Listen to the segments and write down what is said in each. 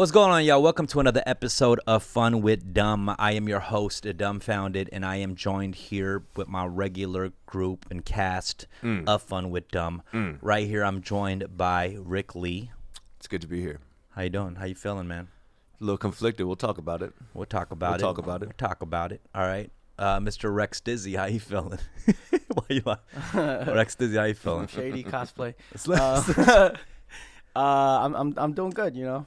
What's going on, y'all? Welcome to another episode of Fun with Dumb. I am your host, Dumbfounded, and I am joined here with my regular group and cast of Fun with Dumb. Right here, I'm joined by Rick Lee. It's good to be here. How you doing? How you feeling, man? A little conflicted. We'll talk about it. We'll talk about it. All right. Mr. Rex Dizzy, how you feeling? Why you Rex Dizzy, how you feeling? Shady cosplay. I'm doing good, you know.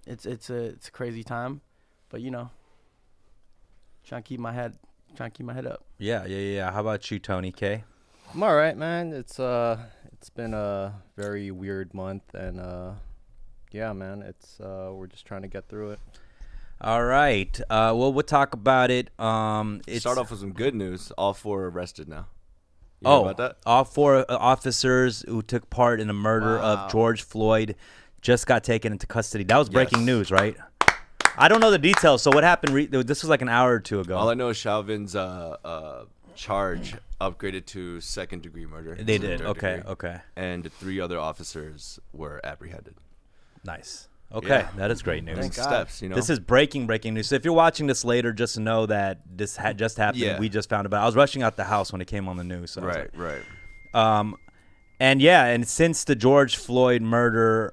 It's a crazy time, but you know, trying to keep my head up. Yeah. How about you, Tony K? I'm all right, man. It's been a very weird month, and yeah, man. We're just trying to get through it. All right. Well, we'll talk about it. Start off with some good news. All 4 arrested now. You know about that? All 4 officers who took part in the murder of George Floyd just got taken into custody. That was breaking news, right? I don't know the details. So what happened? This was like an hour or two ago. All I know is Chauvin's charge upgraded to second-degree murder. They did. Okay. And 3 other officers were apprehended. Nice. Okay, That is great news. Thank God. Steps, you know. This is breaking news. So if you're watching this later, just know that this just happened. Yeah. We just found about it. I was rushing out the house when it came on the news. So Right. And since the George Floyd murder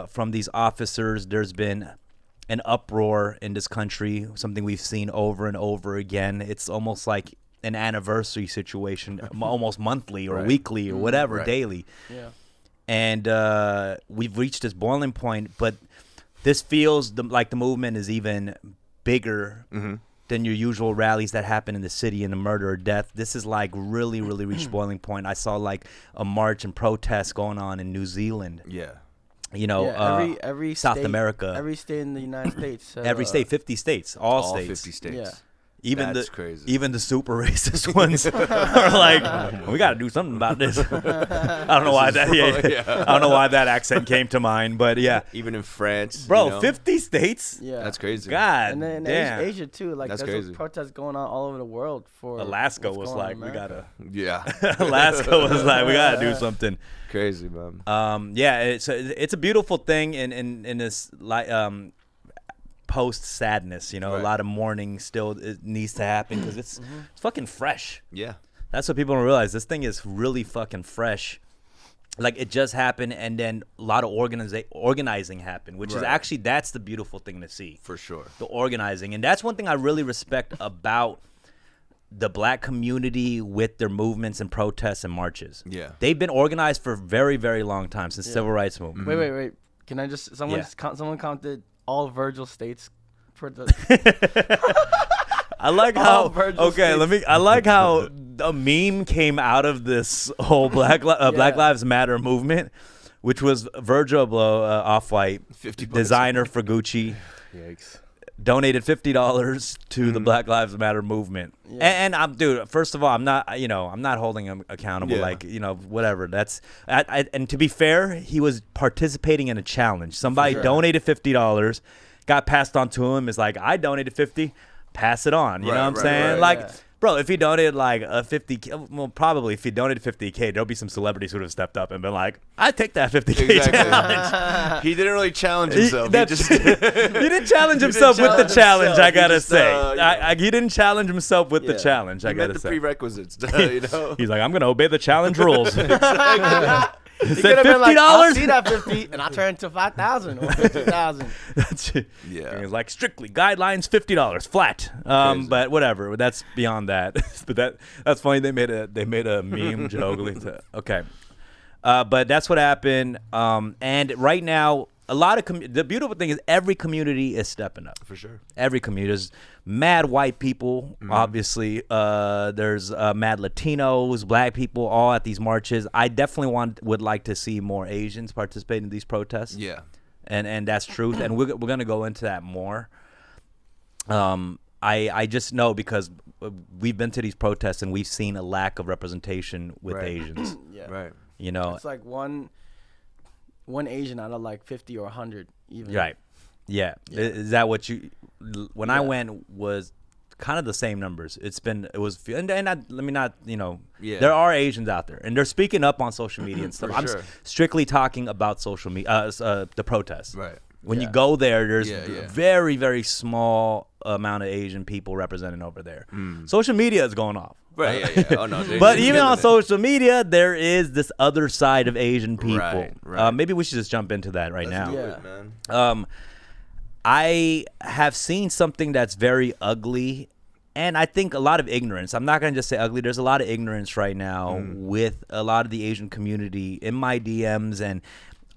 from these officers, there's been an uproar in this country, something we've seen over and over again. It's almost like an anniversary situation, almost monthly or weekly or whatever, daily. Yeah. And we've reached this boiling point, but this feels like the movement is even bigger than your usual rallies that happen in the city and the murder or death. This is like really reached boiling point. I saw like a march and protest going on in New Zealand. Yeah. You know, every South state, America. every state in the United States. Every state, 50 states, all states. 50 states. Yeah. That's crazy. Even the super racist ones are like, we got to do something about this. I don't know why that. I don't know why that accent came to mind, but yeah. Even in France, bro, you know? 50 states. Yeah. That's crazy. God, And then damn. Asia too. Like That's there's crazy. those protests going on all over the world for Alaska what's was going on like, in we America. gotta. Alaska was like, we gotta do something. Crazy, man. Yeah, it's a beautiful thing in this post sadness, you know. A lot of mourning still needs to happen because it's fucking fresh. Yeah. That's what people don't realize. This thing is really fucking fresh. Like, it just happened, and then a lot of organizing happened, which is actually, that's the beautiful thing to see. For sure. The organizing. And that's one thing I really respect about the black community with their movements and protests and marches. Yeah. They've been organized for a very long time, since civil rights movement. Wait. Can I just someone counted all Virgil states for the I like how I like how a meme came out of this whole Black Lives Matter movement, which was Virgil Abloh, Off-White designer for Gucci. Yikes. Donated $50 to the Black Lives Matter movement. Yeah. And I'm, dude, first of all, I'm not holding him accountable. Yeah. Like, whatever. That's, and to be fair, he was participating in a challenge. Somebody donated $50, got passed on to him. Is like, I donated 50, pass it on. You know what I'm saying? Like, bro, if he donated like a 50, well, probably if he donated 50K, there'll be some celebrities who would have stepped up and been like, I take that 50K challenge. He didn't really challenge himself. He didn't challenge himself with the challenge, I gotta say. He didn't challenge himself with the challenge, I gotta say. He met the prerequisites, you know? He's like, I'm gonna obey the challenge rules. He could have been like, I'll see that 50 and I'll turn it to 5,000 or 50,000. That's it. Yeah. He's like, strictly guidelines, $50 flat. But whatever. That's beyond that. But that's funny. They made a meme joke. Okay. But that's what happened. And right now, a lot of the beautiful thing is every community is stepping up. For sure. Every community. There's mad white people, obviously. There's mad Latinos, black people, all at these marches. I definitely would like to see more Asians participate in these protests. Yeah. And that's truth. And we're going to go into that more. I just know because we've been to these protests and we've seen a lack of representation with Asians. Yeah. Right. You know, it's like one Asian out of like 50 or 100 even. Right. Yeah. Is that what you? When I went, was kind of the same numbers. Let me not. There are Asians out there, and they're speaking up on social media and stuff. I'm strictly talking about social media, the protests. Right. When you go there, there's Yeah, a very, very small amount of Asian people represented over there. Social media is going off. Right, yeah. Oh, no. But even on social media, there is this other side of Asian people. Right. Maybe we should just jump into that right now. Do it, man. I have seen something that's very ugly, and I think a lot of ignorance. I'm not going to just say ugly. There's a lot of ignorance right now with a lot of the Asian community in my DMs, and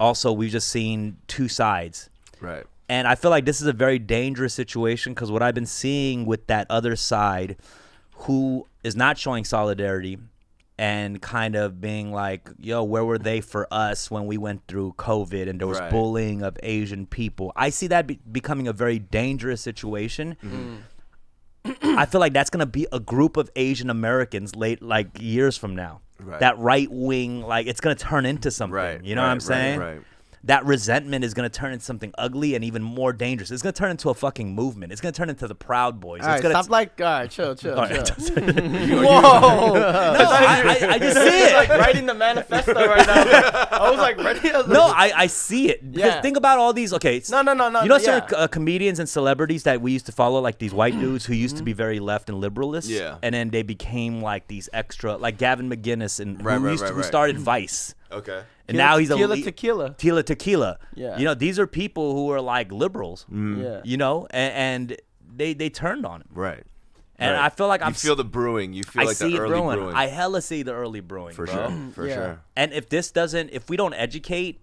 also we've just seen two sides. Right. And I feel like this is a very dangerous situation because what I've been seeing with that other side who is not showing solidarity and kind of being like, yo, where were they for us when we went through COVID and there was bullying of Asian people? I see that becoming a very dangerous situation. I feel like that's going to be a group of Asian Americans years from now. Right. That right wing, like it's going to turn into something. Right. You know what I'm saying? Right. That resentment is going to turn into something ugly and even more dangerous. It's going to turn into a fucking movement. It's going to turn into the Proud Boys. All right, all right, chill. All right. Whoa! No, I just see it. Like writing the manifesto right now. I was like ready. I see it. Because think about all these. Okay. No. You know certain comedians and celebrities that we used to follow, like these white dudes who used to be very left and liberalist. Yeah. And then they became like these extra, like Gavin McGinnis and who Right. started Vice. Okay. And now he's Tila Tequila. Yeah. You know, these are people who are like liberals. Yeah. You know, and they turned on him. Right. And I feel like you feel the brewing. You feel like the early brewing. I hella see the early brewing, For bro. sure. For sure. And if we don't educate,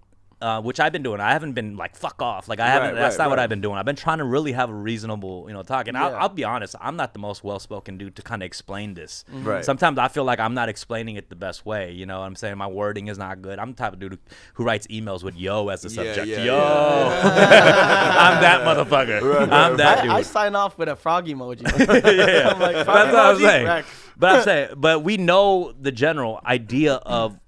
which I've been doing, I haven't been like fuck off. Like I haven't. That's not what I've been doing. I've been trying to really have a reasonable, talk. And I'll be honest, I'm not the most well-spoken dude to kind of explain this. Right. Sometimes I feel like I'm not explaining it the best way. You know what I'm saying? My wording is not good. I'm the type of dude who writes emails with "yo" as the subject. Yeah, yo, I'm that motherfucker. I'm that dude. I sign off with a frog emoji. Yeah. I'm like, That's what I'm saying. Rack. But we know the general idea of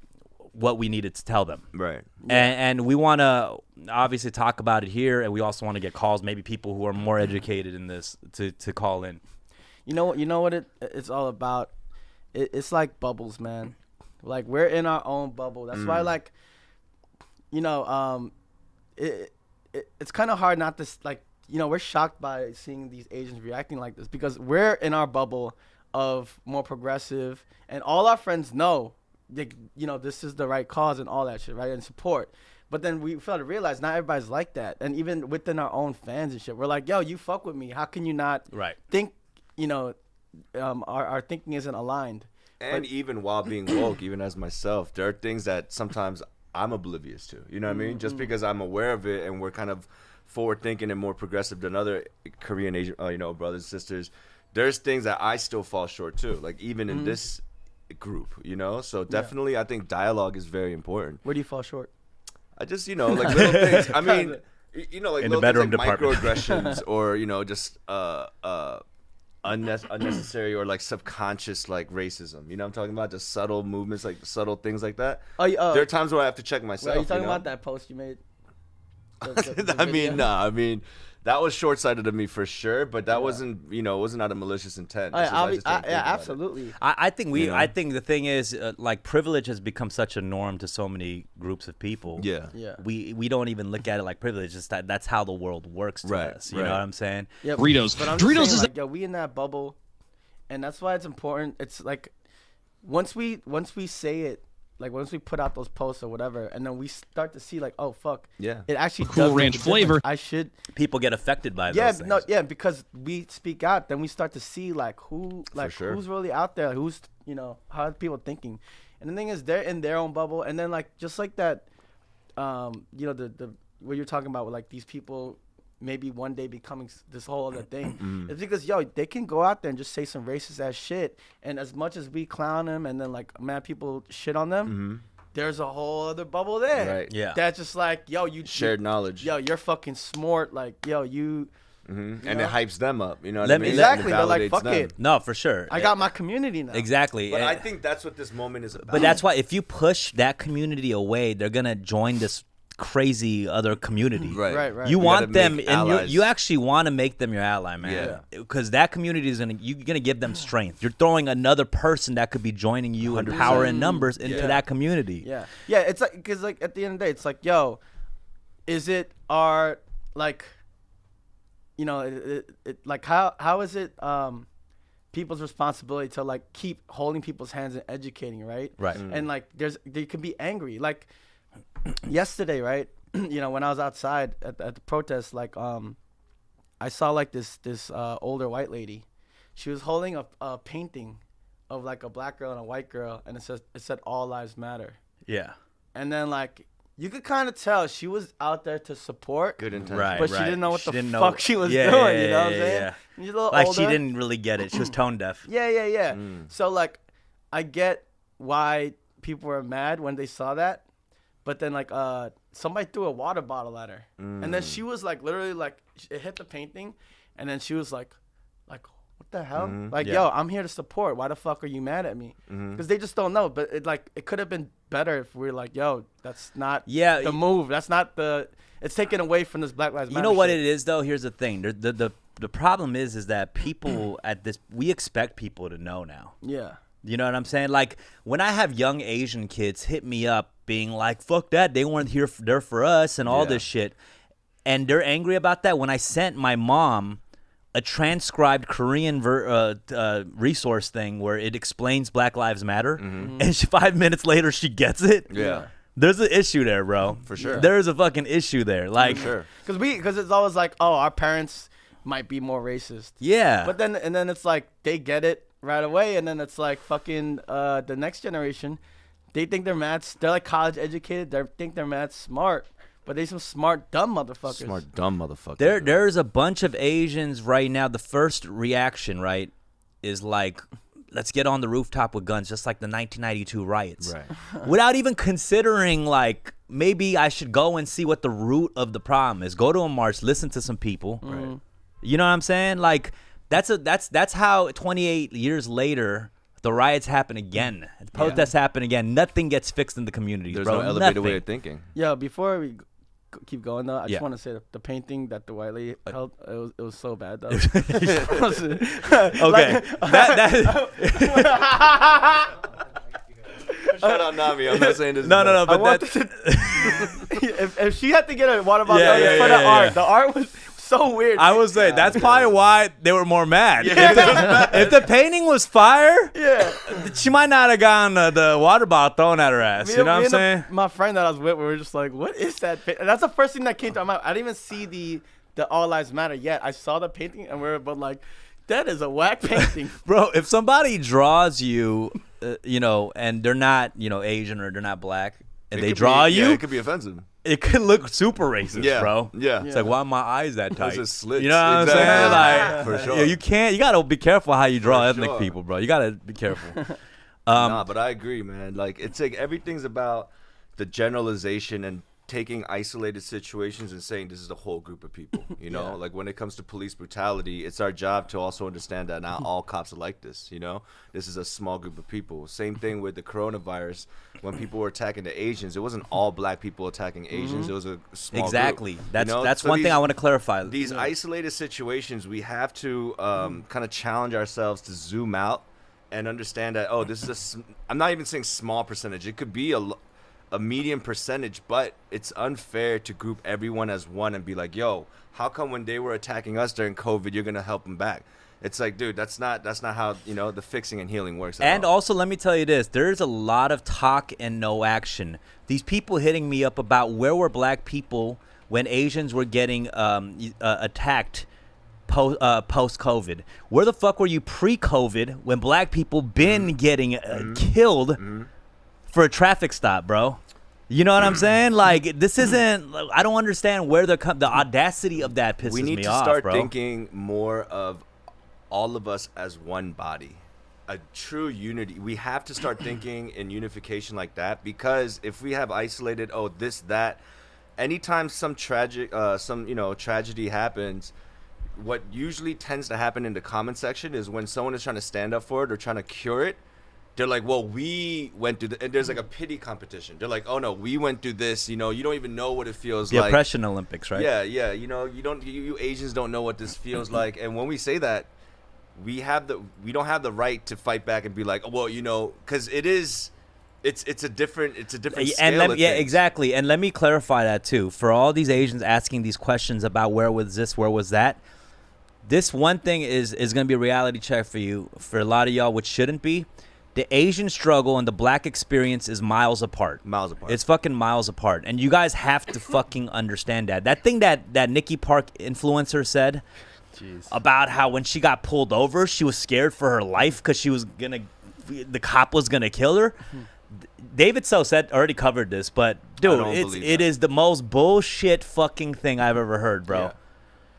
what we needed to tell them. Right. And we want to obviously talk about it here, and we also want to get calls, maybe people who are more educated in this to call in. You know what it's all about? It's like bubbles, man. Like we're in our own bubble. That's why, like, it's kind of hard not to, like, we're shocked by seeing these Asians reacting like this because we're in our bubble of more progressive, and all our friends know, this is the right cause and all that shit, right? And support. But then we fail to realize not everybody's like that. And even within our own fans and shit, we're like, yo, you fuck with me. How can you not think, our thinking isn't aligned? And even while being woke, even as myself, there are things that sometimes I'm oblivious to. You know what I mean? Just because I'm aware of it and we're kind of forward thinking and more progressive than other Korean Asian, brothers and sisters, there's things that I still fall short too. Like even in this group, so definitely I think dialogue is very important. Where do you fall short? I just like little things. I mean, like in little the bedroom things like department. microaggressions or just unnecessary or like subconscious like racism. You know what I'm talking about? Just subtle movements, like subtle things like that. There are times where I have to check myself. Are you talking about that post you made? I mean, that was short-sighted of me for sure, but that wasn't, it wasn't out of malicious intent. Absolutely. I think I think the thing is, like, privilege has become such a norm to so many groups of people. Yeah. We don't even look at it like privilege. It's that's how the world works to us. You know what I'm saying? Yeah. Doritos. But I'm Doritos saying, is like, we in that bubble, and that's why it's important. It's like once we say it. Like, once we put out those posts or whatever, and then we start to see, like, oh, fuck. Yeah. It actually Cool does make Ranch a difference. flavor. People get affected by those things. Because we speak out, then we start to see, like, who's really out there, who's, how are people thinking. And the thing is, they're in their own bubble, and then, like, just like that, the what you're talking about with, like, these people maybe one day becoming this whole other thing. It's because, they can go out there and just say some racist ass shit. And as much as we clown them and then, like, mad people shit on them, there's a whole other bubble there. Right. Yeah. That's just like, you shared knowledge. You're fucking smart. Like, you. And it hypes them up. You know what Let I me- mean? Exactly. It They're like, validates fuck them. it. No, for sure. I got my community now. Exactly. But I think that's what this moment is about. But that's why if you push that community away, they're gonna join this crazy other community. Right. You We want gotta them, make and allies. you actually want to make them your ally, man. Yeah. Because that community is you're gonna give them strength. You're throwing another person that could be joining you in power and numbers into that community. Yeah. It's like, because, like, at the end of the day, it's like, is it our like, you know, like how is it people's responsibility to like keep holding people's hands and educating, right? Right. And like they can be angry. Like yesterday, right? You know, when I was outside at the protest, like I saw like this older white lady. She was holding a painting of like a black girl and a white girl, and it said all lives matter. Yeah. And then like you could kind of tell she was out there to support. Good intention. Right. But she didn't know what the didn't fuck she was doing, you know what I'm saying? She's a little Like older. she didn't really get it. She was tone deaf. Yeah. So like I get why people were mad when they saw that. But then like somebody threw a water bottle at her. And then she was like literally like it hit the painting, and then she was like what the hell? Like, yo, I'm here to support. Why the fuck are you mad at me? Because they just don't know. But it could have been better if we were like, yo, that's not the move. That's not it's taken away from this Black Lives Matter. You know what shit. it is though? Here's the thing. The problem is that people we expect people to know now. Yeah. You know what I'm saying? Like when I have young Asian kids hit me up being like, fuck that, they weren't here there for us and all this shit. And they're angry about that. When I sent my mom a transcribed Korean resource thing where it explains Black Lives Matter, and 5 minutes later she gets it. Yeah. There's an issue there, bro. For sure. There's a fucking issue there. Like, For sure. Because it's always like, oh, our parents might be more racist. yeah. But then it's like they get it right away, and then it's like fucking the next generation, they think they're mad. They're like college educated. They think they're mad smart, but they some smart dumb motherfuckers. Smart dumb motherfucker. There's a bunch of Asians right now. The first reaction, right, is like, let's get on the rooftop with guns, just like the 1992 riots. Right. Without even considering, like, maybe I should go and see what the root of the problem is. Go to a march, listen to some people. Right. You know what I'm saying? Like, that's how 28 years later the riots happen again. The protests happen again. Nothing gets fixed in the communities, There's bro. no elevated Nothing. way of thinking. Yeah, before we keep going though, I just Yeah. want to say the painting that the white lady held, it was so bad though. Okay. Like, that Shout out Nami. I'm not saying this. no, I but want that if she had to get a water bottle Yeah, for yeah, the art, yeah. the art was so weird. I would say that's probably why they were more mad. If the painting was fire, she might not have gotten the water bottle thrown at her ass. You know what I'm saying? My friend that I was with, we were just like, what is that? And that's the first thing that came to my mind. I didn't even see the All Lives Matter yet. I saw the painting, and we were both like, that is a whack painting. Bro, if somebody draws you, and they're not, Asian or they're not black, and they draw you, Yeah, it could be offensive. it could look super racist, Yeah, bro. yeah. It's like, why are my eyes that tight? Those are slits. You know what Exactly. I'm saying? Like, For sure. you gotta be careful how you draw For ethnic sure. people, bro. You gotta be careful. Nah, but I agree, man. Like, it's like everything's about the generalization and taking isolated situations and saying this is a whole group of people. You know, like when it comes to police brutality, it's our job to also understand that not all cops are like this. You know, this is a small group of people. Same thing with the coronavirus. When people were attacking the Asians, it wasn't all black people attacking Asians. It was a small Exactly. group. That's So one thing these- I want to clarify. These isolated situations, we have to kind of challenge ourselves to zoom out and understand that, oh, this is I'm not even saying small percentage. It could be a medium percentage, but it's unfair to group everyone as one and be like, yo, how come when they were attacking us during COVID, you're going to help them back? It's like, dude, that's not how, the fixing and healing works. And also, let me tell you this. There's a lot of talk and no action. These people hitting me up about where were black people when Asians were getting attacked post-COVID. Where the fuck were you pre-COVID when black people been getting killed for a traffic stop, bro? You know what I'm saying? Like, this isn't. I don't understand where the audacity of that pisses me off, we need to start bro. thinking more of all of us as one body, a true unity. We have to start thinking in unification like that, because if we have isolated, this, that, anytime some tragedy happens, what usually tends to happen in the comment section is when someone is trying to stand up for it or trying to cure it, they're like, well, we went through and there's like a pity competition. They're like, oh no, we went through this. You don't even know what it feels The like. oppression Olympics, right? Yeah. You Asians don't know what this feels like. And when we say that, we don't have the right to fight back and be like, well, because it is it's a different And scale of yeah, things. exactly. And let me clarify that too. For all these Asians asking these questions about where was this, where was that, this one thing is going to be a reality check for you, for a lot of y'all, which shouldn't be. The Asian struggle and the black experience is miles apart. Miles apart. It's fucking miles apart. And you guys have to fucking understand that. That thing that Nikki Park influencer said about how when she got pulled over, she was scared for her life because the cop was going to kill her. David So said already covered this, but dude, it is the most bullshit fucking thing I've ever heard, bro. Yeah.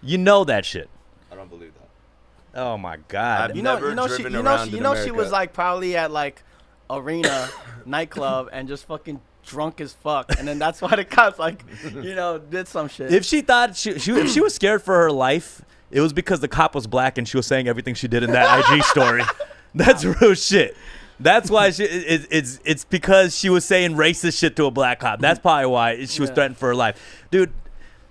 You know that shit. I don't believe that. Oh my god. I've never driven around in she was America. like probably at like Arena nightclub and just fucking drunk as fuck, and then that's why the cops like, did some shit. If she thought if she was scared for her life, it was because the cop was black and she was saying everything she did in that IG story. That's real shit. That's why it's because she was saying racist shit to a black cop. That's probably why she was threatened for her life. Dude,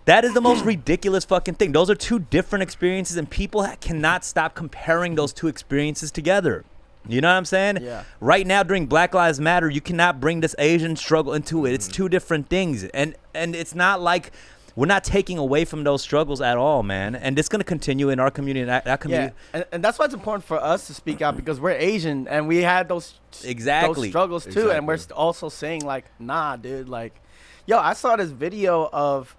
that is the most ridiculous fucking thing. Those are two different experiences, and people cannot stop comparing those two experiences together. You know what I'm saying? Yeah. Right now, during Black Lives Matter, you cannot bring this Asian struggle into it. It's two different things. And it's not like we're not taking away from those struggles at all, man. And it's going to continue in our community. That community. Yeah, and that's why it's important for us to speak out, because we're Asian and we had those struggles too. And we're also saying like, nah, dude, like, yo, I saw this video of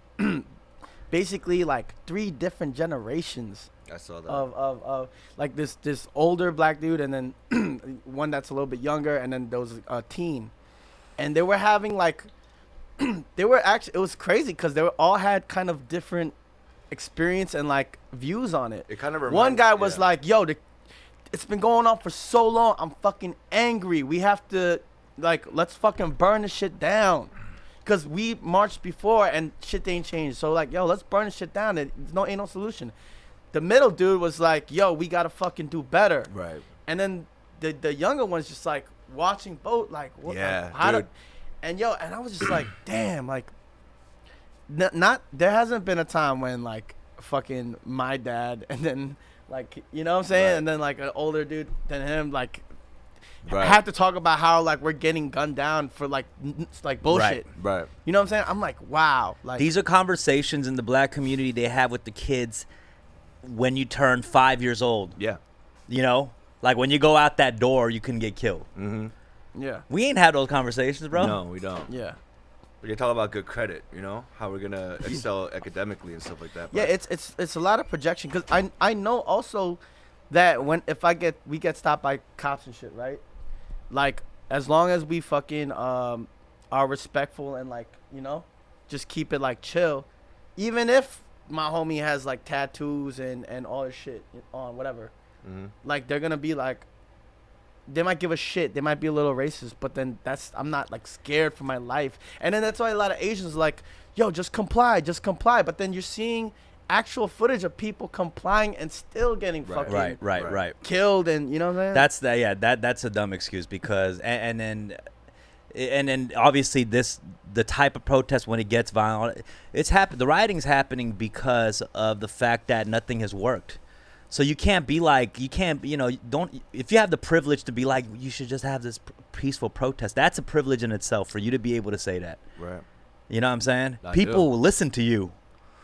basically like 3 different generations. I saw that. Of like this older black dude, and then one that's a little bit younger, and then there was a teen, and they were having like it was crazy because they all had kind of different experience and like views on it. It kind of one guy was like, yo, it's been going on for so long, I'm fucking angry, we have to like, let's fucking burn the shit down. Because we marched before and shit ain't changed. So like, yo, let's burn the shit down. Ain't no solution. The middle dude was like, yo, we gotta fucking do better. Right. And then the younger one's just like watching both, like, what? Yeah, like, how dude. and I was just like, damn, like, not there hasn't been a time when like fucking my dad and then like, you know what I'm saying, Right. and then like an older dude than him like. Right. Have to talk about how like we're getting gunned down for like bullshit. Right. You know what I'm saying? I'm like, wow. Like, These are conversations in the black community they have with the kids when you turn 5 years old. Yeah. You know? Like when you go out that door, you can get killed. Mm-hmm. yeah, We ain't had those conversations, bro. No, we don't. yeah, We can talk about good credit, how we're gonna excel academically and stuff like that. yeah. but- It's a lot of projection, because I know also that if we get stopped by cops and shit, right? Like, as long as we fucking are respectful and like, just keep it like chill, even if my homie has like tattoos and all this shit on, whatever, like they're gonna be like, they might give a shit, they might be a little racist, but then I'm not like scared for my life. And then that's why a lot of Asians are like, yo, just comply, but then you're seeing actual footage of people complying and still getting fucking Right. killed, and you know what I'm saying? That's a dumb excuse, because and then obviously the type of protest, when it gets violent, the rioting's happening because of the fact that nothing has worked. So you can't be like, don't, if you have the privilege to be like, you should just have this peaceful protest, that's a privilege in itself for you to be able to say that. Right. You know what I'm saying? I People do. listen to you.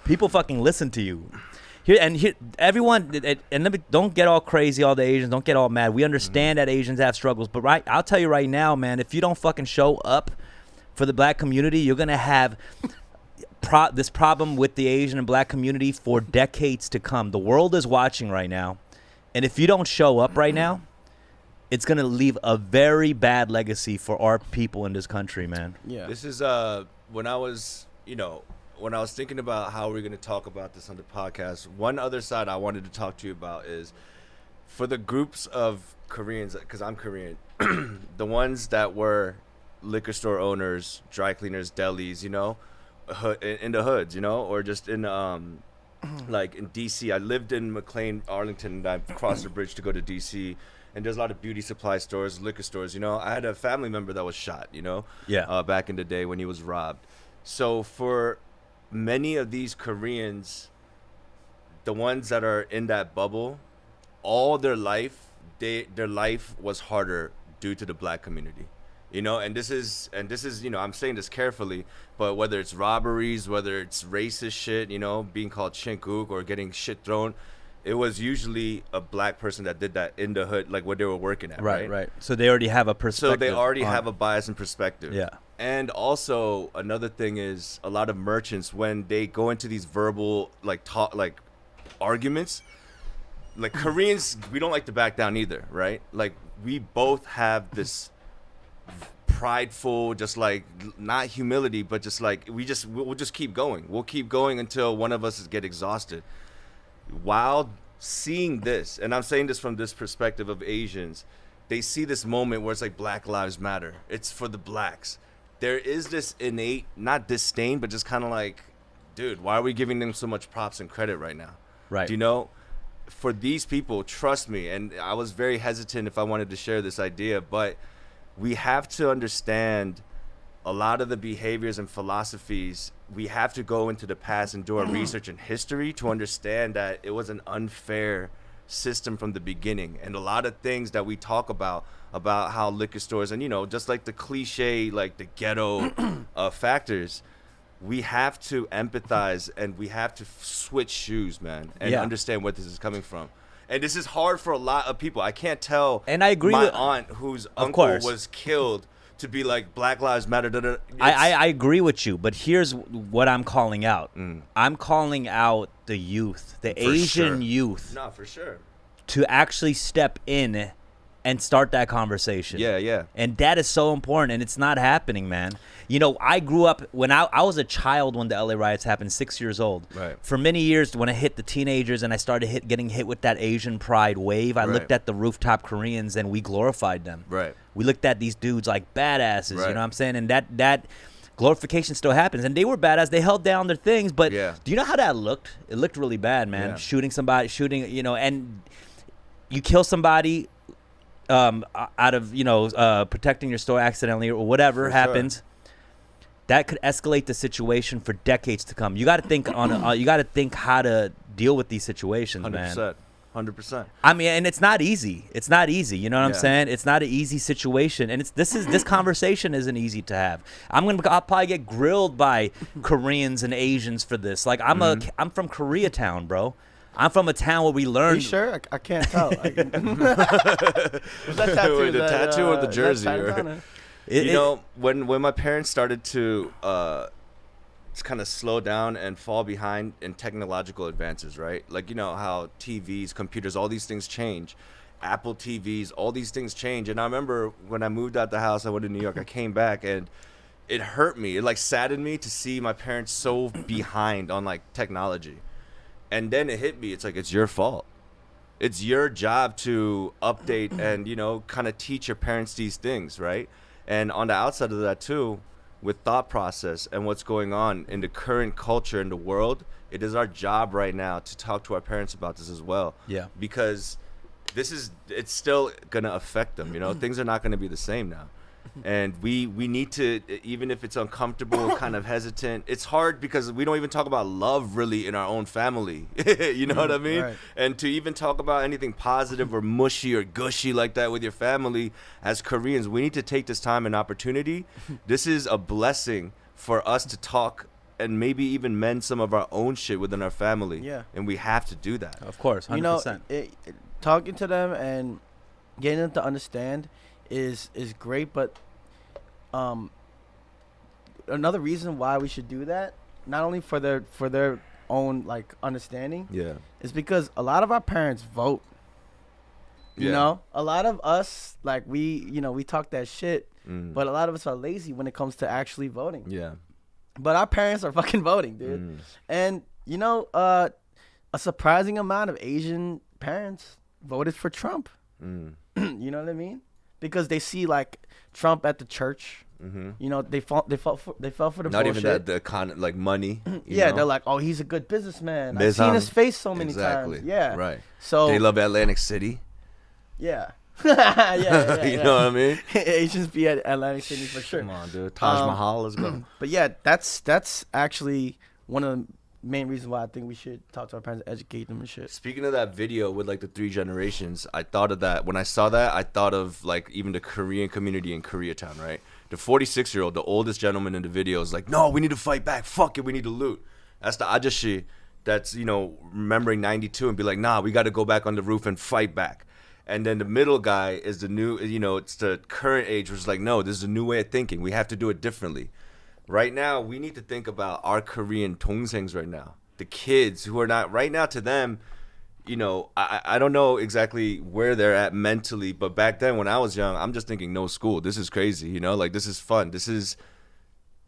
People fucking listen to you. Here, everyone, and don't get all crazy, all the Asians, don't get all mad. We understand that Asians have struggles, but I'll tell you right now, man, if you don't fucking show up for the black community, you're gonna have this problem with the Asian and black community for decades to come. The world is watching right now, and if you don't show up right now, it's gonna leave a very bad legacy for our people in this country, man. Yeah. This is when I was thinking about how we're going to talk about this on the podcast, one other side I wanted to talk to you about is for the groups of Koreans, because I'm Korean, the ones that were liquor store owners, dry cleaners, delis, in the hoods, or just in like in DC. I lived in McLean, Arlington, and I crossed the bridge to go to DC. And there's a lot of beauty supply stores, liquor stores. I had a family member that was shot. Back in the day when he was robbed. So for many of these Koreans, the ones that are in that bubble, all their life, their life was harder due to the black community. You know, and this is, you know, I'm saying this carefully, but whether it's robberies, whether it's racist shit, you know, being called chinkuk or getting shit thrown, it was usually a black person that did that in the hood, like where they were working at. Right. So they already have a perspective. So they already have a bias and perspective. Yeah. And also another thing is a lot of merchants, when they go into these verbal arguments, like Koreans, we don't like to back down either, right? Like we both have this prideful, just like not humility, but just like we'll just keep going. We'll keep going until one of us get exhausted. While seeing this, and I'm saying this from this perspective of Asians, they see this moment where it's like Black Lives Matter. It's for the blacks. There is this innate, not disdain, but just kind of like, dude, why are we giving them so much props and credit right now? Right. Do you know? For these people, trust me, and I was very hesitant if I wanted to share this idea, but we have to understand a lot of the behaviors and philosophies. We have to go into the past and do our research and history to understand that it was an unfair system from the beginning. And a lot of things that we talk about how liquor stores and, you know, just like the cliche, like the ghetto factors, we have to empathize and we have to switch shoes, man, and understand where this is coming from. And this is hard for a lot of people. I can't tell. And I agree my with, aunt whose uncle was killed to be like Black Lives Matter. I agree with you, but here's what I'm calling out. I'm calling out the youth, the Asian youth. No, for sure. To actually step in and start that conversation. Yeah. And that is so important, and it's not happening, man. You know, I grew up, when I was a child when the LA riots happened, 6 years old. Right. For many years, when I hit the teenagers and I started getting hit with that Asian pride wave, I looked at the rooftop Koreans and we glorified them. Right. We looked at these dudes like badasses, you know what I'm saying? And that glorification still happens. And they were badass. They held down their things. But do you know how that looked? It looked really bad, man. Yeah. Shooting, you know, and you kill somebody out of, you know, protecting your store accidentally or whatever happens. That could escalate the situation for decades to come. You got to think you got to think how to deal with these situations, 100%, man. 100%. I mean, and it's not easy. It's not easy. You know what I'm saying? It's not an easy situation, and this conversation isn't easy to have. I'll probably get grilled by Koreans and Asians for this. Like I'm from Koreatown, bro. I'm from a town where we learned. Are you sure? I can't tell. Was that tattoo? The tattoo or the jersey? You know, when my parents started to kind of slow down and fall behind in technological advances, right? Like, you know, how TVs, computers, all these things change. Apple TVs, all these things change. And I remember when I moved out the house, I went to New York, I came back, and it hurt me. It, like, saddened me to see my parents so behind on, like, technology. And then it hit me. It's like, it's your fault. It's your job to update and, you know, kind of teach your parents these things, right? And on the outside of that, too, with thought process and what's going on in the current culture in the world, it is our job right now to talk to our parents about this as well. Yeah. Because it's still going to affect them, you know? Things are not going to be the same now. And we need to, even if it's uncomfortable, kind of hesitant, it's hard because we don't even talk about love really in our own family. You know what I mean? Right. And to even talk about anything positive or mushy or gushy like that with your family as Koreans, we need to take this time and opportunity. This is a blessing for us to talk and maybe even mend some of our own shit within our family. Yeah. And we have to do that. Of course, 100%. You know, talking to them and getting them to understand is great, but another reason why we should do that, not only for their own like understanding, is because a lot of our parents vote. You know, a lot of us, like, we talk that shit, but a lot of us are lazy when it comes to actually voting. Yeah. But our parents are fucking voting, dude. And you know, a surprising amount of Asian parents voted for Trump. You know what I mean? Because they see like Trump at the church. You know, they fell for the not bullshit. Not even that like money. Yeah, know? They're like, oh, he's a good businessman. I've seen his face so many times. Yeah, right. So they love Atlantic City. Yeah. yeah. You know what I mean? Asians be at Atlantic City for sure. Come on, dude. Taj Mahal, let's go. But yeah, that's actually one of main reason why I think we should talk to our parents, educate them and shit. Speaking of that video with like the 3 generations, I thought of that. When I saw that, I thought of like even the Korean community in Koreatown, right? The 46-year-old, the oldest gentleman in the video is like, no, we need to fight back. Fuck it, we need to loot. That's the ajashi that's, you know, remembering 92 and be like, nah, we got to go back on the roof and fight back. And then the middle guy is the new, you know, it's the current age, which is like, no, this is a new way of thinking. We have to do it differently. Right now, we need to think about our Korean dongsengs right now. The kids who are not, right now to them, you know, I don't know exactly where they're at mentally, but back then when I was young, I'm just thinking no school. This is crazy, you know, like this is fun.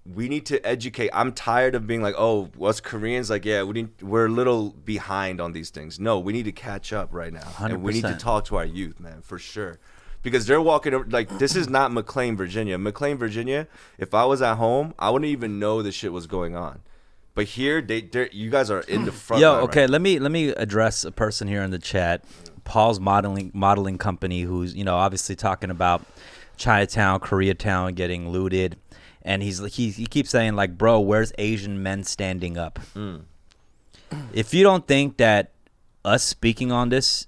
We need to educate. I'm tired of being like, oh, us Koreans, like, yeah, we're a little behind on these things. No, we need to catch up right now. 100%. And we need to talk to our youth, man, for sure. Because they're walking, like, this is not McLean, Virginia. McLean, Virginia, if I was at home, I wouldn't even know this shit was going on. But here, you guys are in the front line. Okay, right? let me address a person here in the chat. Paul's modeling company, who's, you know, obviously talking about Chinatown, Koreatown getting looted. And he keeps saying, like, bro, where's Asian men standing up? If you don't think that us speaking on this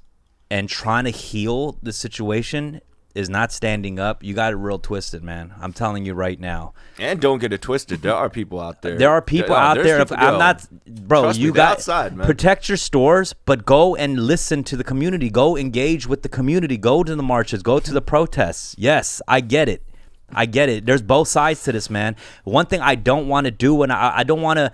and trying to heal the situation is not standing up, you got it real twisted, man. I'm telling you right now. And don't get it twisted. There are people out there. There are people out there. I'm not, bro. Trust You me, they're got outside, man. Protect your stores, but go and listen to the community. Go engage with the community. Go to the marches. Go to the protests. Yes, I get it. I get it. There's both sides to this, man. One thing I don't want to do, and I don't want to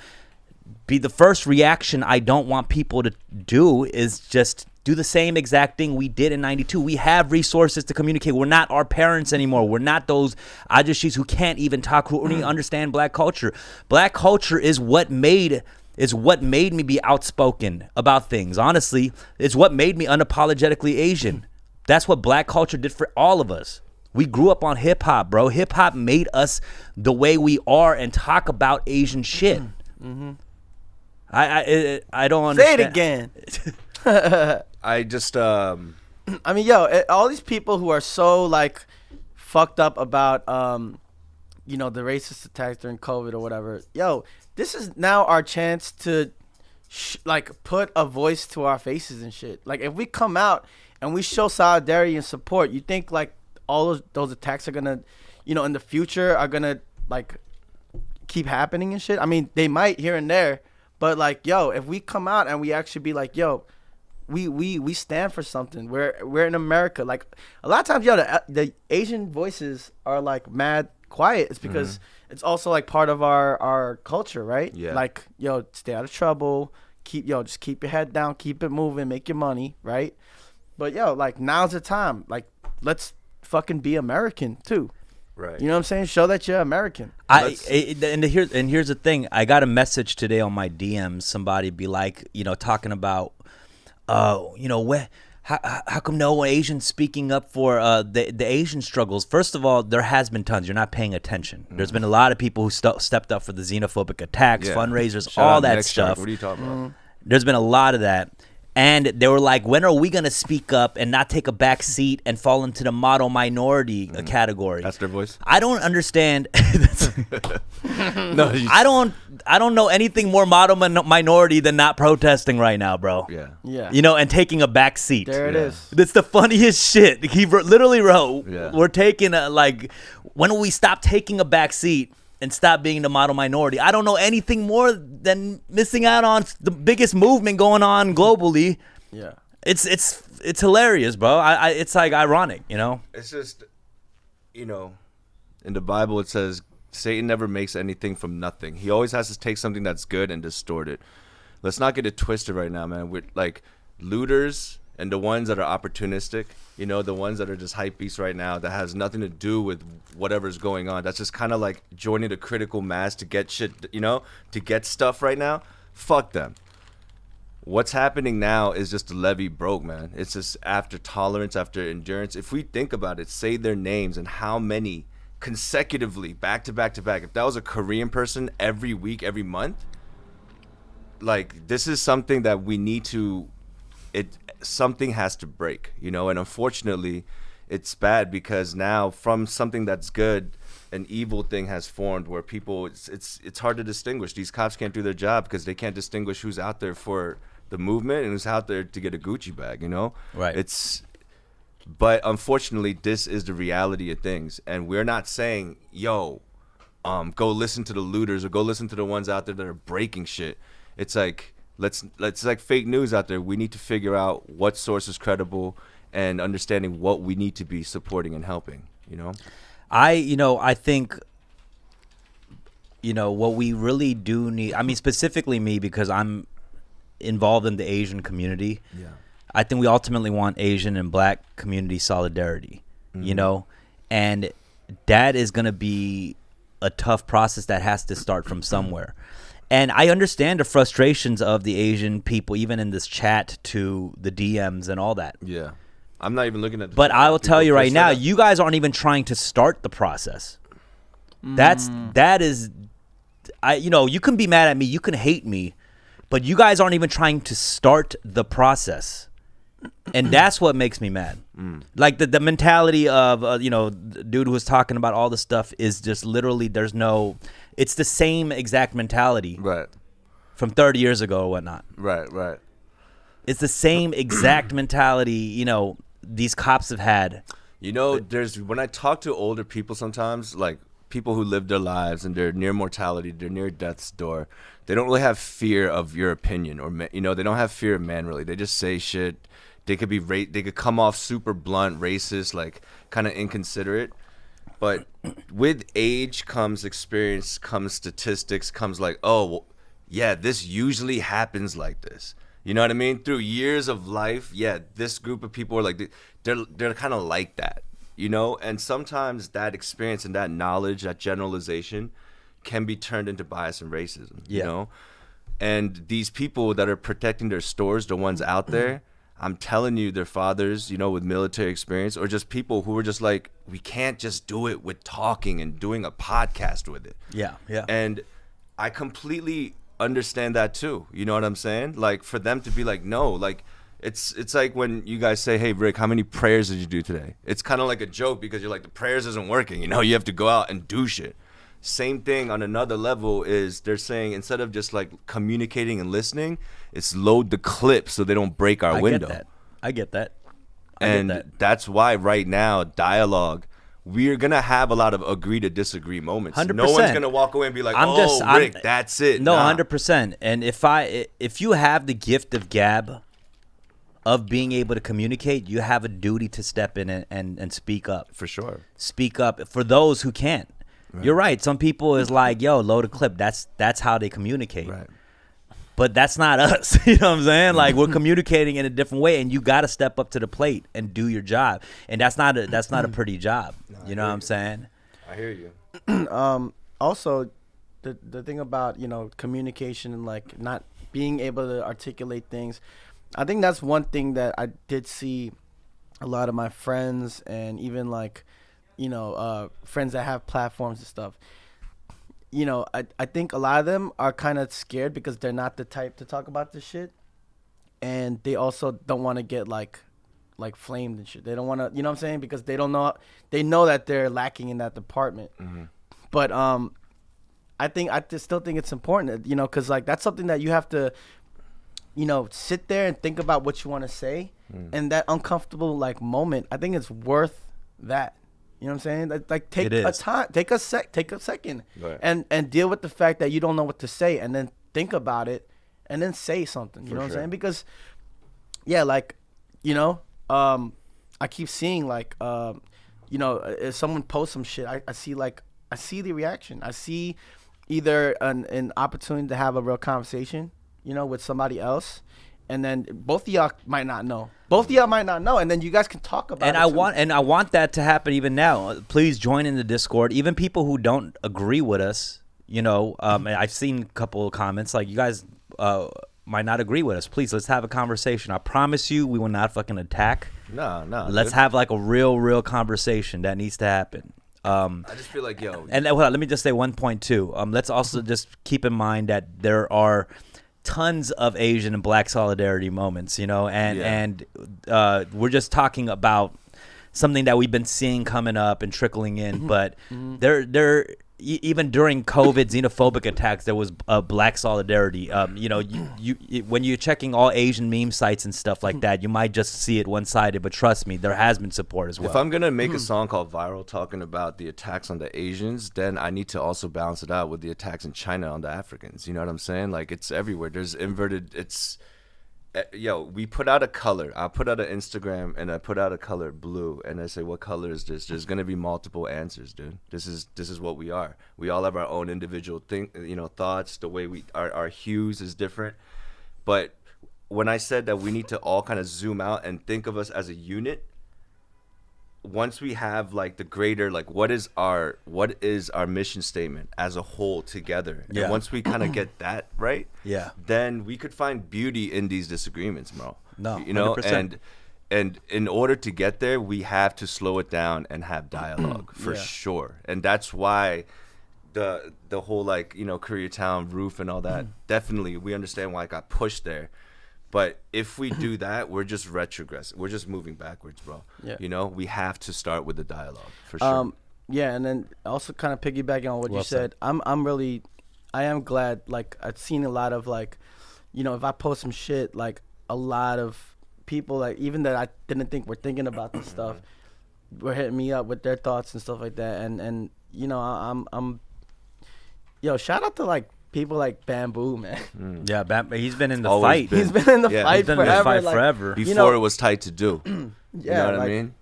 be the first reaction I don't want people to do is just do the same exact thing we did in 92. We have resources to communicate. We're not our parents anymore. We're not those ajashis who can't even talk, who don't even understand black culture. Black culture is what made me be outspoken about things. Honestly, it's what made me unapologetically Asian. That's what black culture did for all of us. We grew up on hip hop, bro. Hip hop made us the way we are and talk about Asian shit. Mm-hmm. I don't understand. Say it again. I just I mean, yo, all these people who are so like fucked up about you know, the racist attacks during COVID or whatever. Yo, this is now our chance to like put a voice to our faces and shit. Like if we come out and we show solidarity and support, you think like all those attacks are gonna, you know, in the future are gonna like keep happening and shit? I mean, they might here and there, but like, yo, if we come out and we actually be like, yo, we stand for something. We're in America. Like a lot of times, yo, the Asian voices are like mad quiet. It's because it's also like part of our culture, right? Yeah. Like, yo, stay out of trouble. Just keep your head down, keep it moving, make your money, right? But yo, like now's the time. Like let's fucking be American too. Right. You know what I'm saying? Show that you're American. And here's the thing. I got a message today on my DMs. Somebody be like, you know, talking about, you know, how come no Asians speaking up for the Asian struggles? First of all, there has been tons. You're not paying attention. There's been a lot of people who stepped up for the xenophobic attacks, fundraisers, Shout all out that Next stuff. Shark. What are you talking about? There's been a lot of that. And they were like, when are we going to speak up and not take a back seat and fall into the model minority category? That's their voice? I don't understand. No, I don't know anything more model minority than not protesting right now, bro. Yeah. You know, and taking a back seat. There it is. That's the funniest shit. He literally wrote, Yeah. we're taking when will we stop taking a back seat and stop being the model minority? I don't know anything more than missing out on the biggest movement going on globally. Yeah. It's hilarious, bro. It's like ironic, you know? It's just, you know, in the Bible it says Satan never makes anything from nothing. He always has to take something that's good and distort it. Let's not get it twisted right now, man. We're like looters and the ones that are opportunistic, you know, the ones that are just hype beasts right now that has nothing to do with whatever's going on. That's just kind of like joining the critical mass to get shit, you know, to get stuff right now. Fuck them. What's happening now is just the levee broke, man. It's just after tolerance, after endurance. If we think about it, say their names and how many consecutively, back to back to back. If that was a Korean person every week, every month, like this is something that we need to, something has to break, you know, and unfortunately it's bad because now from something that's good, an evil thing has formed where people it's hard to distinguish. These cops can't do their job because they can't distinguish who's out there for the movement and who's out there to get a Gucci bag, you know? Right. But unfortunately, this is the reality of things, and we're not saying, yo, go listen to the looters or go listen to the ones out there that are breaking shit. It's like let's like fake news out there. We need to figure out what source is credible and understanding what we need to be supporting and helping, you know? I think, what we really do need, I mean, specifically me, because I'm involved in the Asian community. Yeah. I think we ultimately want Asian and Black community solidarity, and that is going to be a tough process that has to start from somewhere. And I understand the frustrations of the Asian people, even in this chat to the DMs and all that. Yeah. I'm not even looking at But I will tell you right now, you guys aren't even trying to start the process. That is, you can be mad at me, you can hate me, but you guys aren't even trying to start the process. And that's what makes me mad. Like the mentality of, the dude who was talking about all this stuff is just literally, it's the same exact mentality. Right. From 30 years ago or whatnot. Right. It's the same exact mentality, these cops have had. When I talk to older people sometimes, like people who live their lives and they're near mortality, they're near death's door, they don't really have fear of your opinion or, they don't have fear of man really. They just say shit. They could come off super blunt, racist, like kind of inconsiderate. But with age comes experience, comes statistics, comes like, oh, well, yeah, this usually happens like this. You know what I mean? Through years of life, yeah, this group of people are like, they're kind of like that, And sometimes that experience and that knowledge, that generalization, can be turned into bias and racism, you know? And these people that are protecting their stores, the ones out there, I'm telling you, their fathers, with military experience, or just people who are just like, we can't just do it with talking and doing a podcast with it. Yeah. And I completely understand that too. You know what I'm saying? Like for them to be like, no, like it's like when you guys say, hey, Rick, how many prayers did you do today? It's kind of like a joke because you're like, the prayers isn't working. You have to go out and do shit. Same thing on another level is they're saying instead of just like communicating and listening, it's load the clip so they don't break our window. I get that. That's why right now, dialogue, we're going to have a lot of agree to disagree moments. 100%. No one's going to walk away and be like, Rick, that's it. No, 100%. And if you have the gift of gab, of being able to communicate, you have a duty to step in and speak up. For sure. Speak up for those who can't. Right. You're right. Some people is like, yo, load a clip. That's how they communicate. Right. But that's not us. You know what I'm saying? Like we're communicating in a different way, and you got to step up to the plate and do your job. And that's not a pretty job. No, you know what I'm saying? I hear you. Also, the thing about communication and like not being able to articulate things, I think that's one thing that I did see a lot of my friends and even like friends that have platforms and stuff. I think a lot of them are kind of scared because they're not the type to talk about this shit, and they also don't want to get like flamed and shit. They don't want to, what I'm saying, because they know that they're lacking in that department. Mm-hmm. But I still think it's important, because like that's something that you have to, sit there and think about what you want to say, and that uncomfortable like moment. I think it's worth that. You know what I'm saying? Like take a second, right, and deal with the fact that you don't know what to say, and then think about it, and then say something. You know what I'm saying? Because, yeah, like, I keep seeing like, if someone posts some shit, I see the reaction. I see either an opportunity to have a real conversation, with somebody else. And then both of y'all might not know. And then you guys can talk about it. I want that to happen even now. Please join in the Discord. Even people who don't agree with us, I've seen a couple of comments like you guys might not agree with us. Please, let's have a conversation. I promise you, we will not fucking attack. No. Let's have like a real conversation that needs to happen. I just feel like, And let me just say one point too. Let's also just keep in mind that there are tons of Asian and Black solidarity moments, and we're just talking about something that we've been seeing coming up and trickling in. But even during COVID xenophobic attacks, there was black solidarity. When you're checking all Asian meme sites and stuff like that, you might just see it one-sided. But trust me, there has been support as well. If I'm gonna make a song called Viral talking about the attacks on the Asians, then I need to also balance it out with the attacks in China on the Africans. You know what I'm saying? Like, it's everywhere. There's inverted. We put out a color. I put out an Instagram and I put out a color blue, and I say, what color is this? There's gonna be multiple answers, dude. This is what we are. We all have our own individual thoughts. The way our hues is different. But when I said that we need to all kind of zoom out and think of us as a unit, once we have like the greater, like what is our mission statement as a whole together, and once we kind of get that right, then we could find beauty in these disagreements, bro. No, you know, 100%. and in order to get there, we have to slow it down and have dialogue for sure. And that's why the whole Koreatown roof and all that, definitely we understand why it got pushed there. But if we do that, we're just retrogressing. We're just moving backwards, bro. Yeah. You know, we have to start with the dialogue for sure. Yeah, and then also kind of piggybacking on what you said, I am glad. Like, I've seen a lot of if I post some shit, like a lot of people, like even that I didn't think were thinking about this stuff, were hitting me up with their thoughts and stuff like that. And I'm shout out to like people like Bamboo, man. Yeah, he's been in the fight. fight. He's been in the fight forever. Before it was tight to do. You know what I mean?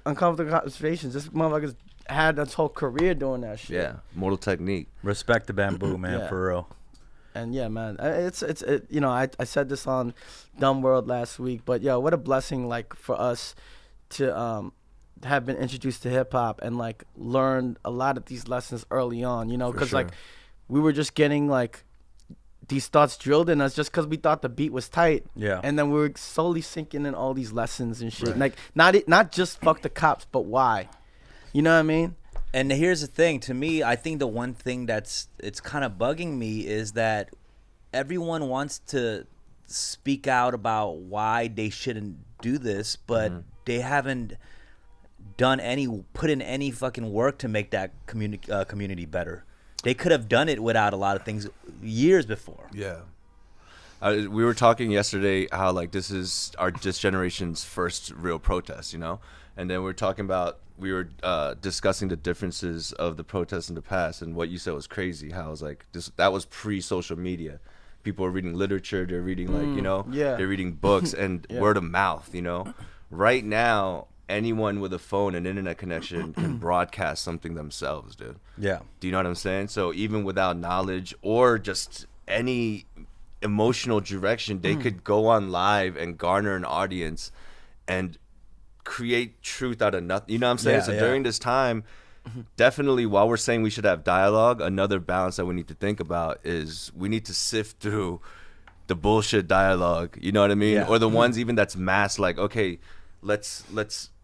Uncomfortable conversations. This motherfucker's had his whole career doing that shit. Yeah, Mortal Technique. Respect to Bamboo, man, for real. And yeah, man, it's I said this on Dumb World last week, but what a blessing like for us to have been introduced to hip hop and like learn a lot of these lessons early on, because like we were just getting like these thoughts drilled in us just because we thought the beat was tight. Yeah. And then we were slowly sinking in all these lessons and shit. Right. Like not just fuck the cops, but why? You know what I mean? And here's the thing. To me, I think the one thing it's kind of bugging me is that everyone wants to speak out about why they shouldn't do this, but they haven't put in any fucking work to make that community better. They could have done it without a lot of things years before. Yeah. We were talking yesterday how like this is this generation's first real protest, and then we were discussing the differences of the protests in the past, and what you said was crazy. How it was like that was pre-social media. People are reading literature, they're reading they're reading books and word of mouth. Right now, anyone with a phone and internet connection can broadcast something themselves, dude. Yeah. Do you know what I'm saying? So even without knowledge or just any emotional direction, they could go on live and garner an audience and create truth out of nothing. You know what I'm saying? During this time, definitely while we're saying we should have dialogue, another balance that we need to think about is we need to sift through the bullshit dialogue. You know what I mean? Or the ones even that's mass, like, okay, let's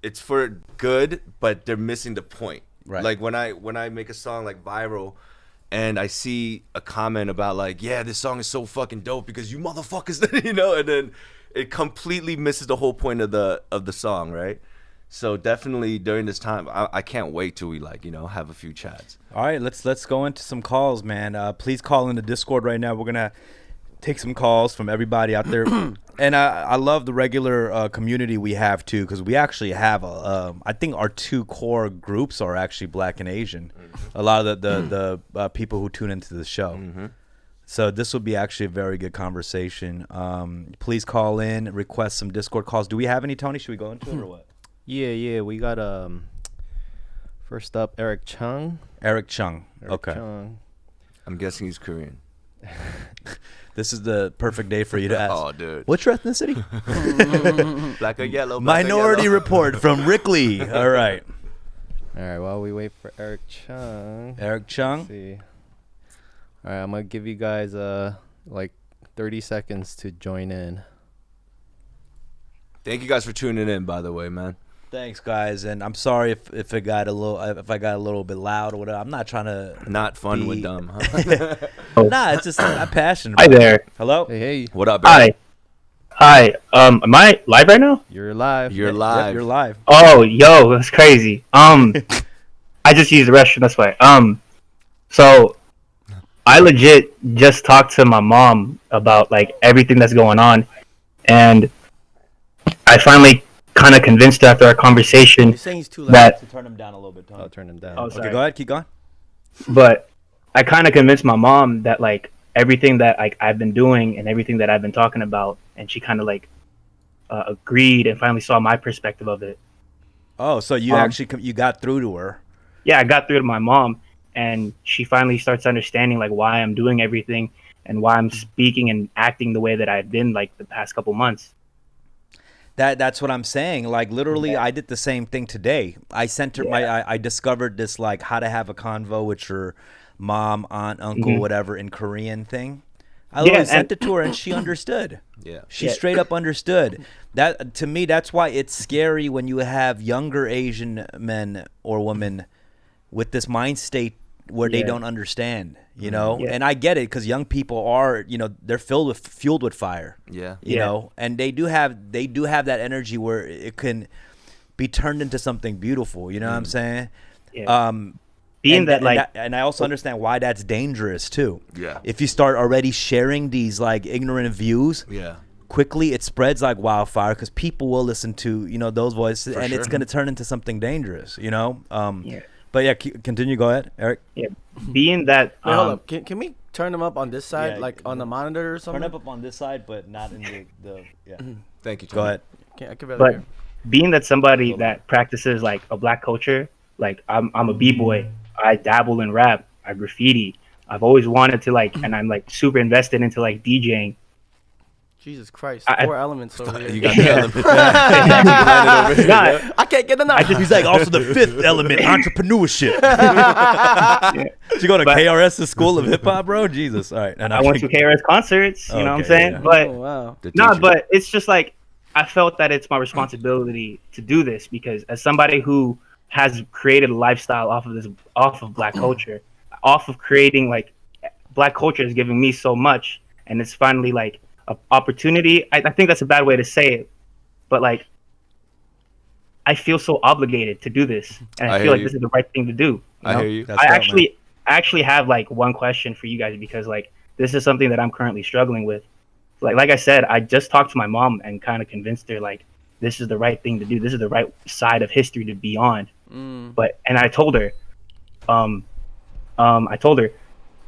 it's for good, but they're missing the point. Right. Like when I make a song like Viral and I see a comment about like, yeah, this song is so fucking dope because you motherfuckers, and then it completely misses the whole point of the song, right? So definitely during this time, I can't wait till we have a few chats. All right, let's go into some calls, man. Please call in the Discord right now. We're gonna take some calls from everybody out there. And I love the regular community we have too, because we actually have I think our two core groups are actually Black and Asian. A lot of the people who tune into the show. So this will be actually a very good conversation. Please call in, request some Discord calls. Do we have any, Tony? Should we go into it or what? Yeah. We got first up Eric Chung. Eric Chung. Okay. Chung. I'm guessing he's Korean. This is the perfect day for you to ask. Oh, dude. What's your ethnicity? Black or yellow. Minority Report from Rick Lee. All right. All right, while we wait for Eric Chung. Eric Chung. Let's see. All right, I'm going to give you guys like 30 seconds to join in. Thank you guys for tuning in, by the way, man. Thanks, guys, and I'm sorry if I got a little bit loud or whatever. I'm not trying to. Not fun with dumb, huh? Nah, it's just I'm passionate. Hi there. Hello. Hey. What up, Hi. Hi. Am I live right now? You're live. You're Yep, live. you're live. Oh, yo, that's crazy. I just used the restroom. That's why. So I legit just talked to my mom about like everything that's going on, and I finally kind of convinced her after our conversation You're saying he's too loud. that. To turn him down a little bit, Tony. I'll turn him down. Oh, Okay, sorry. go ahead. Keep going. But I kind of convinced my mom that like everything that like I've been doing and everything that I've been talking about, and she kind of like agreed and finally saw my perspective of it. Oh, so you actually you got through to her. Yeah, I got through to my mom, and she finally starts understanding like why I'm doing everything and why I'm speaking and acting the way that I've been like the past couple months. That's what I'm saying. Like literally, Yeah. I did the same thing today. I sent her I discovered this like how to have a convo with your mom, aunt, uncle, whatever in Korean thing. I literally sent it to her and she understood. Yeah. She straight up understood. That to me, that's why it's scary when you have younger Asian men or women with this mind state where they don't understand, you know. Yeah. And I get it because young people are, you know, they're fueled with fire. Yeah. You know, and they do have that energy where it can be turned into something beautiful. You know what I'm saying? Yeah. And I also understand why that's dangerous too. Yeah. If you start already sharing these like ignorant views, Yeah. quickly it spreads like wildfire because people will listen to, you know, those voices, and it's sure. going to turn into something dangerous. You know. Yeah. But yeah, continue. Go ahead, Eric. Yeah, being that Wait, hold up. Can we turn them up on this side, Yeah, like on the monitor or something? Turn up on this side, but not in the yeah. Thank you. Go ahead. I could barely but hear. being that somebody that practices like a black culture, like I'm a b-boy, I dabble in rap, I graffiti. I've always wanted to like, and I'm like super invested into like DJing. Jesus Christ, I- 4 elements over here. You got the element. Nah, I can't get enough. He's like also the fifth element, entrepreneurship. Did you go to But- KRS's School of Hip Hop, bro? Jesus. All right. And I went to KRS concerts, you know what I'm Okay, saying? yeah. But Oh, wow. no, but it's just like I felt that it's my responsibility to do this because as somebody who has created a lifestyle off of black culture, off of creating like black culture is giving me so much, and it's finally like an opportunity. I think that's a bad way to say it, but like I feel so obligated to do this, and I I feel hear like you. this is the right thing to do. I know? hear you. That's I dope, man. actually have like one question for you guys because like this is something that I'm currently struggling with. Like I said, I just talked to my mom and kind of convinced her like this is the right thing to do. This is the right side of history to be on. But I told her, I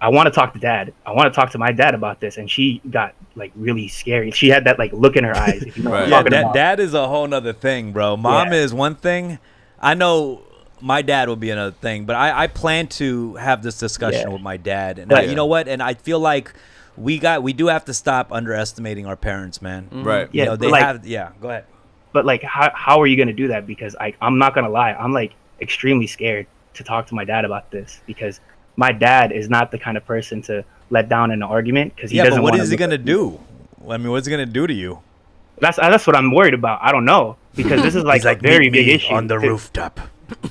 want to talk to Dad. I want to talk to my dad about this, and she got like really scary. She had that like look in her eyes. If you know what I'm Yeah, talking about. dad is a whole nother thing, bro. Mom Yeah. is one thing. I know my dad will be another thing, but I plan to have this discussion Yeah. with my dad. And But- you know what? And I feel like we do have to stop underestimating our parents, man. Right. You Yeah, know, they but, like- have. Yeah, go ahead. But like, how are you gonna do that? Because I'm not gonna lie, I'm like extremely scared to talk to my dad about this because my dad is not the kind of person to let down in an argument because he Yeah, doesn't. but what wanna is he look gonna like- do? I mean, what's he gonna do to you? That's what I'm worried about. I don't know because this is like, He's like a very "Meet big me issue on the to- rooftop.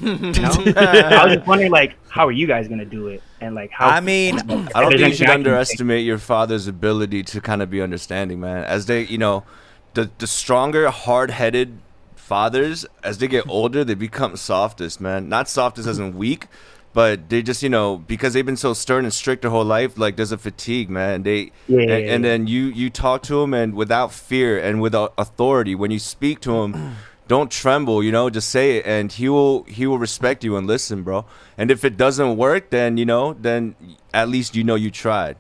You know? I was just wondering like, how are you guys gonna do it? And like, how? I mean, I don't there's think you anything should I can say. underestimate your father's ability to kind of be understanding, man. As they, you know, the stronger, hard-headed fathers, as they get older, they become softest, man. Not softest as in weak, but they just, you know, because they've been so stern and strict their whole life, like there's a fatigue, man. And then you talk to them, and without fear and without authority, when you speak to him, don't tremble, you know, just say it, and he will respect you and listen, bro. And if it doesn't work, then, you know, then at least you know you tried.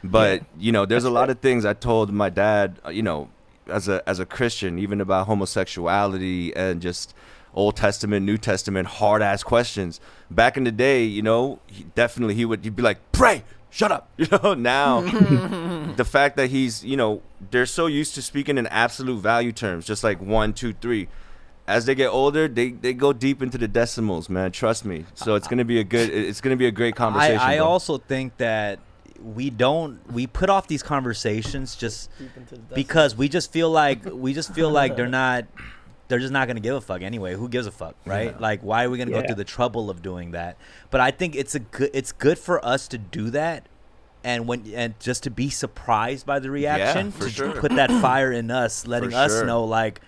But you know, there's a lot of things I told my dad, you know, as a Christian, even about homosexuality and just Old Testament, New Testament, hard ass questions. Back in the day, you know, he'd be like, pray, shut up. You know, now the fact that he's, you know, they're so used to speaking in absolute value terms, just like 1, 2, 3. As they get older, they go deep into the decimals, man. Trust me. So it's gonna be a great conversation. I bro. also think that we put off these conversations just because we just feel like they're just not gonna give a fuck anyway. Who gives a fuck, right? Like, why are we gonna go through the trouble of doing that? But I think it's good for us to do that and just to be surprised by the reaction, for to sure. put that fire in us, letting For us sure. know, like,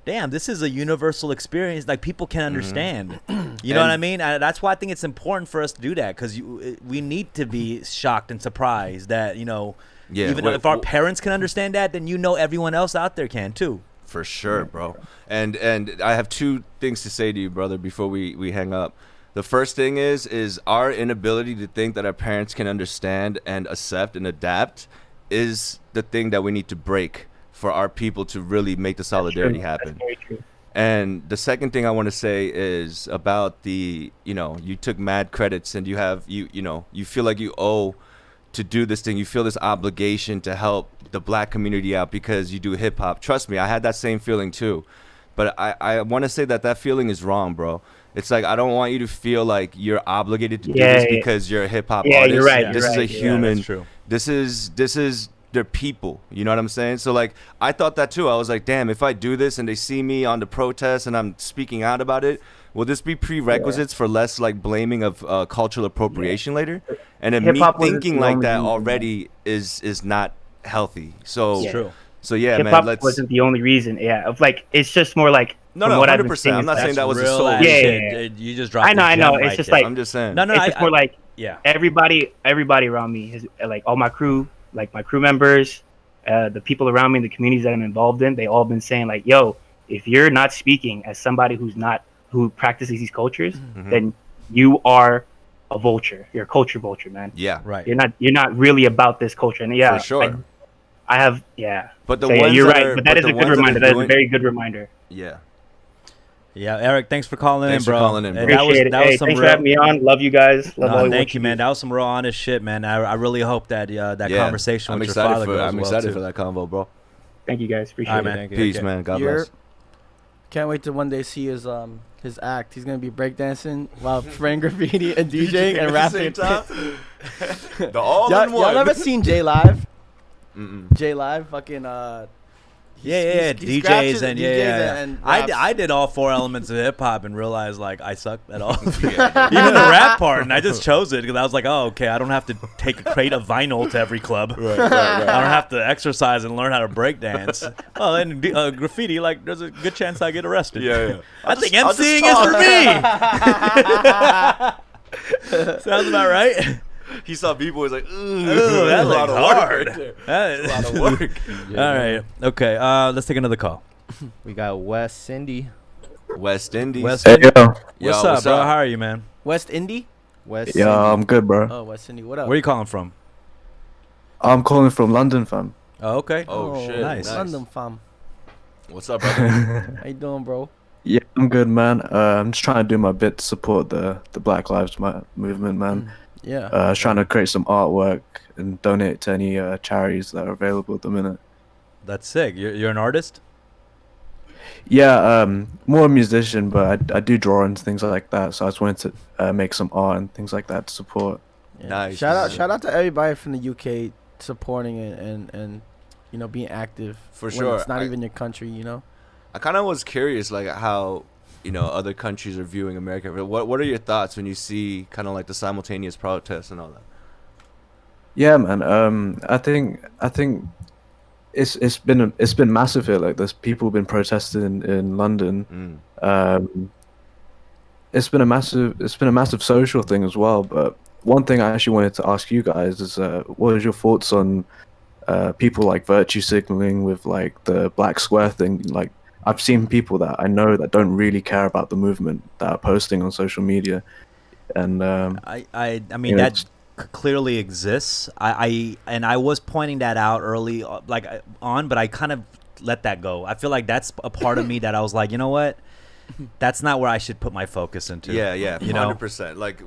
damn, this is a universal experience. Like, people can understand. You know what I mean? That's why I think it's important for us to do that, because we need to be shocked and surprised that, you know, even if our parents can understand that, then, you know, everyone else out there can too. For sure, bro. And I have two things to say to you, brother, before we hang up. The first thing is our inability to think that our parents can understand and accept and adapt is the thing that we need to break for our people to really make the solidarity happen. That's very true. And the second thing I want to say is about the, you know, you took mad credits and you have, you know, you feel like you owe to do this thing. You feel this obligation to help the black community out because you do hip hop. Trust me, I had that same feeling too. But I want to say that feeling is wrong, bro. It's like, I don't want you to feel like you're obligated to do this because you're a hip hop artist. You're right. This is a human. that's true. This is they're people. You know what I'm saying? So like, I thought that too. I was like, damn, if I do this and they see me on the protest and I'm speaking out about it, will this be prerequisites for less like blaming of cultural appropriation later? And then Hip-hop me wasn't thinking the like only that reason, already is not healthy. So It's true. So yeah, Hip man. hop wasn't the only reason. Yeah, of like, it's just more like No, from no, what I've been 100%. seeing, I'm not it's saying that was a real soul. ass Yeah, shit. yeah, yeah. You just dropped I know, a I know. gem It's right just there. like I'm just saying. No, it's just more like yeah. everybody around me is like all my crew, like my crew members, the people around me in the communities that I'm involved in. They all been saying like, yo, if you're not speaking as somebody who practices these cultures, then you are a vulture. You're a culture vulture, man. Yeah, Right. You're not really about this culture. And yeah, for sure. I have But the So, ones you're that right. are, But that is the a good ones that are reminder. That is a doing- very good reminder. Yeah. Yeah, Eric, thanks for calling Thanks in, for bro. calling in, And bro. Appreciate it. that was Hey, some thanks real, for having me on. Love you guys. Love all No, your thank work you, man. That was some real honest shit, man. I really hope that that Yeah. conversation I'm with your excited father for goes I'm well, excited too. for that convo, bro. Thank you guys. Appreciate All it. right, man. Thank you. Peace, Okay. man. God You're- bless. Can't wait to one day see his act. He's gonna be breakdancing while spraying graffiti and DJing and rapping. The all Y'all, in one. y'all ever seen Jay live? Mm-mm. Jay live, fucking he Yeah, he scratches DJs and and raps. I did all four elements of hip hop and realized like I sucked at all. Even the rap part, and I just chose it because I was like, oh, okay, I don't have to take a crate of vinyl to every club. Right. I don't have to exercise and learn how to break dance. Oh, and graffiti, like there's a good chance I get arrested. Yeah. I think I'll just MCing is for me. Sounds about right. He saw B-boys like, Ooh, that's that a lot looks of work hard. right there. That A lot is- of work. All right. Okay. Let's take another call. We got Wes, Cindy. West Indies. West Hey, Indy? yo. What's Yo, up, what's bro? up? How are you, man? West Indy. Wes, Yeah, Cindy. I'm good, bro. Oh, West Indy. What up? Where are you calling from? I'm calling from London, fam. Oh, okay. Oh, shit. nice. London fam. What's up, brother? How you doing, bro? Yeah, I'm good, man. I'm just trying to do my bit to support the Black Lives Matter movement, man. Yeah. I was trying to create some artwork and donate to any charities that are available at the minute. That's sick. You're an artist? Yeah, more a musician, but I do drawings, things like that. So I just wanted to make some art and things like that to support. Yeah. Nice. Shout out to everybody from the UK supporting it and you know being active. For when sure. It's not even your country, you know. I kind of was curious, like, how, you know, other countries are viewing America. What are your thoughts when you see kind of like the simultaneous protests and all that? Yeah, man. I think it's been massive here. Like, there's people been protesting in London. It's been a massive social thing as well. But one thing I actually wanted to ask you guys is, what is your thoughts on people like virtue signaling with like the black square thing? Like, I've seen people that I know that don't really care about the movement that are posting on social media, and I mean you know, that clearly exists. I was pointing that out early, but I kind of let that go. I feel like that's a part of me that I was like, you know what, that's not where I should put my focus into. Yeah, you know. 100%. Like,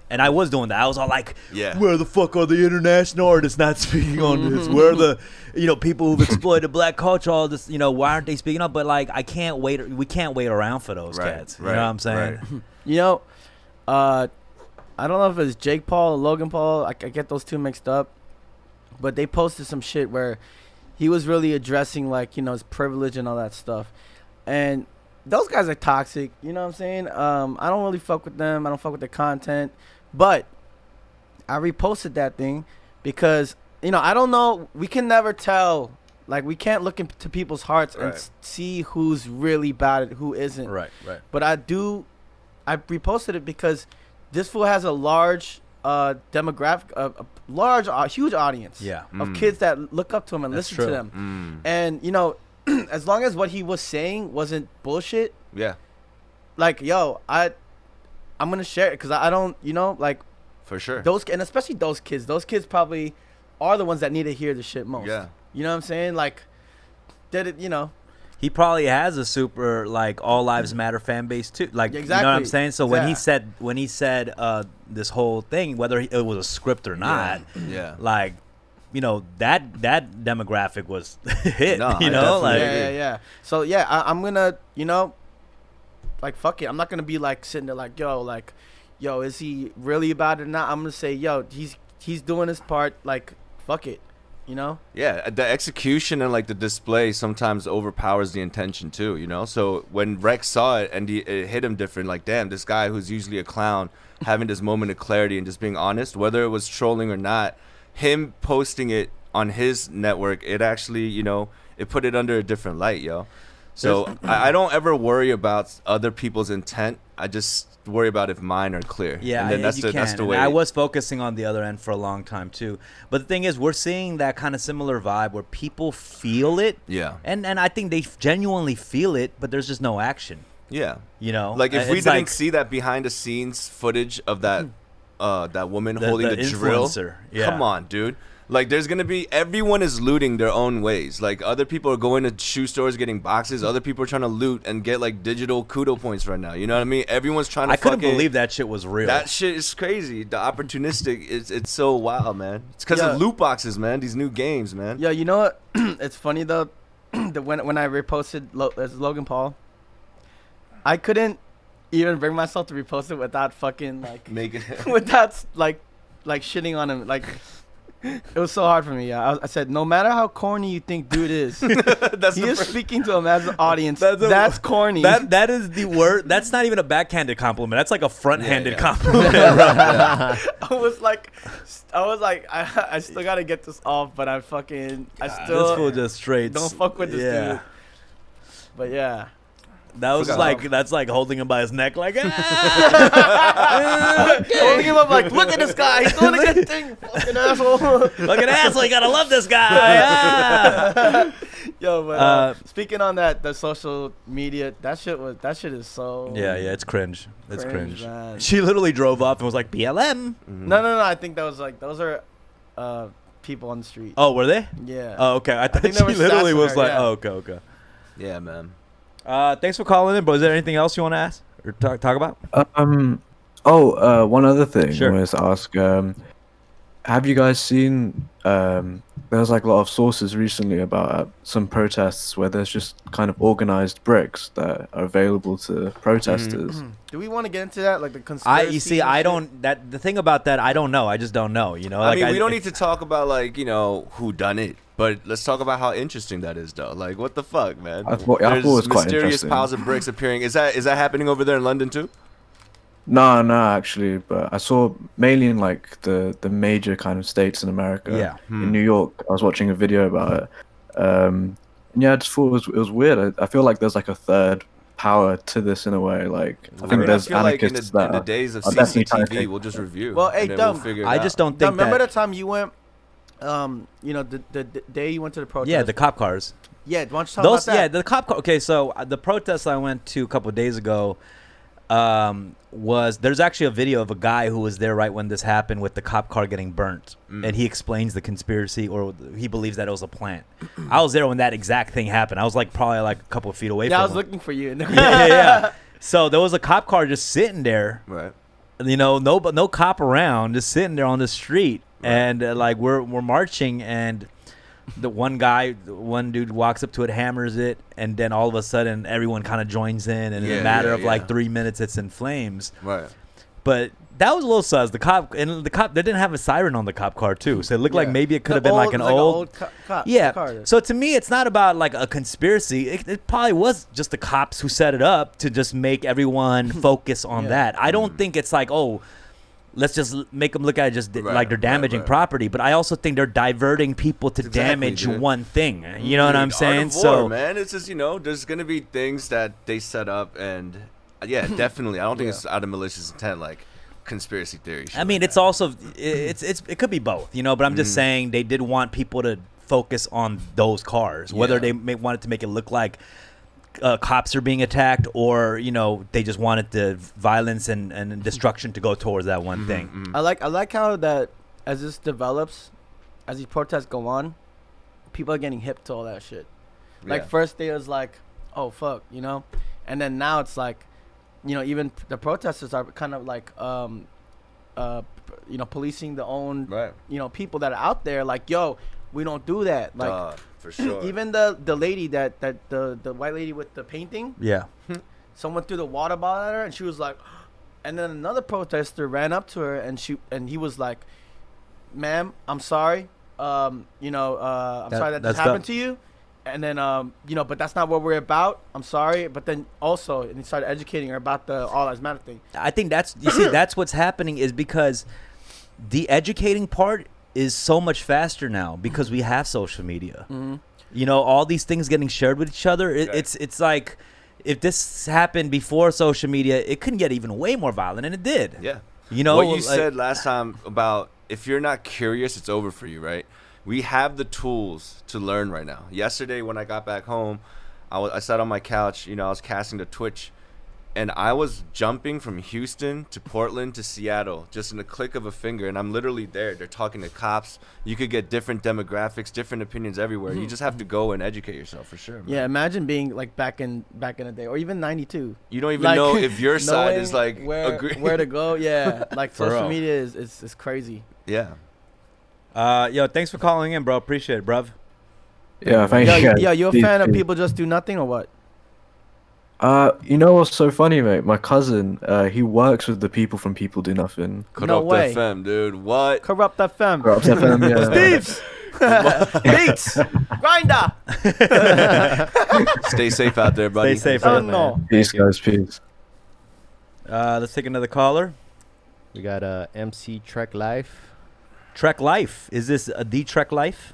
And I was doing that. I was all like, yeah. where the fuck are the international artists not speaking on this? Where are the, people who've exploited black culture, all this, why aren't they speaking up? But like, we can't wait around for those Right, cats. right, You know what I'm saying? right. You know, I don't know if it's Jake Paul or Logan Paul. I get those two mixed up. But they posted some shit where he was really addressing, like, his privilege and all that stuff. And those guys are toxic. You know what I'm saying? I don't really fuck with them. I don't fuck with their content. But I reposted that thing because I don't know. We can never tell. Like, we can't look into people's hearts and see who's really bad and who isn't. Right. But I reposted it because this fool has a large demographic, a huge audience of kids that look up to him and listen to them. And, as long as what he was saying wasn't bullshit, like, yo, I'm going to share it because I don't, like. For sure. And especially those kids probably are the ones that need to hear the shit most. Yeah. You know what I'm saying? Like, he probably has a super like all lives matter fan base too. Like, exactly. You know what I'm saying? So when he said this whole thing, whether it was a script or not, like, that demographic was hit. No, yeah. So I'm gonna like, fuck it. I'm not gonna be like sitting there like, yo, is he really about it or not? I'm gonna say, yo, he's doing his part. Like, fuck it. Yeah, the execution and like the display sometimes overpowers the intention too, So when Rex saw it and it hit him different, like, damn, this guy who's usually a clown having this moment of clarity and just being honest, whether it was trolling or not, him posting it on his network, it actually, it put it under a different light, yo. So I don't ever worry about other people's intent. I just worry about if mine are clear. Yeah, and then that's the way. I was focusing on the other end for a long time too. But the thing is, we're seeing that kind of similar vibe where people feel it. Yeah. And I think they genuinely feel it, but there's just no action. Yeah. Like, if we didn't see that behind the scenes footage of that woman holding the drill. Come on, dude. Like, there's going to be, everyone is looting their own ways. Like, other people are going to shoe stores getting boxes. Other people are trying to loot and get, like, digital kudo points right now. You know what I mean? Everyone's trying to couldn't believe that shit was real. That shit is crazy. The opportunistic, it's so wild, man. It's because of loot boxes, man. These new games, man. Yeah, you know what? It's funny, though. When I reposted Logan Paul, I couldn't even bring myself to repost it without fucking, like, without, like shitting on him. Like, it was so hard for me. I said, no matter how corny you think dude is, he is speaking to a massive audience. That's corny. That is the word. That's not even a backhanded compliment. That's like a front-handed compliment. I was like, I still gotta get this off, but I still this fool just straight. Don't fuck with this dude. But yeah. That's like holding him by his neck, like, holding him up, like, look at this guy, he's doing a good thing, fucking asshole. Fucking asshole, you gotta love this guy. Yo, but speaking on that, the social media, that shit is so. Yeah, it's cringe. It's cringe. Man. She literally drove up and was like, BLM. No. I think those are people on the street. Oh, were they? Yeah. Oh, okay. I thought she literally was like, oh, okay. Yeah, man. Thanks for calling in, bro. Is there anything else you want to ask or talk about? One other thing Sure. I wanted to ask. Have you guys seen? There's like a lot of sources recently about some protests where there's just kind of organized bricks that are available to protesters. Do we want to get into that, like the conspiracy? You see, I don't. The thing about that, I don't know. I just don't know. You know, I mean, we don't need to talk about like who done it. But let's talk about how interesting that is, though. Like, what the fuck, man? I thought it was quite mysterious interesting. piles of bricks appearing. Is that happening over there in London too? No, actually, but I saw mainly in like the major kind of states in America. Yeah. In New York, I was watching a video about it. And I just thought it was weird. I feel like there's like a third power to this in a way. Like, I think there's anarchists in the days of CCTV, we'll just review. Well, hey, Dumb, I just don't think. Remember the time you went? The day you went to the protest. Yeah, the cop cars. Yeah, why don't you talk about that? Yeah, the cop car. Okay, so the protest I went to a couple of days ago there's actually a video of a guy who was there right when this happened with the cop car getting burnt, and he explains the conspiracy, or he believes that it was a plant. I was there when that exact thing happened. I was like probably like a couple of feet away from him. I was looking for you. Yeah. So there was a cop car just sitting there. Right. No cop around, just sitting there on the street. Right. And like we're marching, and the one dude walks up to it, hammers it, and then all of a sudden everyone kind of joins in, and in a matter of like 3 minutes it's in flames. Right. But that was a little sus. The cop they didn't have a siren on the cop car too, so it looked like maybe it could have been like an old cop. Yeah. So to me, it's not about like a conspiracy. It probably was just the cops who set it up to just make everyone focus on that. I don't think it's like, let's just make them look at it just like they're damaging property. But I also think they're diverting people to damage one thing. You know what I'm saying? So, man, it's just, there's going to be things that they set up. And, yeah, definitely. I don't think it's out of malicious intent, like conspiracy theory. I mean, it's also, it could be both, but I'm just saying they did want people to focus on those cars, whether they wanted to make it look like cops are being attacked, or they just wanted the violence and destruction to go towards that one thing. I like how that as this develops, as these protests go on, people are getting hip to all that shit. Like first day was like, oh fuck, and then now it's like, even the protesters are kind of like policing their own people that are out there, like, yo, we don't do that, like for sure. Even the lady that the white lady with the painting, someone threw the water bottle at her and she was like, and then another protester ran up to her and he was like, ma'am, I'm sorry, I'm sorry that this happened to you, and then but that's not what we're about, I'm sorry. But then also, and he started educating her about the All Lives Matter thing. I think that's what's happening, is because the educating part is so much faster now because we have social media. All these things getting shared with each other. It's like, if this happened before social media, it couldn't get even way more violent, and it did. Yeah. What you said last time about, if you're not curious, it's over for you, right? We have the tools to learn right now. Yesterday when I got back home, I sat on my couch, I was casting to Twitch, and I was jumping from Houston to Portland to Seattle just in a click of a finger, and I'm literally there. They're talking to cops. You could get different demographics, different opinions everywhere. You just have to go and educate yourself, for sure, man. Yeah, imagine being like back in the day, or even 92. You don't even know if your side is like where to go. Yeah, like social media is crazy. Yeah. Yo, thanks for calling in, bro. Appreciate it, bruv. Yeah, thank you. Yo, you a fan of People Just Do Nothing or what? What's so funny, mate? My cousin, he works with the people from People Do Nothing. No way. FM, dude. What? Corrupt FM. Corrupt FM, yeah. Steve's. Grinder. Stay safe out there, buddy. Stay safe out there. No. Peace, guys. Peace. Let's take another caller. We got MC Trek Life. Trek Life. Is this the Trek Life?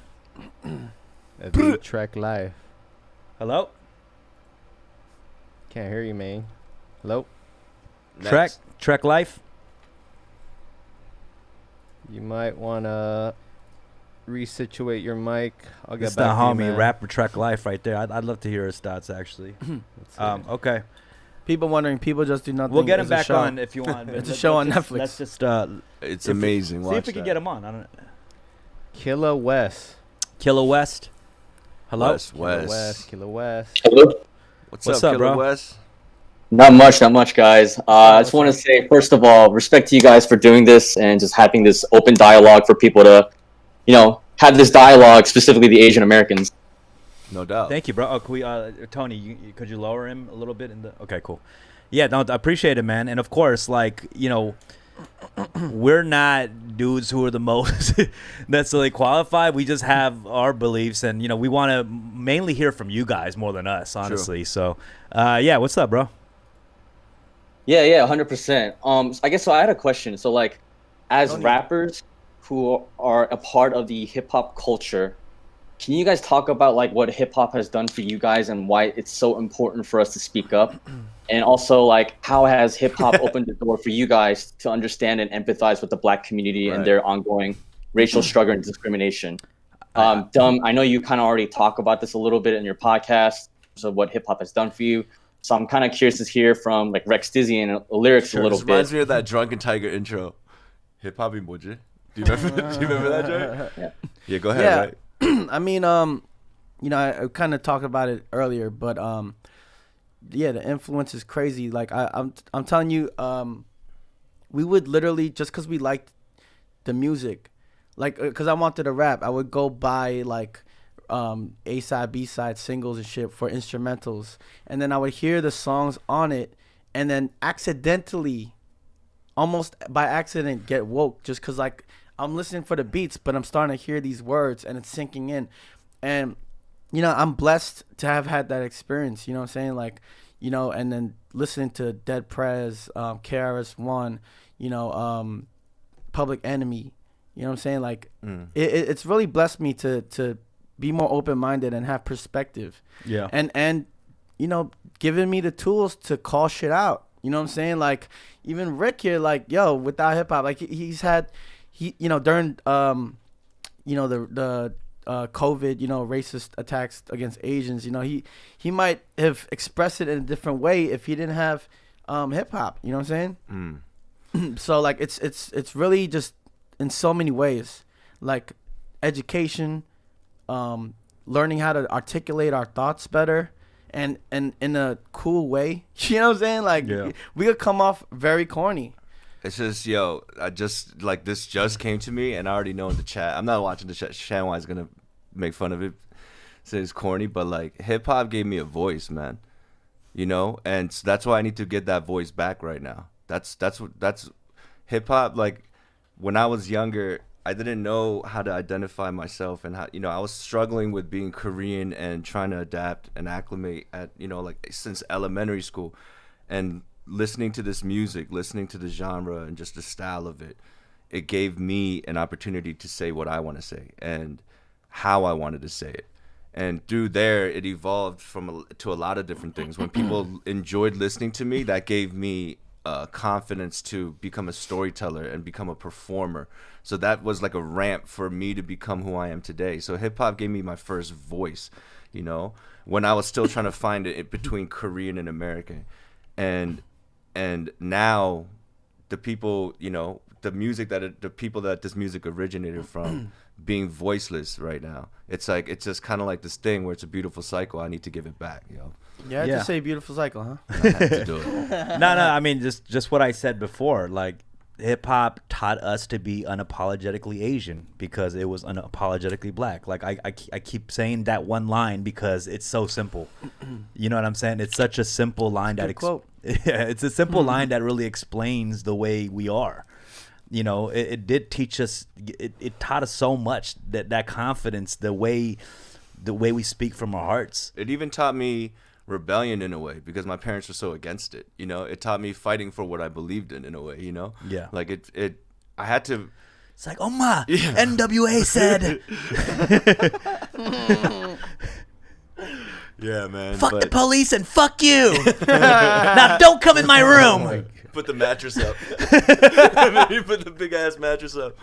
The Trek Life. Hello? Can't hear you, man. Hello? Trek Life? You might want to resituate your mic. I'll get It's back the to you, homie man. rapper Trek Life right there. I'd love to hear his thoughts, actually. Okay. People wondering, People Just Do Nothing. We'll get him back on if you want. It's a show on Netflix. Let's just it's amazing. see if we can get him on. I don't. Killa West. Killa West. Hello. Killa West. Hello. What's up, Killa bro? West? Not much, guys. I just want to say, first of all, respect to you guys for doing this and just having this open dialogue for people to, have this dialogue, specifically the Asian Americans. No doubt. Thank you, bro. Oh, could we, Tony, could you lower him a little bit in the? Okay, cool. Yeah, no, I appreciate it, man. And of course, like, we're not dudes who are the most necessarily qualified. We just have our beliefs, and we want to mainly hear from you guys more than us, honestly. True. So, yeah, what's up, bro? Yeah, 100%. I guess so. I had a question. So, like, as rappers who are a part of the hip hop culture, can you guys talk about like what hip hop has done for you guys and why it's so important for us to speak up? And also, like, how has hip hop opened the door for you guys to understand and empathize with the Black community and their ongoing racial struggle and discrimination? Dumb, I know you kind of already talk about this a little bit in your podcast, so what hip hop has done for you. So I'm kind of curious to hear from like Rex Dizzy and lyrics a little bit. Reminds me of that Drunken Tiger intro. Hip hop emoji. Do you remember that, Joe? Yeah, go ahead. Yeah. Right? I mean, I kind of talked about it earlier, but yeah, the influence is crazy. Like I'm telling you, we would literally, just because we liked the music, like because I wanted to rap, I would go buy like A-side, B-side singles and shit for instrumentals, and then I would hear the songs on it, and then accidentally, almost by accident, get woke, just because like I'm listening for the beats, but I'm starting to hear these words and it's sinking in. And, I'm blessed to have had that experience, you know what I'm saying? Like, and then listening to Dead Prez, KRS-One, Public Enemy. You know what I'm saying? Like, it's really blessed me to be more open-minded and have perspective. Yeah. And you know, giving me the tools to call shit out. You know what I'm saying? Like, even Rick here, like, yo, without hip hop, like he's had, you know, during you know, the COVID, you know, racist attacks against Asians, you know, he might have expressed it in a different way if he didn't have hip hop. You know what I'm saying? So like it's really just in so many ways, like education, learning how to articulate our thoughts better, and in a cool way. You know what I'm saying? Like, we could come off very corny. It's just, yo, I just, like, this just came to me, and I already know in the chat. I'm not watching the chat. Shanwai's going to make fun of it, say it's corny, but, like, hip-hop gave me a voice, man. You know? And so that's why I need to get that voice back right now. That's hip-hop, like, when I was younger, I didn't know how to identify myself, and how, you know, I was struggling with being Korean and trying to adapt and acclimate at, you know, like, since elementary school. And listening to this music, listening to the genre and just the style of it, it gave me an opportunity to say what I want to say and how I wanted to say it. And through there, it evolved to a lot of different things. When people enjoyed listening to me, that gave me confidence to become a storyteller and become a performer. So that was like a ramp for me to become who I am today. So hip hop gave me my first voice, you know, when I was still trying to find it between Korean and American. And now the people, you know, the people that this music originated from being voiceless right now. It's like, it's just kind of like this thing where it's a beautiful cycle. I need to give it back, yo. Yeah, I just say beautiful cycle, huh? I had to do it. No, I mean, just what I said before. Like, hip hop taught us to be unapologetically Asian because it was unapologetically black. Like, I keep saying that one line because it's so simple. You know what I'm saying? It's such a simple line it's a simple line that really explains the way we are. You know, it did teach us. It taught us so much, that confidence, the way we speak from our hearts. It even taught me rebellion in a way because my parents were so against it. You know, it taught me fighting for what I believed in a way. You know, yeah. Like I had to. It's like, NWA said. Yeah, man. Fuck the police and fuck you. Now don't come in my room. Put the mattress up. And then you put the big ass mattress up.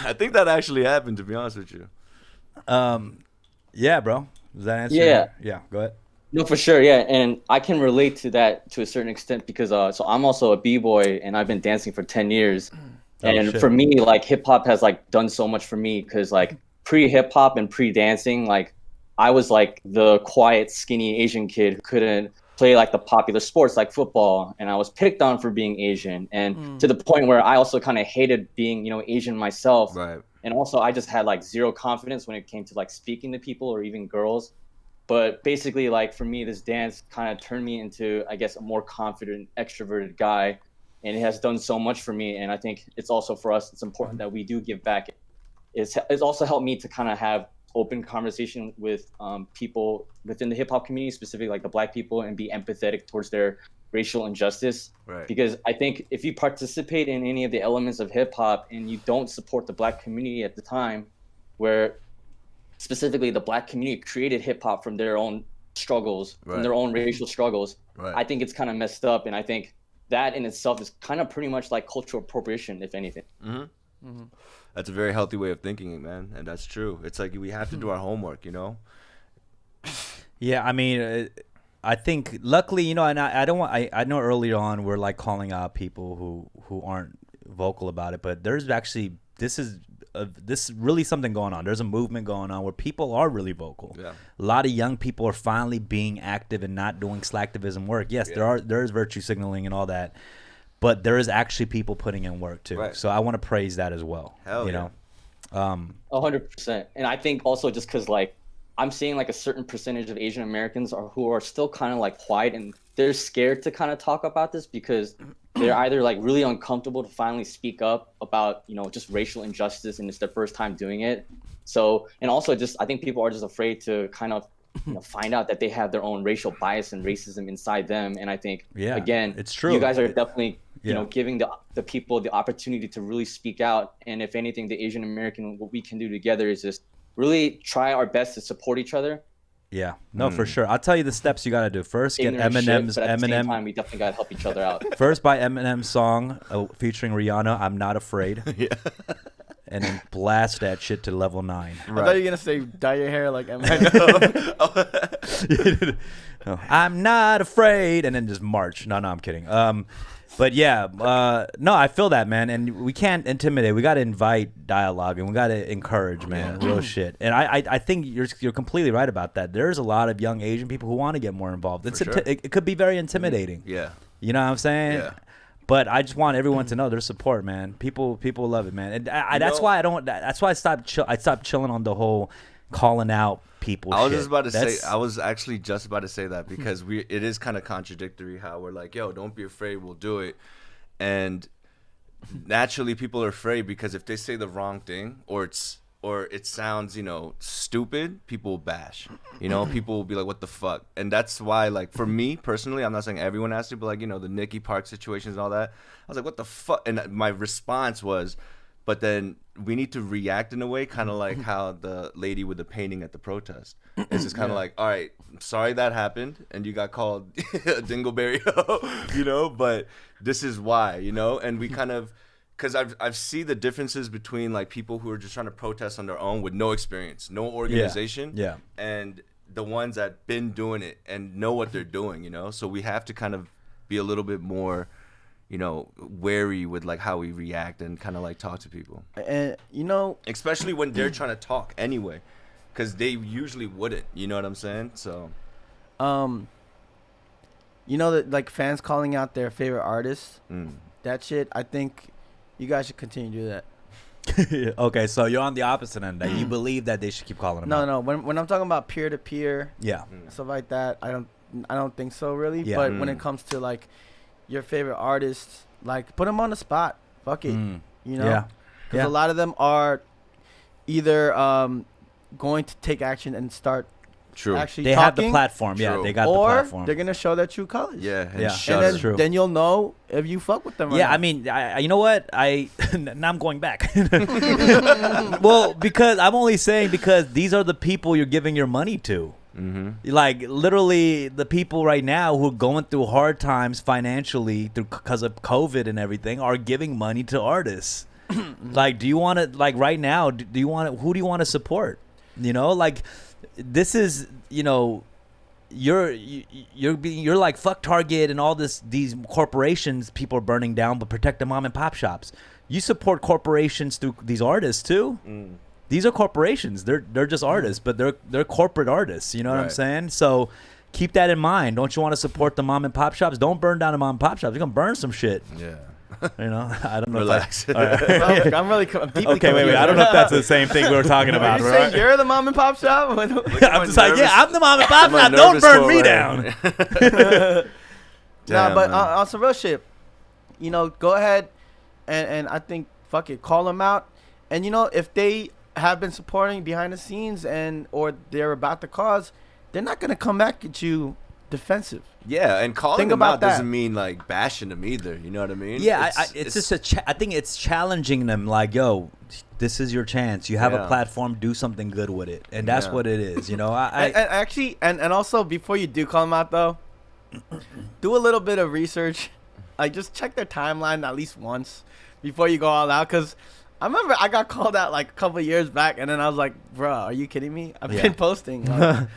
I think that actually happened, to be honest with you. Yeah, bro. Does that answer? Yeah. Go ahead. No, for sure. Yeah, and I can relate to that to a certain extent because so I'm also a b-boy and I've been dancing for 10 years. For me, like, hip hop has like done so much for me because like pre-hip hop and pre-dancing, like, I was like the quiet, skinny Asian kid who couldn't play like the popular sports like football, and I was picked on for being Asian, and to the point where I also kind of hated being, you know, Asian myself. Right. And also I just had like zero confidence when it came to like speaking to people or even girls. But basically, like, for me, this dance kind of turned me into, I guess, a more confident, extroverted guy, and it has done so much for me. And I think it's also for us, it's important that we do give back. It's also helped me to kind of have open conversation with people within the hip hop community, specifically like the Black people, and be empathetic towards their racial injustice. Right. Because I think if you participate in any of the elements of hip hop and you don't support the Black community at the time, where specifically the Black community created hip hop from their own struggles, from their own racial struggles, I think it's kind of messed up. And I think that in itself is kind of pretty much like cultural appropriation, if anything. That's a very healthy way of thinking, man, and that's true. It's like we have to do our homework, you know. Yeah, I mean, I think luckily, you know, and I don't want. I know earlier on we're like calling out people who aren't vocal about it, but there's actually this is really something going on. There's a movement going on where people are really vocal. Yeah. A lot of young people are finally being active and not doing slacktivism work. Yes, there is virtue signaling and all that. But there is actually people putting in work too. Right. So I want to praise that as well. Hell you know? 100%. And I think also just because like I'm seeing like a certain percentage of Asian Americans who are still kind of like quiet, and they're scared to kind of talk about this because they're either like really uncomfortable to finally speak up about, you know, just racial injustice, and it's their first time doing it. So, and also just I think people are just afraid to kind of, you know, find out that they have their own racial bias and racism inside them. And I think, again, it's true. You guys are definitely you know, giving the people the opportunity to really speak out. And if anything, the Asian American, what we can do together is just really try our best to support each other. Yeah, no, for sure. I'll tell you the steps you got to do. First, get Eminem's but at the same time, we definitely got to help each other out. First, buy Eminem's song featuring Rihanna, "I'm Not Afraid." Yeah. And then blast that shit to level 9. I thought you were gonna say dye your hair like Eminem. No, I'm not afraid, and then just march. No, I'm kidding. But yeah, no, I feel that, man, and we can't intimidate. We got to invite dialogue, and we got to encourage, man, real shit. And I think you're completely right about that. There's a lot of young Asian people who want to get more involved. It could be very intimidating. Yeah, you know what I'm saying? Yeah. But I just want everyone to know their support, man. People love it, man. And that's why I stopped chilling on the whole calling out people. I was actually just about to say that, because it is kind of contradictory how we're like, yo, don't be afraid, we'll do it. And naturally people are afraid because if they say the wrong thing or it sounds, you know, stupid, people will bash. You know, people will be like, what the fuck? And that's why, like, for me personally, I'm not saying everyone has to, but like, you know, the Nikki Park situations and all that, I was like, what the fuck? And my response was, but then we need to react in a way kind of like how the lady with the painting at the protest. It's just kind of like, all right, I'm sorry that happened and you got called a dingleberry, you know, but this is why, you know, and we kind of, because I've seen the differences between like people who are just trying to protest on their own with no experience, no organization, and the ones that been doing it and know what they're doing, you know. So we have to kind of be a little bit more, you know, wary with like how we react and kind of like talk to people. And you know, especially when they're trying to talk anyway, because they usually wouldn't. You know what I'm saying? So, you know that like fans calling out their favorite artists, that shit. I think you guys should continue to do that. Okay, so you're on the opposite end. That you believe that they should keep calling them out. No. When I'm talking about peer to peer, stuff like that, I don't think so really. Yeah. But when it comes to like your favorite artists, like put them on the spot. Fuck it, you know. Because a lot of them are either going to take action and start actually they talking, have the platform. True. Yeah, they got or the platform. they're gonna show their true colors. yeah, And then you'll know if you fuck with them. Or Yeah, not. I mean, you know what? Now I'm going back. Well, because I'm only saying because these are the people you're giving your money to. Like literally the people right now who are going through hard times financially because of COVID and everything are giving money to artists. Like, do you want to, like right now, who do you want to support? You know, like this is, you know, you're like fuck Target and all these corporations people are burning down, but protect the mom and pop shops. You support corporations through these artists too. These are corporations. They're just artists, but they're corporate artists. You know what I'm saying? So keep that in mind. Don't you want to support the mom and pop shops? Don't burn down the mom and pop shops. You're gonna burn some shit. Yeah. You know, I don't know. Relax. All right. I'm really deeply Okay, wait. I don't know if that's the same thing we were talking about. You Right? say you're the mom and pop shop? I'm just like, yeah, I'm the mom and pop shop. Don't burn me down. Nah, but on some real shit, you know, go ahead and I think fuck it, call them out, and you know if they have been supporting behind the scenes or they're about the cause, they're not gonna come back at you defensive. Yeah, and calling Think them about out that. doesn't mean like bashing them either. You know what I mean? Yeah, it's just I think it's challenging them. Like, yo, this is your chance. You have a platform. Do something good with it, and that's what it is. You know, and also before you do call them out though, do a little bit of research. Like just check their timeline at least once before you go all out. Cause I remember I got called out like a couple of years back, and then I was like, bro, are you kidding me? I've been posting. Like,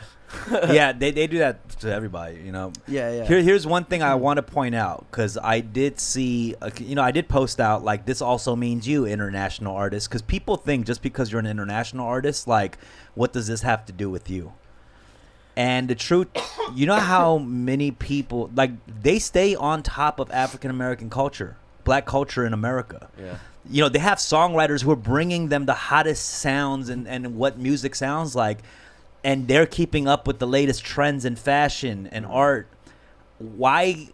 yeah, they do that to everybody, you know. Yeah. Here's one thing I want to point out, because I did see, you know, I did post out like this also means you international artists, because people think just because you're an international artist, like what does this have to do with you? And the truth, you know how many people like they stay on top of African American culture, Black culture in America. Yeah. You know, they have songwriters who are bringing them the hottest sounds and what music sounds like. And they're keeping up with the latest trends in fashion and art. I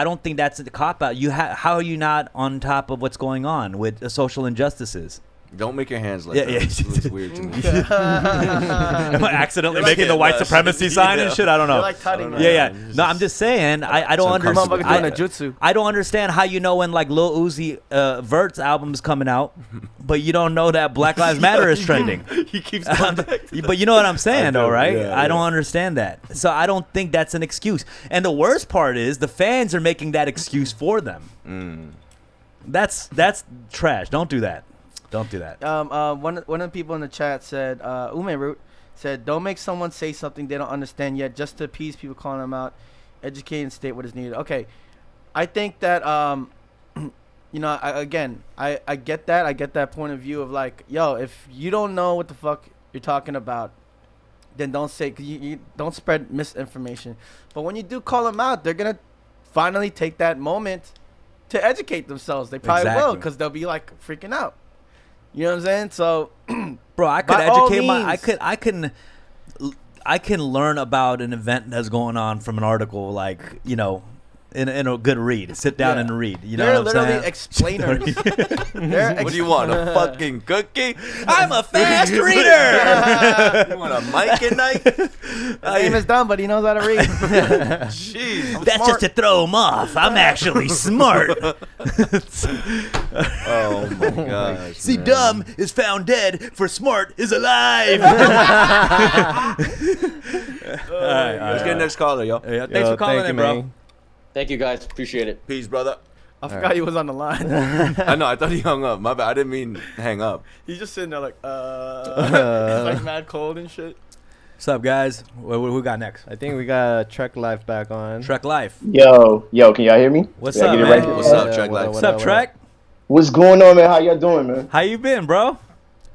don't think that's a cop out. How are you not on top of what's going on with social injustices? Don't make your hands like Yeah, that. yeah. It looks weird to me. Am I accidentally You're like- making the white supremacy sign and shit? I don't know. You're like tutting, man. Yeah, yeah. No, I'm just saying. I don't uncomfortable. understand. Motherfucker doing a jutsu. I don't understand how you know when like Lil Uzi Vert's album is coming out, but you don't know that Black Lives Matter is trending. He keeps going back. But you know what I'm saying, though, right? yeah, I don't yeah. understand that. So I don't think that's an excuse. And the worst part is the fans are making that excuse for them. That's trash. Don't do that. Don't do that. One of the people in the chat said, Ume Root said, don't make someone say something they don't understand yet just to appease people calling them out. Educate and state what is needed. Okay. I think that, you know, I get that. I get that point of view of like, yo, if you don't know what the fuck you're talking about, then don't say, cause you don't spread misinformation. But when you do call them out, they're going to finally take that moment to educate themselves. They probably will, Exactly. because they'll be like freaking out. You know what I'm saying? So, Bro, I could by all educate my means. I can learn about an event that's going on from an article, like, you know, in a good read. Sit down Yeah. and read. You know they're what I'm literally saying? explainers. What do you want? A fucking cookie? I'm a fast reader. You want a mic at night? His name is dumb, but he knows how to read. Jeez. That's just to throw him off. I'm actually smart. Oh my gosh. See, man. dumb is found dead, for smart is alive. Let's get the next caller, yo. Yeah, thanks for calling in, bro. Thank you guys. Appreciate it. Peace, brother. I forgot he was on the line. I know. I thought he hung up. My bad. I didn't mean hang up. He's just sitting there like, like mad cold and shit. What's up, guys? Who got next? I think we got Trek Life back on. Trek Life. Yo, can y'all hear me? What's Did I up, get it man? right? What's up, Trek Life? What's up, Trek? What's going on, man? How y'all doing, man? How you been, bro?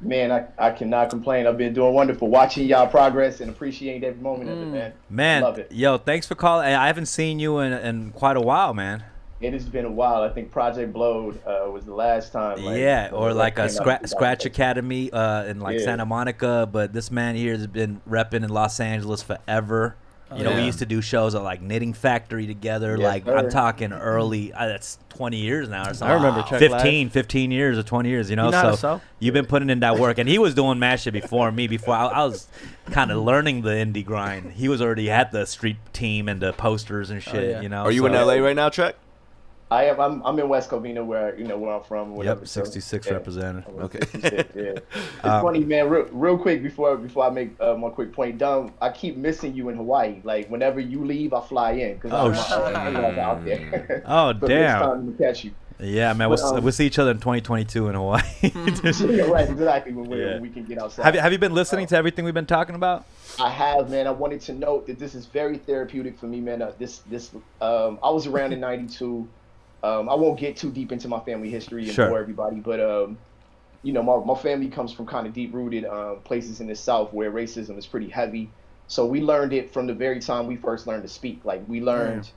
Man, I cannot complain. I've been doing wonderful, watching y'all progress and appreciating every moment of it, man. Man, Love it. yo, thanks for calling. I haven't seen you in quite a while, man. It has been a while. I think Project Blowed was the last time. Yeah, or like a came out. Scratch Academy in like Yeah. Santa Monica, but this man here has been repping in Los Angeles forever. You know, we yeah. used to do shows at like Knitting Factory together. Yes, like sir. I'm talking early. That's 20 years now or something. I remember Trek 15 years or 20 years. You know, You know how to so sew? you've been putting in that work, and he was doing mad shit before me. Before I was kind of learning the indie grind. He was already at the street team and the posters and shit. yeah. You know, Are you in so- LA right now, Trek? I am. I'm in West Covina, where where I'm from. Or whatever, Yep, so, 66 yeah. represented. Okay. 66, yeah. It's funny, man. Real quick before I make one quick point. Dumb. I keep missing you in Hawaii. Like whenever you leave, I fly in because I'm out there. Oh, So next damn. time to catch you. Yeah, man. But, We'll see each other in 2022 in Hawaii. Yeah, right, exactly. When Yeah. we can get outside. Have you been listening to everything we've been talking about? I have, man. I wanted to note that this is very therapeutic for me, man. I was around in '92. I won't get too deep into my family history and Sure. bore everybody, but you know, my family comes from kind of deep-rooted places in the South where racism is pretty heavy. So we learned it from the very time we first learned to speak. Like we learned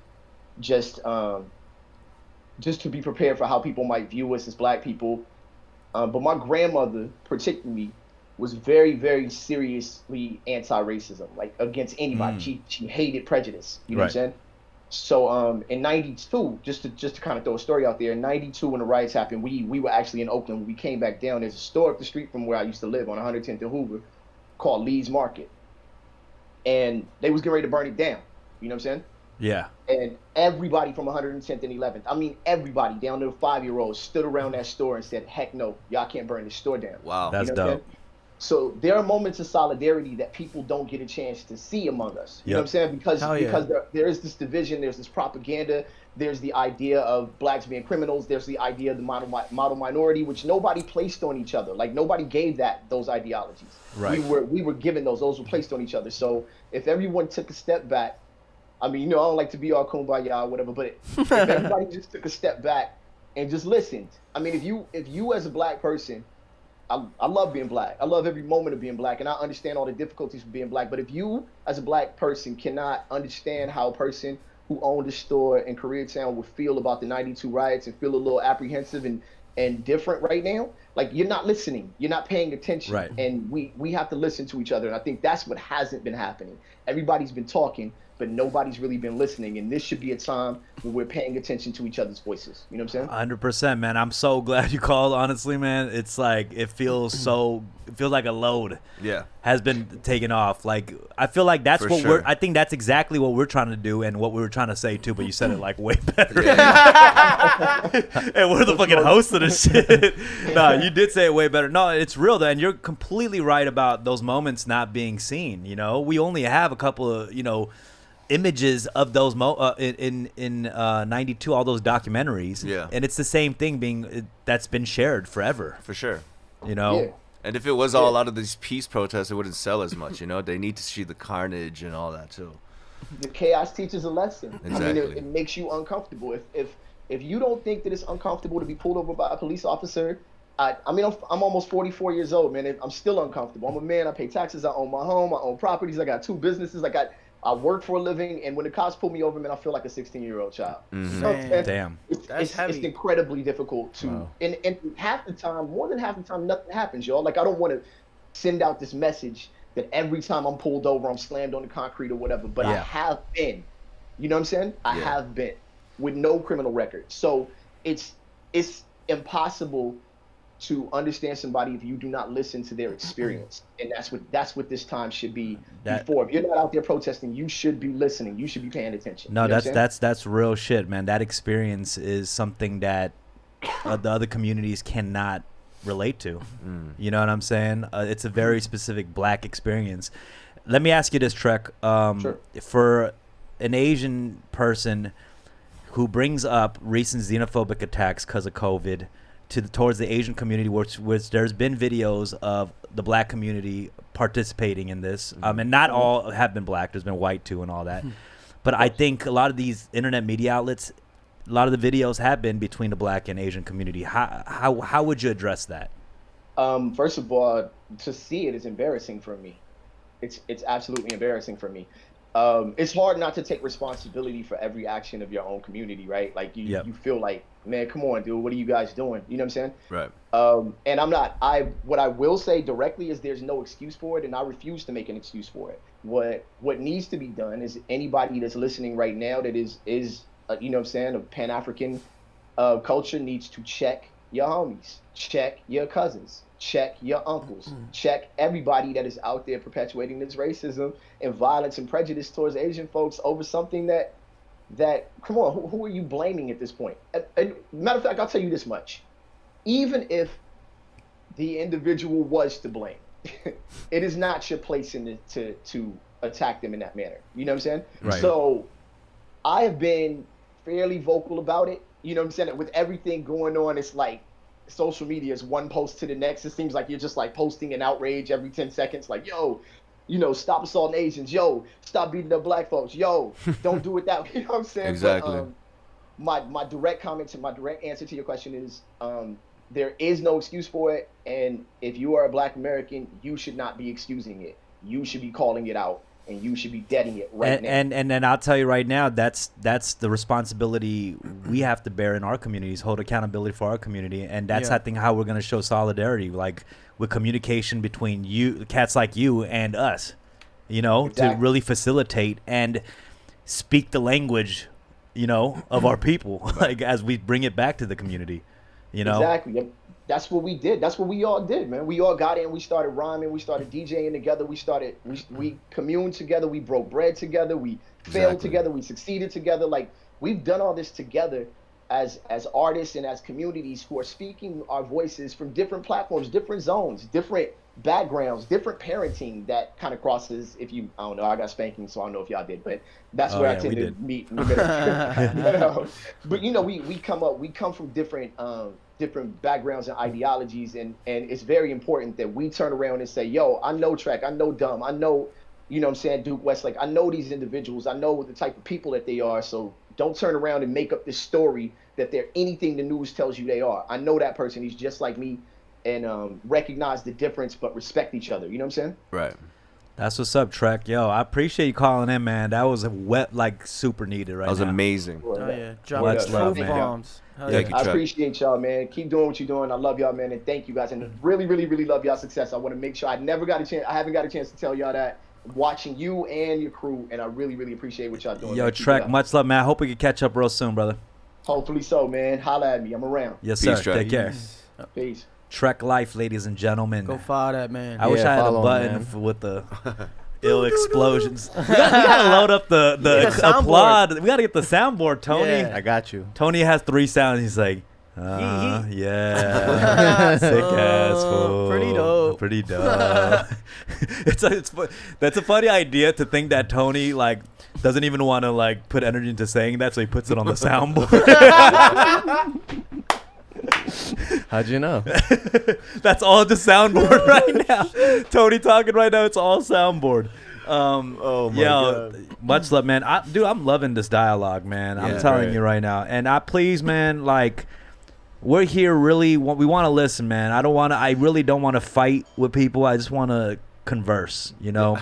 just to be prepared for how people might view us as Black people. But my grandmother, particularly, was very, very seriously anti-racism, like against anybody. She hated prejudice. You know what I'm saying? So in '92, just to kind of throw a story out there, in '92 when the riots happened, we were actually in Oakland. When we came back down, there's a store up the street from where I used to live on 110th and Hoover called Lee's Market. And they was getting ready to burn it down. You know what I'm saying? Yeah. And everybody from 110th and 11th, I mean everybody down to the 5-year-olds stood around that store and said, heck no, y'all can't burn this store down. Wow. That's You know what I'm dope. saying? So there are moments of solidarity that people don't get a chance to see among us. You know what I'm saying? Because Hell yeah. there is this division, there's this propaganda, there's the idea of Blacks being criminals, there's the idea of the model minority, which nobody placed on each other. Like nobody gave those ideologies. Right. We were given those were placed on each other. So if everyone took a step back, I mean, you know, I don't like to be all kumbaya or whatever, but if everybody just took a step back and just listened. I mean, if you as a Black person, I love being Black. I love every moment of being Black, and I understand all the difficulties of being Black. But if you, as a Black person, cannot understand how a person who owned a store in Koreatown would feel about the '92 riots and feel a little apprehensive and different right now, like you're not listening, you're not paying attention. Right. And we have to listen to each other. And I think that's what hasn't been happening. Everybody's been talking, but nobody's really been listening. And this should be a time when we're paying attention to each other's voices. You know what I'm saying? 100%, man. I'm so glad you called, honestly, man. It's like, it feels like a load has been taken off. Like, I feel like that's I think that's exactly what we're trying to do and what we were trying to say too, but you said it like way better. And we're the fucking host of this shit. No, you did say it way better. No, it's real though, and you're completely right about those moments not being seen. You know, we only have a couple of, images of those in 92, all those documentaries, and it's the same thing that's been shared forever, for sure. And if it was all out of these peace protests, it wouldn't sell as much. They need to see the carnage and all that too. The chaos teaches a lesson. Exactly. I mean, it makes you uncomfortable. If you don't think that it's uncomfortable to be pulled over by a police officer, I'm almost 44 years old, man. I'm still uncomfortable. I'm a man. I pay taxes. I own my home. I own properties. I got 2 businesses. I work for a living, and when the cops pull me over, man, I feel like a 16-year-old child. Mm-hmm. Damn. It's incredibly difficult to, and half the time, more than half the time, nothing happens, y'all. Like, I don't want to send out this message that every time I'm pulled over, I'm slammed on the concrete or whatever, but I have been. You know what I'm saying? I have been with no criminal record. So it's impossible to understand somebody if you do not listen to their experience, and that's what this time should be. Before, if you're not out there protesting, you should be listening. You should be paying attention. No, that's real shit, man. That experience is something that the other communities cannot relate to. You know what I'm saying? It's a very specific Black experience. Let me ask you this, Trek. Sure. For an Asian person who brings up recent xenophobic attacks because of COVID towards the Asian community, which there's been videos of the Black community participating in this, and not all have been Black. There's been white too and all that. But I think a lot of these internet media outlets, a lot of the videos have been between the Black and Asian community. How would you address that? First of all, to see it is embarrassing for me. It's absolutely embarrassing for me. It's hard not to take responsibility for every action of your own community, right? Like you feel like, man, come on, dude, what are you guys doing? You know what I'm saying? Right. And what I will say directly is there's no excuse for it, and I refuse to make an excuse for it. What needs to be done is anybody that's listening right now that is you know what I'm saying, of Pan-African culture needs to check your homies, check your cousins, check your uncles, check everybody that is out there perpetuating this racism and violence and prejudice towards Asian folks over something that come on, who are you blaming at this point? And matter of fact, I'll tell you this much. Even if the individual was to blame, it is not your place to attack them in that manner. You know what I'm saying? Right. So I have been fairly vocal about it. You know what I'm saying? With everything going on, it's like social media is one post to the next. It seems like you're just like posting an outrage every 10 seconds. Like, yo, stop assaulting Asians. Yo, stop beating up Black folks. Yo, don't do it that way. You know what I'm saying? Exactly. But, my direct comment to my direct answer to your question is there is no excuse for it. And if you are a Black American, you should not be excusing it. You should be calling it out. And you should be deading it right now. And then I'll tell you right now, that's the responsibility we have to bear in our communities, hold accountability for our community, and that's I think how we're going to show solidarity, like with communication between you, cats like you, and us, to really facilitate and speak the language, of our people, like as we bring it back to the community, Exactly. That's what we did. That's what we all did, man. We all got in. We started rhyming. We started DJing together. We communed together. We broke bread together. We failed together. We succeeded together. Like, we've done all this together as artists and as communities who are speaking our voices from different platforms, different zones, different backgrounds, different parenting that kind of crosses. I don't know, I got spanking, so I don't know if y'all did, but that's where I tend to meet in the middle. But we come from different backgrounds and ideologies, and it's very important that we turn around and say, yo, I know Trek, I know Dumb, I know, what I'm saying, Duke Westlake, I know these individuals, I know the type of people that they are, so don't turn around and make up this story that they're anything the news tells you they are. I know that person, he's just like me, and recognize the difference, but respect each other, you know what I'm saying? Right. That's what's up, Trek. Yo, I appreciate you calling in, man. That was super needed right now. That was amazing. Oh, yeah. Much love, man. Bombs. I appreciate y'all, man. Keep doing what you're doing. I love y'all, man, and thank you guys. And really, really, really love y'all success. I want to make sure I haven't got a chance to tell y'all that. watching you and your crew, and I really, really appreciate what y'all doing. Yo, man. Keep it Trek, up. much love, man. I hope we can catch up real soon, brother. Hopefully so, man. Holla at me. I'm around. Yes, Peace, sir. Trek. Take care. Peace. Trek life, ladies and gentlemen. Go follow that man. I wish I had a follow him, button man. with the ill explosions. We gotta load up the soundboard. applaud. We gotta get the soundboard, Tony. Yeah. I got you. Tony has 3 sounds. He's like, yeah, sick ass fool. Pretty dope. Pretty dope. That's a funny idea to think that Tony like doesn't even want to like put energy into saying that, so he puts it on the soundboard. How'd you know? That's all the soundboard right now. Tony talking right now. It's all soundboard. Oh my God. Much love, man. I'm loving this dialogue, man. I'm Yeah, telling right. you right now. And please, man, like, we're here really. We want to listen, man. I really don't want to fight with people. I just want to converse, you know.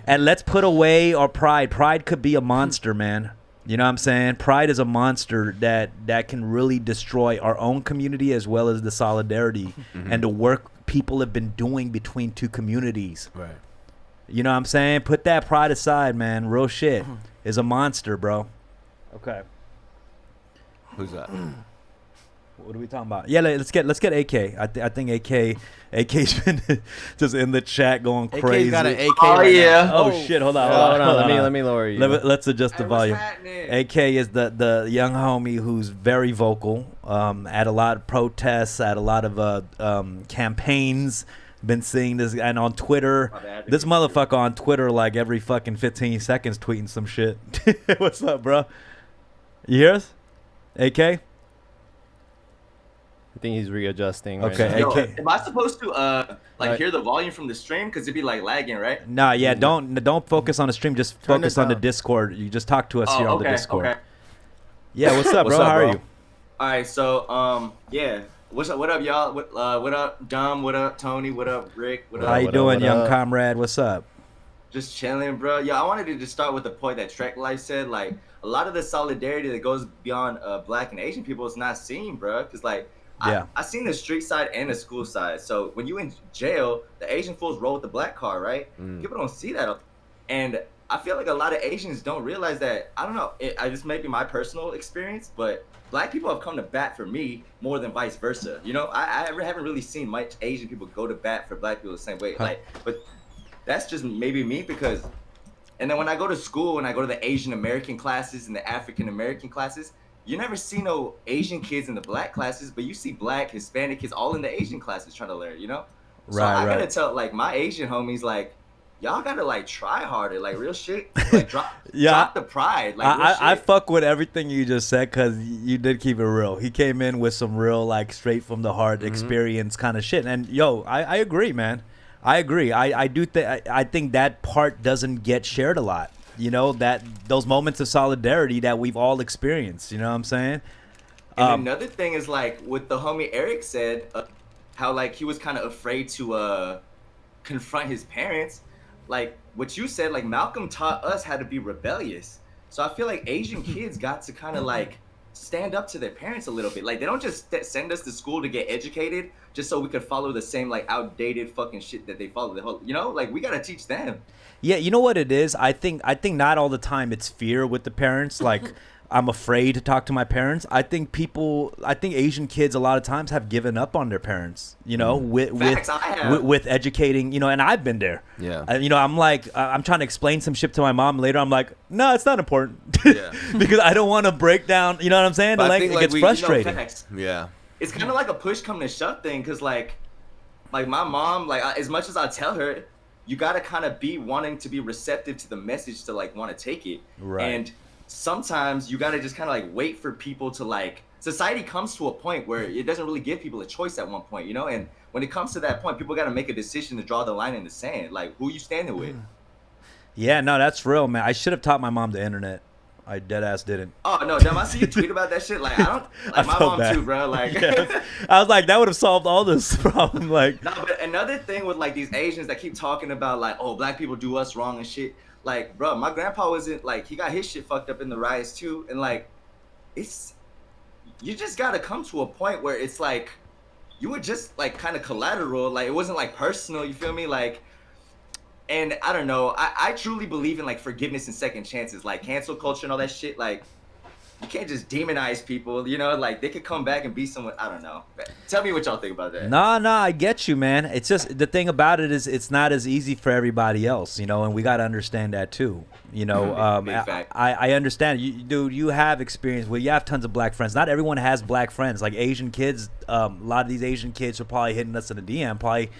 And let's put away our pride. Pride could be a monster, man. You know what I'm saying? Pride is a monster that can really destroy our own community as well as the solidarity and the work people have been doing between 2 communities. Right. You know what I'm saying? Put that pride aside, man. Real shit is a monster, bro. Okay. Who's that? What are we talking about? Yeah, let's get AK. I think AK's been just in the chat going crazy. AK's got an AK. Oh right yeah. now. Oh shit! Hold on. Hold on. Let me lower you. Let's adjust the volume. AK is the young homie who's very vocal. At a lot of protests, at a lot of campaigns. Been seeing this, and on Twitter, this motherfucker on Twitter like every fucking 15 seconds tweeting some shit. What's up, bro? You hear us? AK? I think he's readjusting. Okay, Right now. AK. Am I supposed to Right. hear the volume from the stream? Because it'd be like lagging, right? Nah, yeah, don't focus on the stream. Just Turn focus it on the down. Discord. You just talk to us here on the Discord. Okay. Yeah, what's up, What's bro? up, How bro? are you? All right, so yeah, what's up? What up, y'all? What up, Dom? What up, Tony? What up, Rick? What How up? you what doing, up, young what up? comrade? What's up? Just chilling, bro. Yeah, I wanted to just start with the point that Trek Life said. Like, a lot of the solidarity that goes beyond Black and Asian people is not seen, bro. Because like, Yeah. I seen the street side and the school side. So when you in jail, the Asian fools roll with the Black car, right? People don't see that, and I feel like a lot of Asians don't realize that. I don't know. This may be my personal experience, but Black people have come to bat for me more than vice versa. You know, I haven't really seen much Asian people go to bat for Black people the same way. Like, but that's just maybe me because. And then when I go to school and I go to the Asian American classes and the African American classes, you never see no Asian kids in the Black classes, but you see Black, Hispanic kids all in the Asian classes trying to learn, you know? So Right, I gotta right. tell like my Asian homies like, y'all gotta like try harder, like real shit. Like drop the pride. Like real I shit. fuck with everything you just said because you did keep it real. He came in with some real like straight from the heart experience kind of shit. And yo, I agree, man. I agree. I think that part doesn't get shared a lot. You know, that those moments of solidarity that we've all experienced. You know what I'm saying? And another thing is like what the homie Eric said, how like he was kind of afraid to confront his parents. Like what you said, like Malcolm taught us how to be rebellious. So I feel like Asian kids got to kind of like stand up to their parents a little bit. Like they don't just send us to school to get educated just so we could follow the same like outdated fucking shit that they follow. The whole, you know, like we gotta teach them. Yeah, you know what it is? I think not all the time it's fear with the parents. Like I'm afraid to talk to my parents. I think Asian kids a lot of times have given up on their parents, you know, Facts, I have. with educating, you know, and I've been there. Yeah. You know, I'm like, I'm trying to explain some shit to my mom later. I'm like, no, it's not important. Yeah. Because I don't want to break down, you know what I'm saying? But I Like, think, it like, gets we- you know, frustrating. Facts. Yeah. It's kind of like a push come to shove thing, cause like my mom, like as much as I tell her, you gotta kind of be wanting to be receptive to the message to like want to take it. Right. And sometimes you gotta just kind of like wait for people to like. Society comes to a point where it doesn't really give people a choice at one point, you know. And when it comes to that point, people gotta make a decision to draw the line in the sand. Like who you standing with? Yeah, no, that's real, man. I should have taught my mom the internet. I dead ass didn't. Oh no, damn! I see you tweet about that shit. Like I don't, I like my felt mom bad. too, bro. Like. Yeah. I was like, that would have solved all this problem. Like, No, but another thing with like these Asians that keep talking about like, oh, Black people do us wrong and shit. Like, bro, my grandpa wasn't like he got his shit fucked up in the riots too, and like, it's you just gotta come to a point where it's like you were just like kind of collateral. Like it wasn't like personal. You feel me? Like And I don't know, I truly believe in like forgiveness and second chances, like cancel culture and all that shit. Like, you can't just demonize people, you know, like they could come back and be someone. I don't know. Tell me what y'all think about that. No, I get you, man. It's just the thing about it is it's not as easy for everybody else, you know, and we got to understand that too. You know, I understand. Dude, you have experience. Well, you have tons of black friends. Not everyone has black friends. Like Asian kids, a lot of these Asian kids are probably hitting us in a DM, probably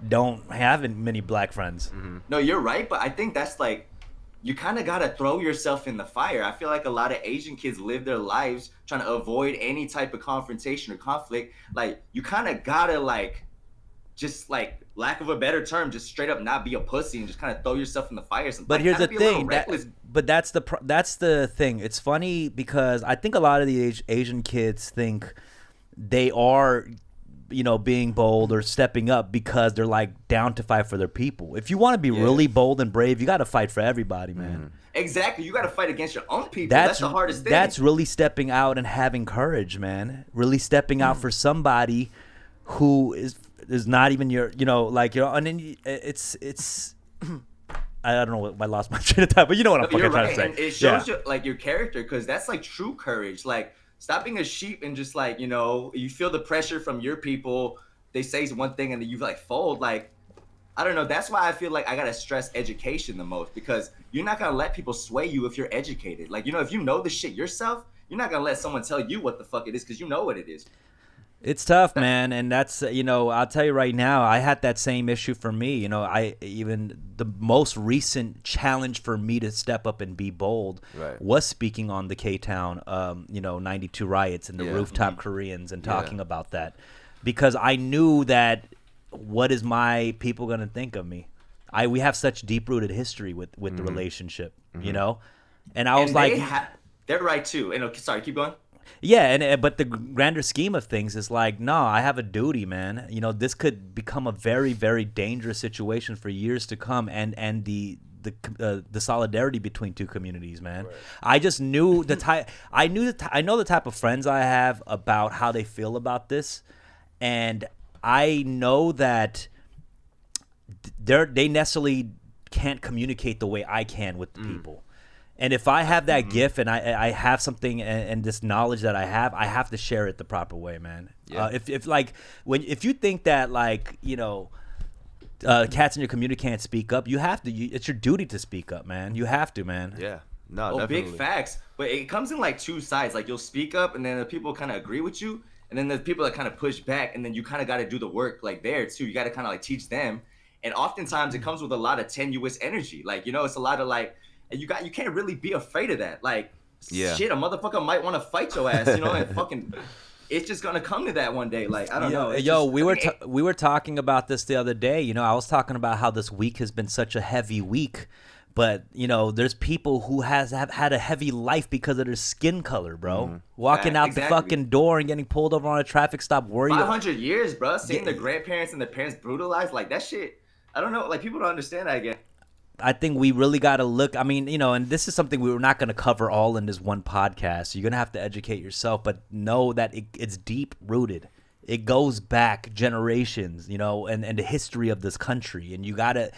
don't have many black friends. Mm-hmm. No, you're right, but I think that's like, you kind of got to throw yourself in the fire. I feel like a lot of Asian kids live their lives trying to avoid any type of confrontation or conflict. Like, you kind of got to, like, just, like, lack of a better term, just straight up not be a pussy and just kind of throw yourself in the fire. But here's the thing. That's the thing. It's funny because I think a lot of the Asian kids think they are, you know, being bold or stepping up because they're like down to fight for their people. If you want to be really bold and brave, you got to fight for everybody, man. Exactly. You got to fight against your own people. That's the hardest thing. That's really stepping out and having courage, man. Really stepping out for somebody who is not even your, you know, like, you know, and then it's I don't know, I lost my train of thought, but you know what I'm fucking trying to say. And it shows you like your character, because that's like true courage. Like, stop being a sheep and just like, you know, you feel the pressure from your people. They say one thing and then you like fold. Like, I don't know. That's why I feel like I got to stress education the most, because you're not going to let people sway you if you're educated. Like, you know, if you know the shit yourself, you're not going to let someone tell you what the fuck it is, because you know what it is. It's tough, man. And that's, you know, I'll tell you right now, I had that same issue for me. You know, the most recent challenge for me to step up and be bold was speaking on the K-Town, you know, 92 riots and the rooftop Koreans and talking about that, because I knew that what is my people going to think of me? We have such deep-rooted history with the relationship, you know? And I was like... They're right, too. And sorry, keep going. Yeah, but the grander scheme of things is like, no, I have a duty, man. You know, this could become a very, very dangerous situation for years to come, and the solidarity between two communities, man. Right. I just knew the type. I know the type of friends I have about how they feel about this, and I know that they necessarily can't communicate the way I can with the people. And if I have that gift and I have something and this knowledge that I have to share it the proper way, man. Yeah. If you think that, like, you know, cats in your community can't speak up, you have to. It's your duty to speak up, man. You have to, man. Yeah. No, definitely. Big facts. But it comes in like two sides. Like, you'll speak up, and then the people kind of agree with you, and then the people that kind of push back, and then you kind of got to do the work like there too. You got to kind of like teach them. And oftentimes it comes with a lot of tenuous energy. Like, you know, it's a lot of like. And you can't really be afraid of that. Like, shit, a motherfucker might want to fight your ass, you know, and fucking, it's just gonna come to that one day. Like, I don't know. We were talking about this the other day. You know, I was talking about how this week has been such a heavy week, but you know, there's people who have had a heavy life because of their skin color, bro. Walking out the fucking door and getting pulled over on a traffic stop. 500 years, bro. Seeing their grandparents and their parents brutalized, like that shit. I don't know. Like, people don't understand that again. I think we really got to look. I mean, you know, and this is something we were not going to cover all in this one podcast. You're going to have to educate yourself, but know that it's deep rooted. It goes back generations, you know, and the history of this country. And you gotta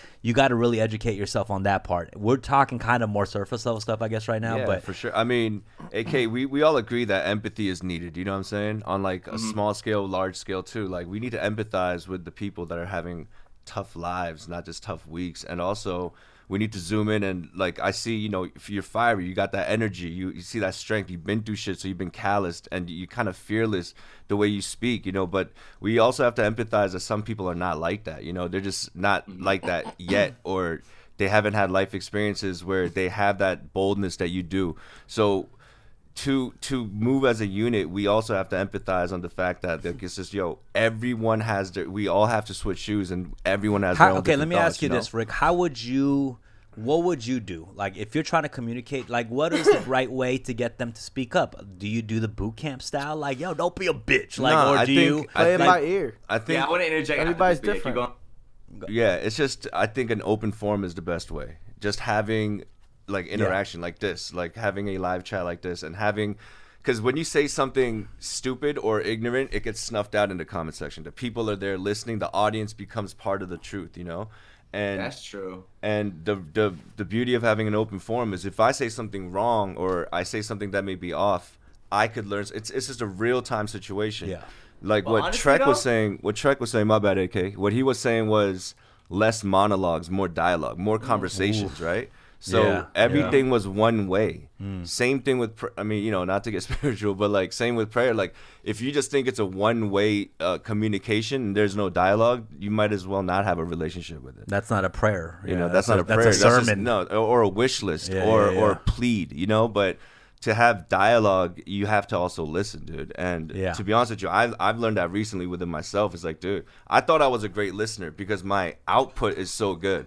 really educate yourself on that part. We're talking kind of more surface level stuff, I guess, right now. Yeah, but for sure. I mean, AK, we all agree that empathy is needed. You know what I'm saying? On like a small scale, large scale too. Like, we need to empathize with the people that are having tough lives, not just tough weeks. And also, we need to zoom in and, like, I see, you know, if you're fiery, you got that energy, you see that strength, you've been through shit, so you've been calloused, and you kind of fearless the way you speak, you know. But we also have to empathize that some people are not like that, you know. They're just not like that yet, or they haven't had life experiences where they have that boldness that you do. So to move as a unit, we also have to empathize on the fact that it's just, everyone has we all have to switch shoes, and everyone has their own okay, let me thoughts, ask you this, Rick. What would you do? Like, if you're trying to communicate, like, what is the right way to get them to speak up? Do you do the boot camp style? Like, don't be a bitch. Like, no, or do you play it by ear? I think I want to interject. Everybody's different. Yeah, it's just, I think an open forum is the best way. Just having like interaction like this, like having a live chat like this, and having, because when you say something stupid or ignorant, it gets snuffed out in the comment section. The people are there listening. The audience becomes part of the truth, you know. And that's true. And the beauty of having an open forum is if I say something wrong or I say something that may be off, I could learn. It's just a real time situation. Yeah. Like Well, what honestly, Trek was saying. What Trek was saying. My bad, AK. What he was saying was less monologues, more dialogue, more conversations, right? So Yeah, everything was one way. Same thing with, I mean, you know, not to get spiritual, but like same with prayer. Like if you just think it's a one-way communication and there's no dialogue, you might as well not have a relationship with it. That's not a prayer. You know, that's not a prayer. That's a sermon. Just, no, or a wish list or plead, you know, but to have dialogue, you have to also listen, dude. And to be honest with you, I've learned that recently within myself. It's like, dude, I thought I was a great listener because my output is so good.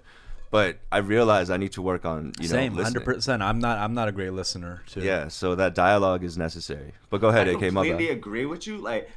But I realized I need to work on, you know, Same, listening. 100%. I'm not a great listener too. Yeah, so that dialogue is necessary. But go ahead, I AK. My bad. completely agree with you. Like,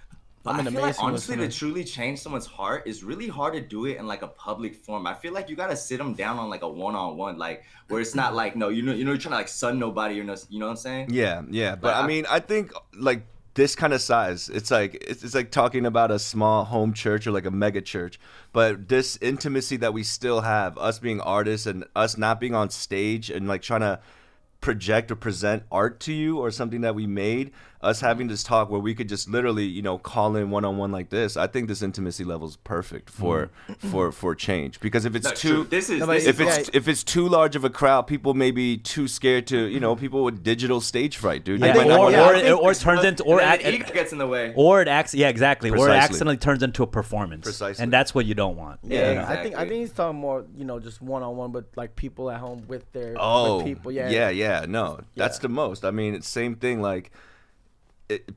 I'm an I feel like amazing honestly listener. to truly change someone's heart is really hard to do it in like a public forum. I feel like you gotta sit them down on like a one-on-one, like where it's not like you're trying to like sun nobody or no, you know what I'm saying? Yeah. But Like, I mean, I think like this kind of size, it's like talking about a small home church or like a mega church. But this intimacy that we still have, us being artists and us not being on stage and like trying to project or present art to you or something that we made, us having this talk where we could just literally, you know, call in one-on-one like this. I think this intimacy level is perfect for change, because if it's if it's too large of a crowd, people may be too scared to, you know, people with digital stage fright, dude. Yeah, or it turns into the ego gets in the way. Or it exactly. Or it Precisely. accidentally turns into a performance. Precisely. And that's what you don't want. Yeah, you know? exactly. I think he's talking more, you know, just one-on-one, but like people at home with their with people. No, that's the most. I mean, it's same thing. Like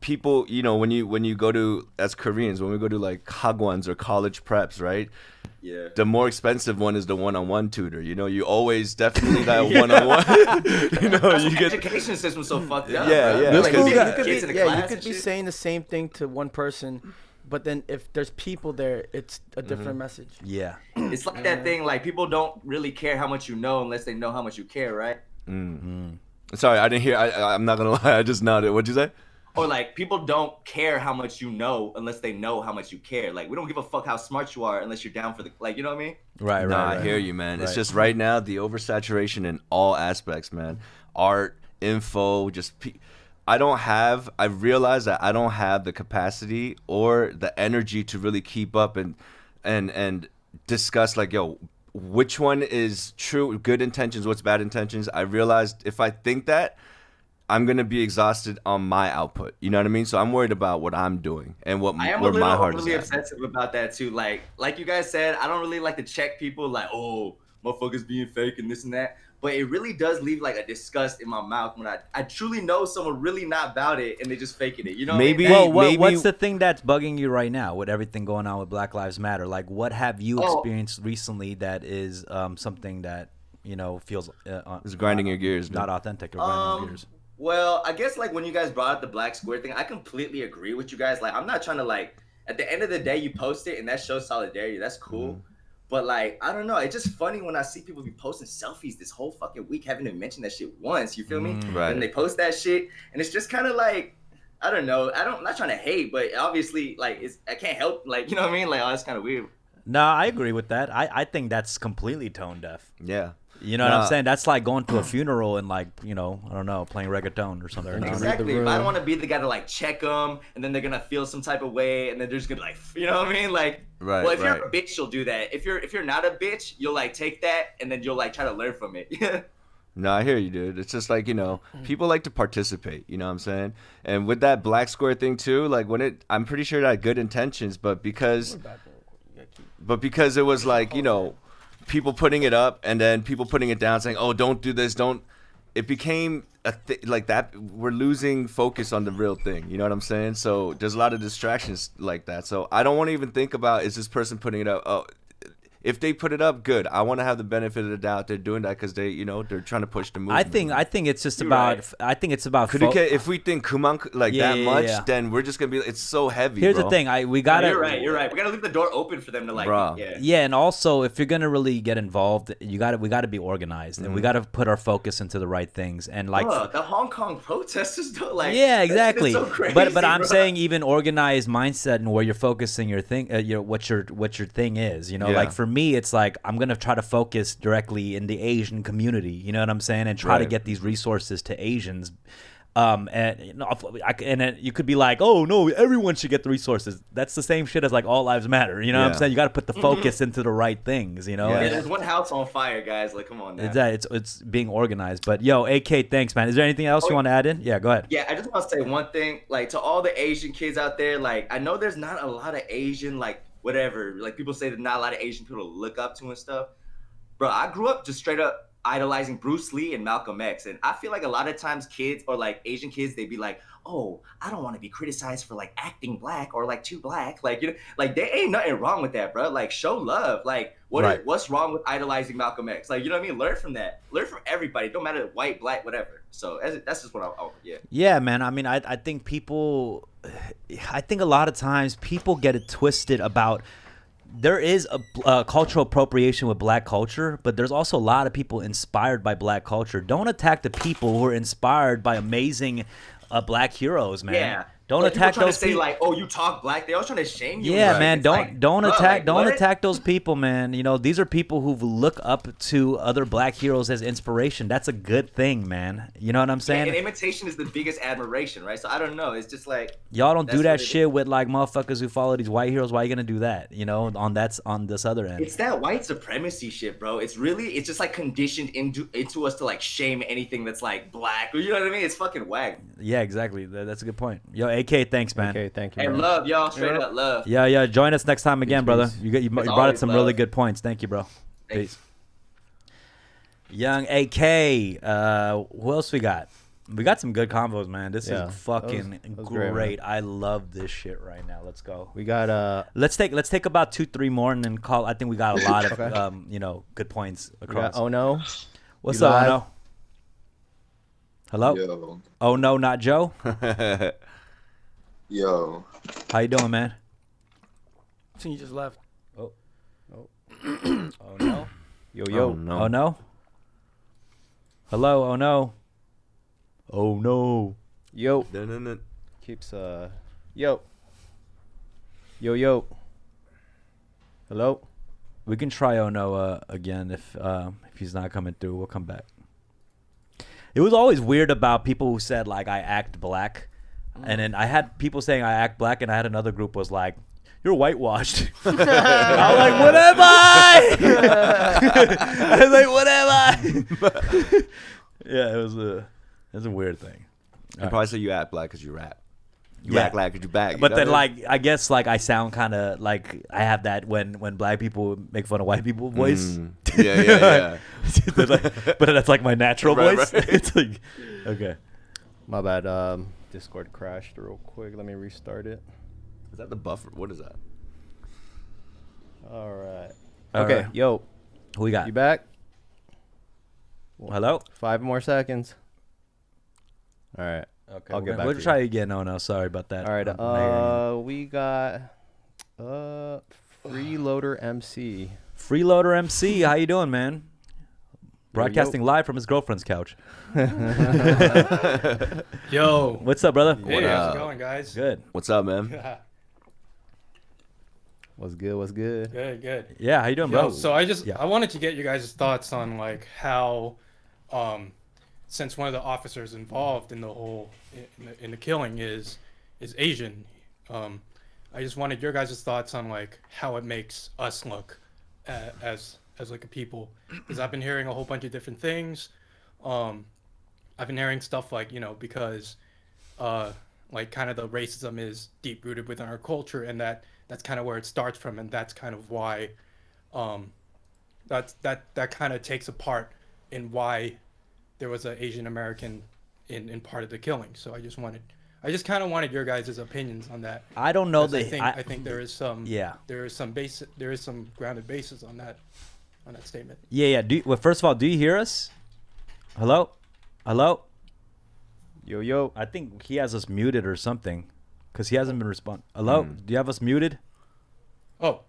people, you know, when you go to, as Koreans, when we go to like hagwons or college preps, right? Yeah. The more expensive one is the one-on-one tutor. You know, you always definitely that one-on-one. You know, you get education system so fucked up. Yeah, bro. yeah. Like, This you guy- get kids in the class you and could be shit. saying the same thing to one person, but then if there's people there, it's a different message. Yeah. It's like that thing, like people don't really care how much you know unless they know how much you care, right? Sorry, I didn't hear. I'm not gonna lie. I just nodded. What'd you say? Or like people don't care how much you know unless they know how much you care. Like we don't give a fuck how smart you are unless you're down for the, like, you know what I mean? Right. I hear you, man. It's Right. just right now the oversaturation in all aspects, man. Art, info, I realize that I don't have the capacity or the energy to really keep up and discuss like, yo, which one is true, good intentions, what's bad intentions. I realized if I think that, I'm gonna be exhausted on my output. You know what I mean? So I'm worried about what I'm doing and where my heart is really at. obsessive about that too. Like you guys said, I don't really like to check people like, oh, motherfuckers being fake and this and that. But it really does leave like a disgust in my mouth when I truly know someone really not about it and they just faking it. You know what Maybe- I mean? Well, maybe- what's the thing that's bugging you right now with everything going on with Black Lives Matter? Like, what have you experienced recently that is something that, you know, feels It's grinding your gears, dude. not authentic or grinding your gears? Well, I guess like when you guys brought up the black square thing, I completely agree with you guys. Like, I'm not trying to like, at the end of the day, you post it and that shows solidarity. That's cool. But like, I don't know. It's just funny when I see people be posting selfies this whole fucking week, haven't even mentioned that shit once. You feel me? Right. And they post that shit, and it's just kind of like, I don't know. I'm not trying to hate, but obviously, like, I can't help. Like, you know what I mean? Like, oh, that's kind of weird. No, I agree with that. I think that's completely tone deaf. Yeah. You know what I'm saying? That's like going to a funeral and like, you know, I don't know, playing reggaeton or something. Exactly. But I don't want to be the guy to like check them, and then they're gonna feel some type of way, and then they're just gonna like, you know what I mean? Like, Right, well, if you're right. a bitch, you'll do that. If you're not a bitch, you'll like take that, and then you'll like try to learn from it. No, I hear you, dude. It's just like, you know, people like to participate, you know what I'm saying? And with that black square thing too, like I'm pretty sure it had good intentions, but because it was like, you know, people putting it up and then people putting it down saying, oh, don't do this, it became like that. We're losing focus on the real thing, you know what I'm saying? So there's a lot of distractions like that. So I don't want to even think about, is this person putting it up? Oh, if they put it up, good. I want to have the benefit of the doubt. They're doing that because they, you know, they're trying to push the movement. I think it's just about. right. I think it's about. If we think Kumang like Yeah, that yeah, much, yeah. then we're just gonna be. It's so heavy. Here's bro. the thing. We gotta. You're right. We gotta leave the door open for them to like, Bruh. yeah. Yeah, and also if you're gonna really get involved, we gotta be organized, and we gotta put our focus into the right things, and like. Bruh, the Hong Kong protesters don't like. Yeah, that shit is exactly. so crazy, but I'm bro. saying even organized mindset and where you're focusing your thing, what your thing is. You know, Yeah. like for me, it's like I'm gonna try to focus directly in the Asian community. You know what I'm saying, and try to get these resources to Asians. And you know, and then you could be like, oh no, everyone should get the resources. That's the same shit as like all lives matter. You know what I'm saying? You got to put the focus into the right things. You know. Yeah, there's one house on fire, guys. Like, come on. Now. It's being organized. But yo, AK, thanks, man. Is there anything else you want to add in? Yeah, go ahead. Yeah, I just want to say one thing. Like, to all the Asian kids out there, like, I know there's not a lot of Asian, like, whatever. Like, people say there's not a lot of Asian people to look up to and stuff. Bro, I grew up just straight up idolizing Bruce Lee and Malcolm X, and I feel like a lot of times kids or like Asian kids, they'd be like, oh, I don't want to be criticized for like acting black or like too black, like, you know, like there ain't nothing wrong with that, bro. Like, show love. Like, what's wrong with idolizing Malcolm X? Like, you know what I mean? Learn from that. Learn from everybody. Don't matter white, black, whatever. So that's just what yeah, man. I mean, I think people, I think a lot of times people get it twisted about. There is a cultural appropriation with black culture, but there's also a lot of people inspired by black culture. Don't attack the people who are inspired by amazing black heroes, man. Yeah. Don't attack those people. Like, oh, you talk black. They're always trying to shame you. Yeah, man. Don't attack those people, man. You know, these are people who look up to other black heroes as inspiration. That's a good thing, man. You know what I'm saying? Yeah, and imitation is the biggest admiration, right? So I don't know. It's just like y'all don't do that shit with like motherfuckers who follow these white heroes. Why are you gonna do that? You know, on this other end. It's that white supremacy shit, bro. It's just like conditioned into us to like shame anything that's like black. You know what I mean? It's fucking whack. Yeah, exactly. That's a good point. Yo, AK, thanks, man. Okay, thank you. Hey, love, y'all. Straight up, love. Yeah. Join us next time again, brother. You brought up some really good points. Thank you, bro. Thanks. Peace. Young AK. Who else we got? We got some good combos, man. This is fucking that was great. I love this shit right now. Let's go. We got Let's take about 2-3 more and then call. I think we got a lot of good points across. Oh no. What's up? Oh no. Hello. Yo. Oh no, not Joe. Yo. How you doing, man? I think you just left. Oh no. Yo. Oh no. Hello. Oh no. Oh no. Yo. No. Keeps Yo. Hello. We can try Oh no again if he's not coming through. We'll come back. It was always weird about people who said like I act black. And then I had people saying I act black, and I had another group was like, "You're whitewashed." I was like, "What am I?" I was like, "What am I?" Yeah, it was a weird thing. You probably say you act black because you rap. You act black because you back. But then, like, I guess like I sound kind of like I have that when black people make fun of white people voice. Yeah. But that's like my natural voice. Right. It's like, okay, my bad. Discord crashed real quick. Let me restart it. Is that the buffer? What is that? All right. Okay. Right. Yo. Who we got? You back? Hello? 5 more seconds. All right. Okay. I'll get back. We'll try again. No. Sorry about that. All right. We got Freeloader MC. Freeloader MC. How you doing, man? Broadcasting live from his girlfriend's couch. Yo. What's up, brother? Hey, how's it going, guys? Good. What's up, man? What's good? Good. Yeah, how you doing, bro? So I wanted to get you guys' thoughts on like how, since one of the officers involved in the whole in the killing is Asian, I just wanted your guys' thoughts on like how it makes us look as like a people, because I've been hearing a whole bunch of different things. I've been hearing stuff like, you know, because like kind of the racism is deep rooted within our culture, and that's kind of where it starts from, and that's kind of why that kind of takes a part in why there was an Asian American in part of the killing. So I just kind of wanted your guys' opinions on that. I don't know I think there is some grounded basis on that statement. Yeah. Well, first of all, do you hear us? Hello? Yo. I think he has us muted or something, because he hasn't been responding. Hello? Do you have us muted? Oh.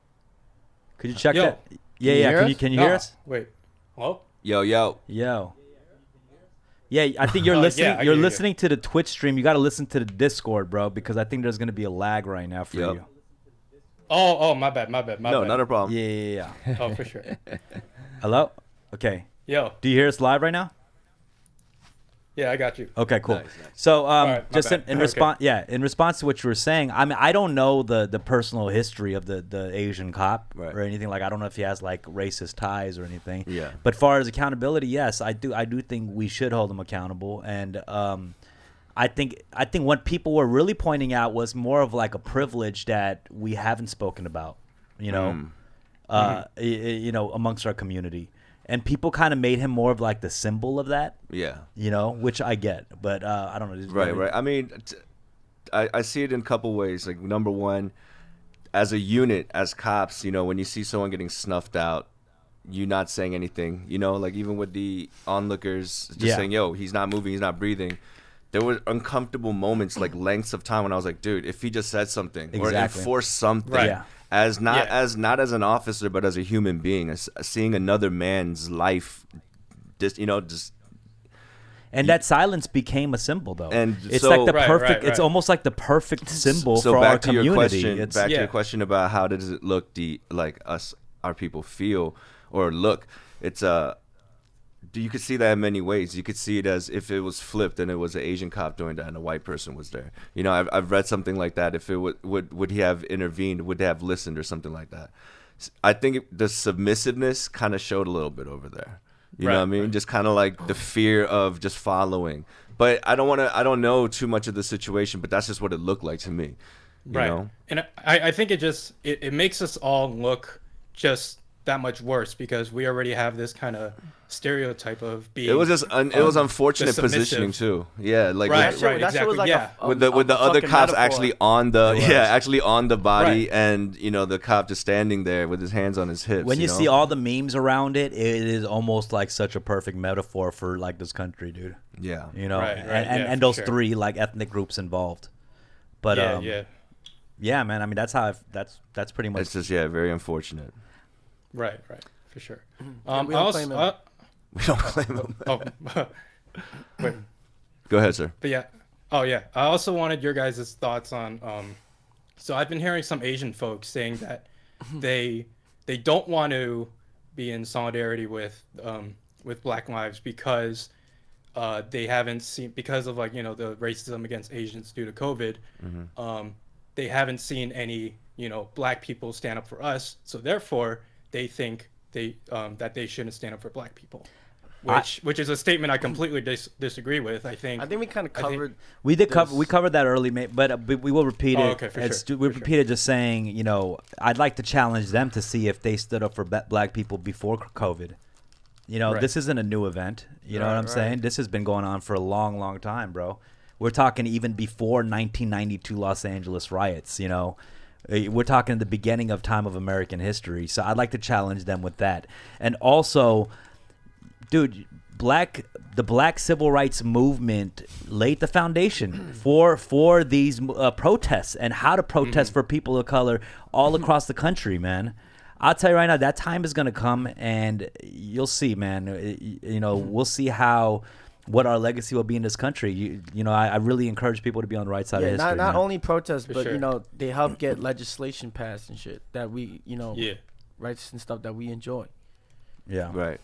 Could you check that? Yeah. Can you hear us? Wait. Hello? Yo. Yeah, I think you're listening. Yeah, you're listening to the Twitch stream. You got to listen to the Discord, bro, because I think there's gonna be a lag right now for you. Oh, my bad. No, bad. not a problem. Yeah. Oh, for sure. Hello? Okay. Yo. Do you hear us live right now? Yeah, I got you. Okay, cool. Nice. So, right, just my bad. in response, in response to what you were saying, I mean, I don't know the personal history of the Asian cop or anything. Like, I don't know if he has like racist ties or anything. Yeah. But far as accountability, yes, I do think we should hold him accountable. And I think what people were really pointing out was more of like a privilege that we haven't spoken about, you know, you know, amongst our community. And people kind of made him more of like the symbol of that. Yeah. You know, which I get, but I don't know. Right. I mean, I see it in a couple ways. Like, number one, as a unit, as cops, you know, when you see someone getting snuffed out, you not saying anything, you know, like even with the onlookers just saying, yo, he's not moving, he's not breathing. There were uncomfortable moments, like lengths of time when I was like, dude, if he just said something or enforced something, as not as an officer, but as a human being, as seeing another man's life, just, you know, just. And that silence became a symbol, though. And it's so, like the perfect. It's almost like the perfect symbol for our community. To your question about how does it look, like us, our people feel or look. It's you could see that in many ways. You could see it as if it was flipped and it was an Asian cop doing that and a white person was there. You know, I've read something like that. If it would he have intervened? Would they have listened or something like that? I think the submissiveness kind of showed a little bit over there. You know what I mean? Just kind of like the fear of just following. But I don't know too much of the situation, but that's just what it looked like to me. You know? And I think it makes us all look just that much worse because we already have this kind of stereotype of being. It was just it was unfortunate positioning too. Yeah, like with the other cops metaphor. Actually on the body and you know the cop just standing there with his hands on his hips. When you see all the memes around it, it is almost like such a perfect metaphor for like this country, dude. Yeah, you know, and those three like ethnic groups involved. But yeah, man. I mean, that's that's pretty much. It's just very unfortunate. Right, for sure. We don't claim him. We don't claim him. Wait. Go ahead, sir. But I also wanted your guys' thoughts on. So I've been hearing some Asian folks saying that they don't want to be in solidarity with Black lives because they haven't seen, because of like you know the racism against Asians due to COVID. They haven't seen any Black people stand up for us, so therefore they think that they shouldn't stand up for Black people, which is a statement I completely disagree with. I think we kind of covered. We covered that early, but we will repeat it. Okay, for sure. We repeated just saying, I'd like to challenge them to see if they stood up for Black people before COVID. This isn't a new event. You know what I'm saying? This has been going on for a long, long time, bro. We're talking even before 1992 Los Angeles riots. We're talking the beginning of time of American history. So I'd like to challenge them with that. And also, dude, the Black civil rights movement laid the foundation for these protests and how to protest for people of color all across the country, man. I'll tell you right now, that time is going to come, and you'll see, man. We'll see what our legacy will be in this country. I really encourage people to be on the right side of history. Not only protests, but they help get legislation passed and shit that we, rights and stuff that we enjoy. Yeah. Right.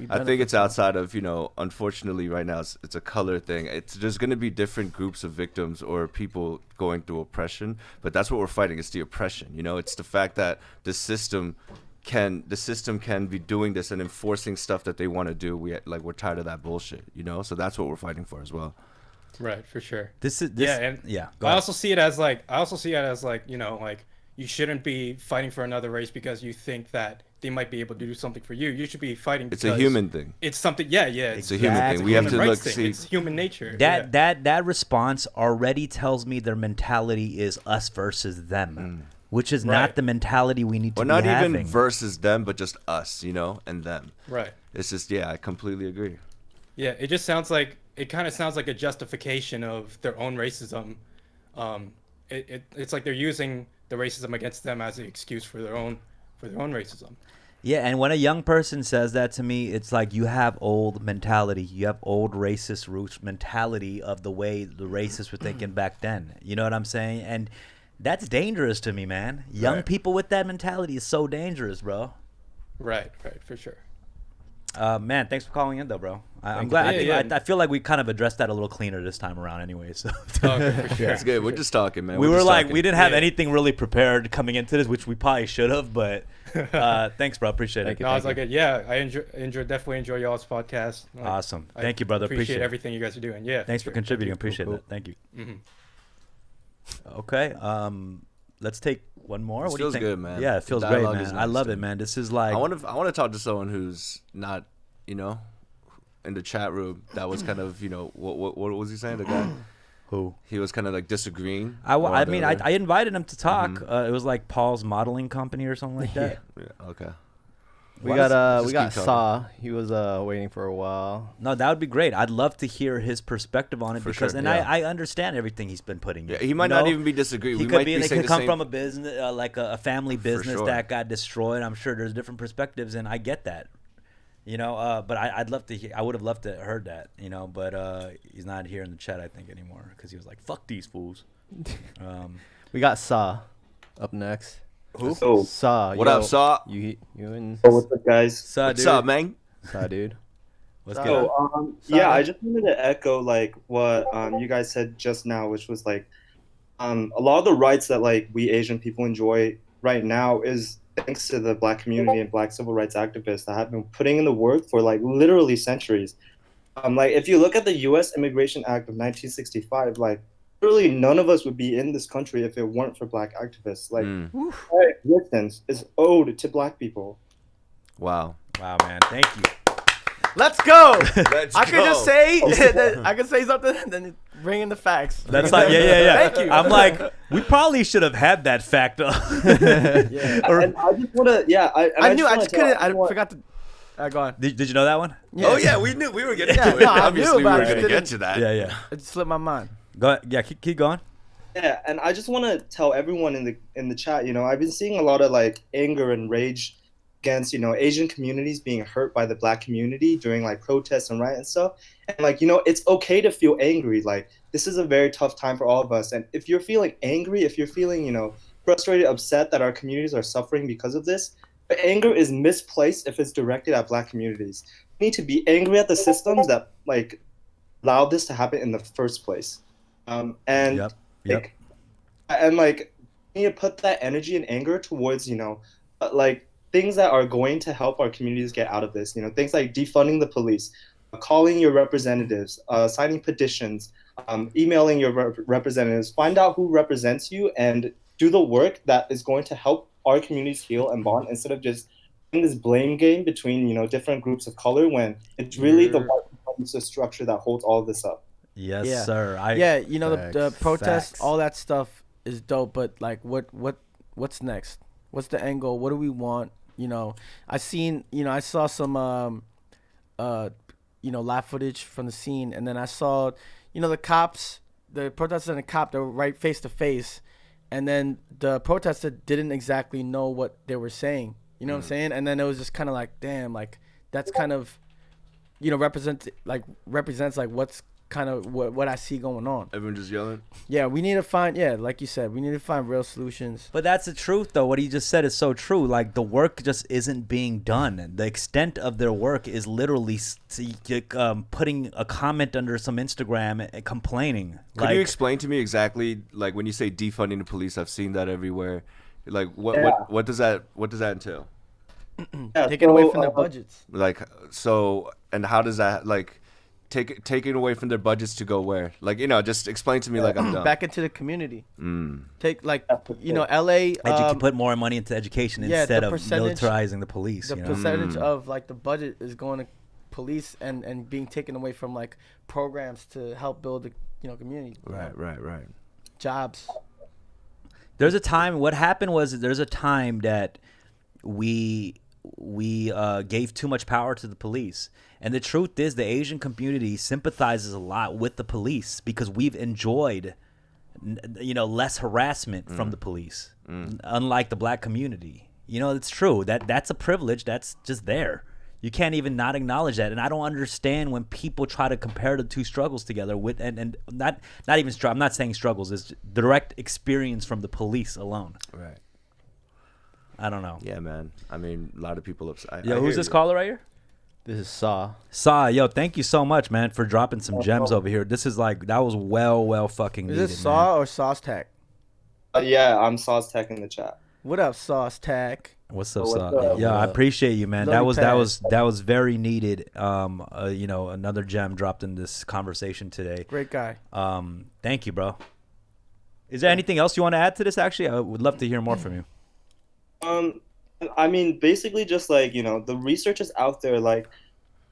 I think it's outside of, unfortunately right now it's a color thing. There's going to be different groups of victims or people going through oppression, but that's what we're fighting. It's the oppression. It's the fact that the system can be doing this and enforcing stuff that they want to do. We're tired of that bullshit, so that's what we're fighting for as well. Right, for sure. I also see it as like you shouldn't be fighting for another race because you think that they might be able to do something for you. You should be fighting because it's a human thing. It's something. It's a human thing. We have to see. It's human nature. That response already tells me their mentality is us versus them. Which is not the mentality we need to be having. Or not even versus them, but just us, and them. Right. It's just, I completely agree. Yeah, it kind of sounds like a justification of their own racism. It's like they're using the racism against them as an excuse for their own racism. Yeah, and when a young person says that to me, it's like you have old mentality. You have old racist roots mentality of the way the racists were thinking back then. You know what I'm saying? And That's dangerous to me, man. Young people with that mentality is so dangerous, bro. Right, for sure. Man, thanks for calling in, though, bro. I'm glad. I feel like we kind of addressed that a little cleaner this time around, anyway. So Okay, for sure. That's good. We're just talking, man. we We're were just like, talking. we didn't have anything really prepared coming into this, which we probably should have. But thanks, bro. Appreciate it. No, I was like, yeah, I definitely enjoy y'all's podcast. Like, Awesome. Thank you, brother. Appreciate everything you guys are doing. Yeah. Thanks for contributing. Appreciate it. Thank you. Okay. Let's take one more. This what do you feels think? good, man. Yeah, it feels The great, dialogue man. is I nice, love dude. it, man. This is like I want to talk to someone who's not, in the chat room that was kind of, what was he saying? The guy who he was kind of like disagreeing. I invited him to talk. It was like Paul's modeling company or something like that. Yeah, okay. We got Saw. He was waiting for a while. No, that would be great. I'd love to hear his perspective on it For because, sure, I understand everything he's been putting. Yeah, he might not even be disagreeing. He We could might be. be They saying could the come same- from a business, like a family business sure. that got destroyed. I'm sure there's different perspectives, and I get that. But I'd love to hear. I would have loved to heard that. But he's not here in the chat, I think, anymore because he was like, "Fuck these fools." We got Saw up next. Who? So, Saw. What up, Saw? You and what's up, guys? Saw, What's up, man? Saw, dude. What's So, good? yeah, I just wanted to echo like what you guys said just now, which was like a lot of the rights that like we Asian people enjoy right now is thanks to the Black community and Black civil rights activists that have been putting in the work for like literally centuries. Like if you look at the U.S. Immigration Act of 1965, like literally none of us would be in this country if it weren't for Black activists. Like our existence is owed to Black people. Wow, man. Thank you. Let's go. Let's I could go. just say I could say something and then bring in the facts. That's like yeah. Thank you. I'm like, we probably should have had that fact. And I just want to, I knew. I just couldn't. I forgot to. Go on. Did you know that one? Yeah. Oh yeah, we knew we were getting Yeah, to it. no, I knew, Obviously, we but I were just gonna get didn't- to that. Yeah. It just slipped my mind. Go ahead. Yeah, keep going. Yeah, and I just want to tell everyone in the chat, I've been seeing a lot of like anger and rage against, Asian communities being hurt by the Black community during like protests and riots and stuff. And like, it's okay to feel angry. Like this is a very tough time for all of us. And if you're feeling angry, if you're feeling, frustrated, upset that our communities are suffering because of this, the anger is misplaced if it's directed at Black communities. We need to be angry at the systems that like allowed this to happen in the first place. And Yep. And like you need to put that energy and anger towards like things that are going to help our communities get out of this, things like defunding the police, calling your representatives, signing petitions, emailing your representatives, find out who represents you and do the work that is going to help our communities heal and bond instead of just in this blame game between different groups of color when it's really the white supremacist structure that holds all of this up. Yes, sir. The protests, Facts. all that stuff is dope. But like, what's next? What's the end goal? What do we want? I saw some, live footage from the scene, and then I saw, the cops, the protesters and the cop, they were right face to face, and then the protester didn't exactly know what they were saying. You know what I'm saying? And then it was just kind of like, damn, like that's kind of, represents like what's kind of what I see going on. Everyone just yelling. Yeah, we need to find. Yeah, like you said, we need to find real solutions. But that's the truth, though. What he just said is so true. Like the work just isn't being done. The extent of their work is literally putting a comment under some Instagram and complaining. Could you explain to me exactly, like when you say defunding the police? I've seen that everywhere. Like what does that entail? Taking away from their budgets. Like so, and how does that like taking away from their budgets to go where? Like just explain to me like I'm done. Back into the community. Take like LA. Put more money into education instead of militarizing the police. The percentage of like the budget is going to police and being taken away from like programs to help build the community. Right. Jobs. There's a time. What happened was there's a time that we gave too much power to the police. And the truth is the Asian community sympathizes a lot with the police because we've enjoyed, less harassment from the police, unlike the Black community. It's true. That's a privilege that's just there. You can't even not acknowledge that. And I don't understand when people try to compare the two struggles together with and not even I'm not saying struggles, it's direct experience from the police alone. Right. I don't know. Yeah, man. I mean, a lot of people upset. Yo, who's this caller right here? This is Saw. Saw, yo, thank you so much, man, for dropping some gems over here. This is like, that was well fucking needed, Is this Saw or Sauce Tech? Yeah, I'm Sauce Tech in the chat. What up, Sauce Tech? What's up, What's Saw? up? Yeah, I appreciate you, man. Love you, That was very needed. You know, another gem dropped in this conversation today. Great guy. Thank you, bro. Is there anything else you want to add to this? Actually, I would love to hear more from you. I mean, basically just like, you know, the research is out there. Like,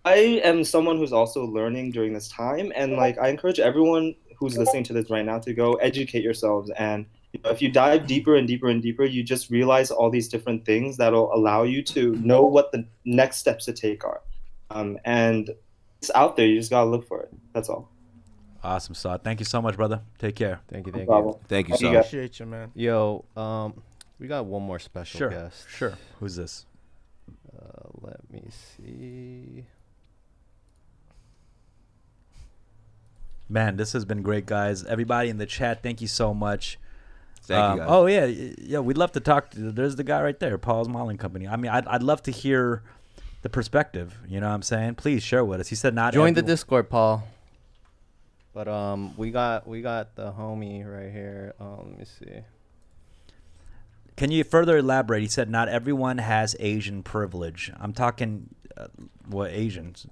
I am someone who's also learning during this time, and like I encourage everyone who's listening to this right now to go educate yourselves. And you know, if you dive deeper and deeper and deeper, you just realize all these different things that'll allow you to know what the next steps to take are. And it's out there. You just gotta look for it. That's all. Awesome, Saw. Thank you so much, brother. Take care. Thank you. Thank you, Saw. Appreciate you, man. Yo, we got one more special guest. Sure. Who's this? Let me see. Man, this has been great, guys. Everybody in the chat, thank you so much. Thank you, guys. Oh yeah, we'd love to talk to. There's the guy right there, Paul's Modeling Company. I mean, I'd love to hear the perspective. You know what I'm saying? Please share with us. He said not join the Discord, Paul. But we got the homie right here. Let me see. Can you further elaborate? He said not everyone has Asian privilege. I'm talking what Asians,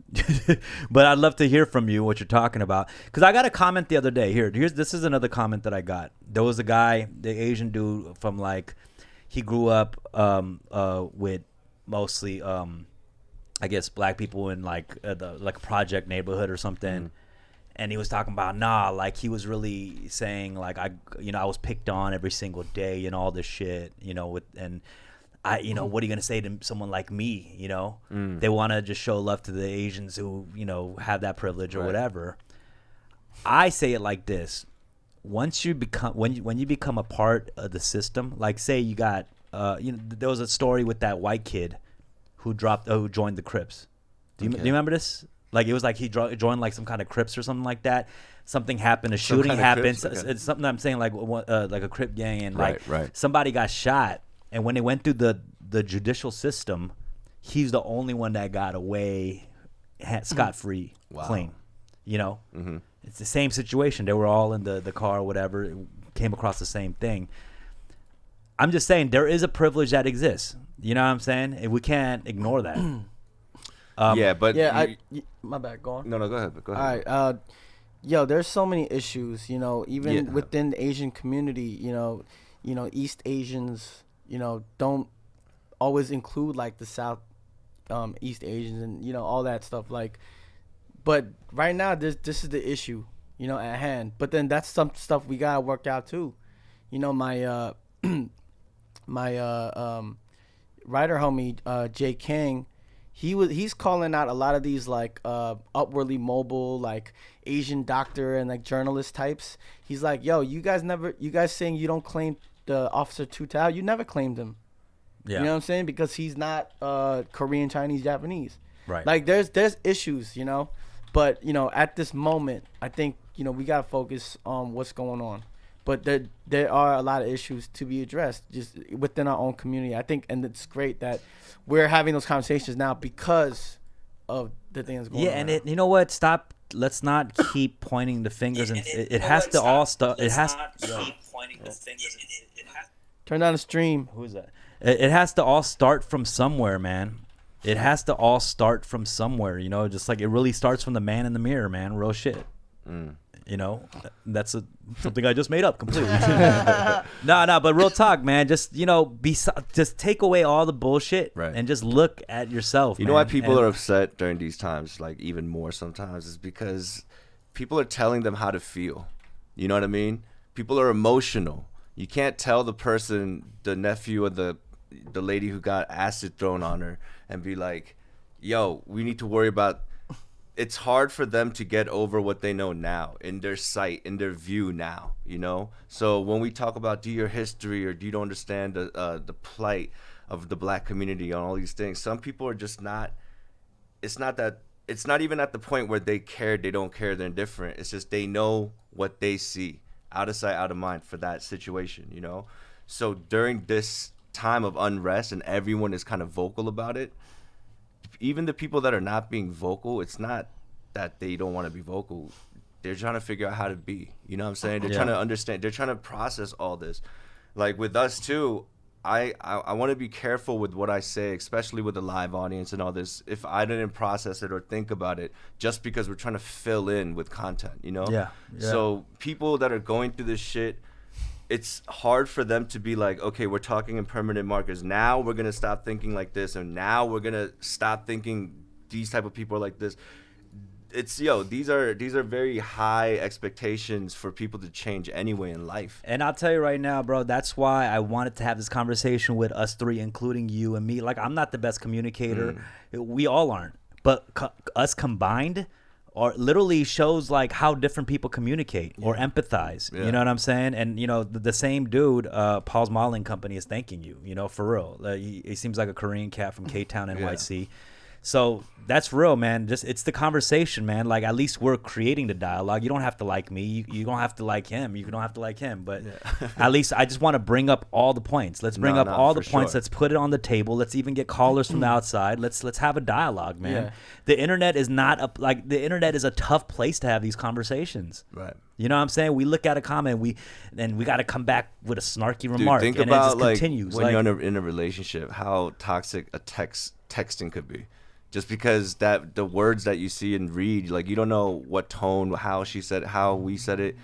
but I'd love to hear from you what you're talking about. Because I got a comment the other day. This is another comment that I got. There was a guy, the Asian dude from like, he grew up with mostly I guess black people in like like a project neighborhood or something. Mm-hmm. And he was talking about, like he was really saying like, I was picked on every single day and all this shit, what are you going to say to someone like me, They want to just show love to the Asians who, have that privilege or whatever. I say it like this. Once you become, when you become a part of the system, like say you got, there was a story with that white kid who joined the Crips. Do you remember this? Like, it was like he joined like some kind of Crips or something like that. Something happened. A shooting happened. Okay. It's something I'm saying like a Crip gang. And like somebody got shot. And when they went through the judicial system, he's the only one that got away scot-free, clean. Mm-hmm. It's the same situation. They were all in the car or whatever. It came across the same thing. I'm just saying there is a privilege that exists. You know what I'm saying? And we can't ignore that. My bad. Go on. No, go ahead. Go ahead. All right. There's so many issues. Even within the Asian community. East Asians. Don't always include like the South, East Asians and all that stuff. Like, but right now this is the issue. At hand. But then that's some stuff we gotta work out too. My writer homie Jay King. He's calling out a lot of these like upwardly mobile like Asian doctor and like journalist types. He's like, yo, you guys saying you don't claim the Officer Tu Tao, you never claimed him. Yeah. You know what I'm saying? Because he's not Korean, Chinese, Japanese. Right. Like there's issues, but at this moment, I think we gotta focus on what's going on. But there are a lot of issues to be addressed just within our own community. I think, and it's great that we're having those conversations now because of the things going on. Yeah, and you know what? Stop. Let's not keep pointing the fingers. And it has to all start. It has. Turn down the stream. Who's that? It has to all start from somewhere, man. It has to all start from somewhere. Just like it really starts from the man in the mirror, man. Real shit. That's something I just made up completely. No, but real talk, man. Just just take away all the bullshit and just look at yourself. You know why people are upset during these times, like even more sometimes, is because people are telling them how to feel. You know what I mean? People are emotional. You can't tell the person, the nephew of the lady who got acid thrown on her, and be like, "Yo, we need to worry about." It's hard for them to get over what they know now, in their sight, in their view now, So when we talk about do your history or do you don't understand the plight of the black community on all these things, some people are just not it's not even at the point where they care, they don't care, they're indifferent. It's just they know what they see, out of sight, out of mind for that situation, you know? So during this time of unrest and everyone is kind of vocal about it, even the people that are not being vocal, it's not that they don't want to be vocal. They're trying to figure out how to be, you know what I'm saying? They're trying to understand, they're trying to process all this. Like with us too, I want to be careful with what I say, especially with the live audience and all this, if I didn't process it or think about it, just because we're trying to fill in with content, you know? Yeah. So people that are going through this shit, it's hard for them to be like, okay, we're talking in permanent markers. Now we're going to stop thinking like this, and now we're going to stop thinking these type of people are like this. It's these are very high expectations for people to change anyway in life. And I'll tell you right now, bro, that's why I wanted to have this conversation with us three, including you and me. Like, I'm not the best communicator. We all aren't. But us combined or literally shows like how different people communicate or empathize. You know what I'm saying? And you know, the same dude, Paul's Modeling Company, is thanking you. You know, for real. He seems like a Korean cat from K-Town, NYC. So that's real, man. Just it's the conversation, man. Like, at least we're creating the dialogue. You don't have to like me. You don't have to like him. You don't have to like him. But at least I just want to bring up all the points. Let's bring up all the points. Sure. Let's put it on the table. Let's even get callers from the outside. Let's have a dialogue, man. Yeah. The internet is not the internet is a tough place to have these conversations. Right. You know what I'm saying? We look at a comment, we got to come back with a snarky remark. Think and about it just continues. When you're in a relationship, how toxic texting could be. Just because the words that you see and read, like, you don't know what tone, how she said, how we said it.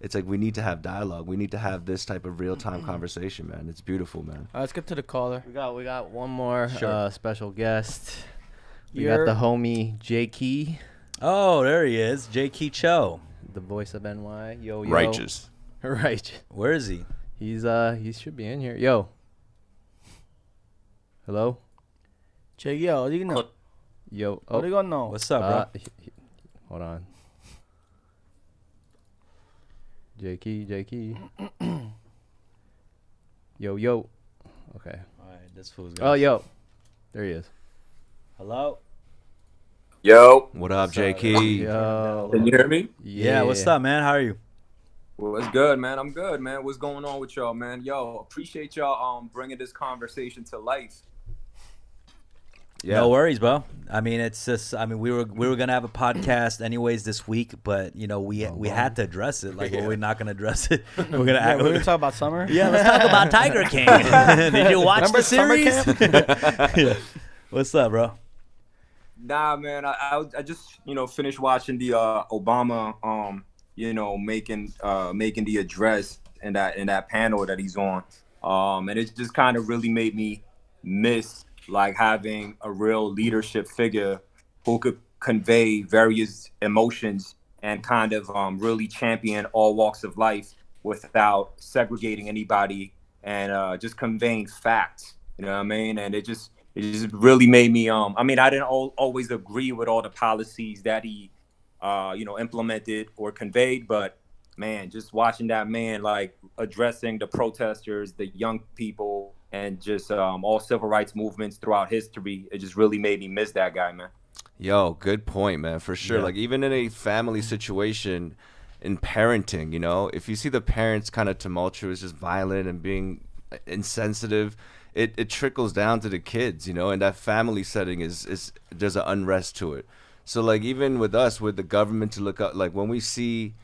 It's like we need to have dialogue. We need to have this type of real time conversation, man. It's beautiful, man. Let's get to the caller. We got one more special guest. We got the homie J Key. Oh, there he is, J Key Cho, the voice of NY. Yo. Righteous. Where is he? He should be in here. Yo. Hello. J Yo, what do you know? Yo, what do you gonna know? What's up, bro? Hold on. J Key. Yo. Okay. All right, this fool's got. Oh, yo. There he is. Hello. Yo. What up, J Key? Yo. Can you hear me? Yeah. What's up, man? How are you? Well, it's good, man. I'm good, man. What's going on with y'all, man? Yo, appreciate y'all bringing this conversation to life. Yeah. No worries, bro. I mean, it's just, we were gonna have a podcast anyways this week, but you know, we had to address it. Like, we're not gonna address it. We're gonna talk about summer. Yeah, let's talk about Tiger King. Did you watch the series? Yeah. What's up, bro? Nah, man. I just finished watching the Obama making the address in that panel that he's on, and it just kind of really made me miss like having a real leadership figure who could convey various emotions and kind of really champion all walks of life without segregating anybody and just conveying facts. You know what I mean? And it just really made me I didn't always agree with all the policies that he implemented or conveyed, but man, just watching that man like addressing the protesters, the young people, and just all civil rights movements throughout history, it just really made me miss that guy, man. Yo, good point, man, for sure. Yeah. Like, even in a family situation, in parenting, if you see the parents kind of tumultuous, just violent and being insensitive, it trickles down to the kids, and that family setting is there's an unrest to it. So like, even with us, with the government to look up, like when we see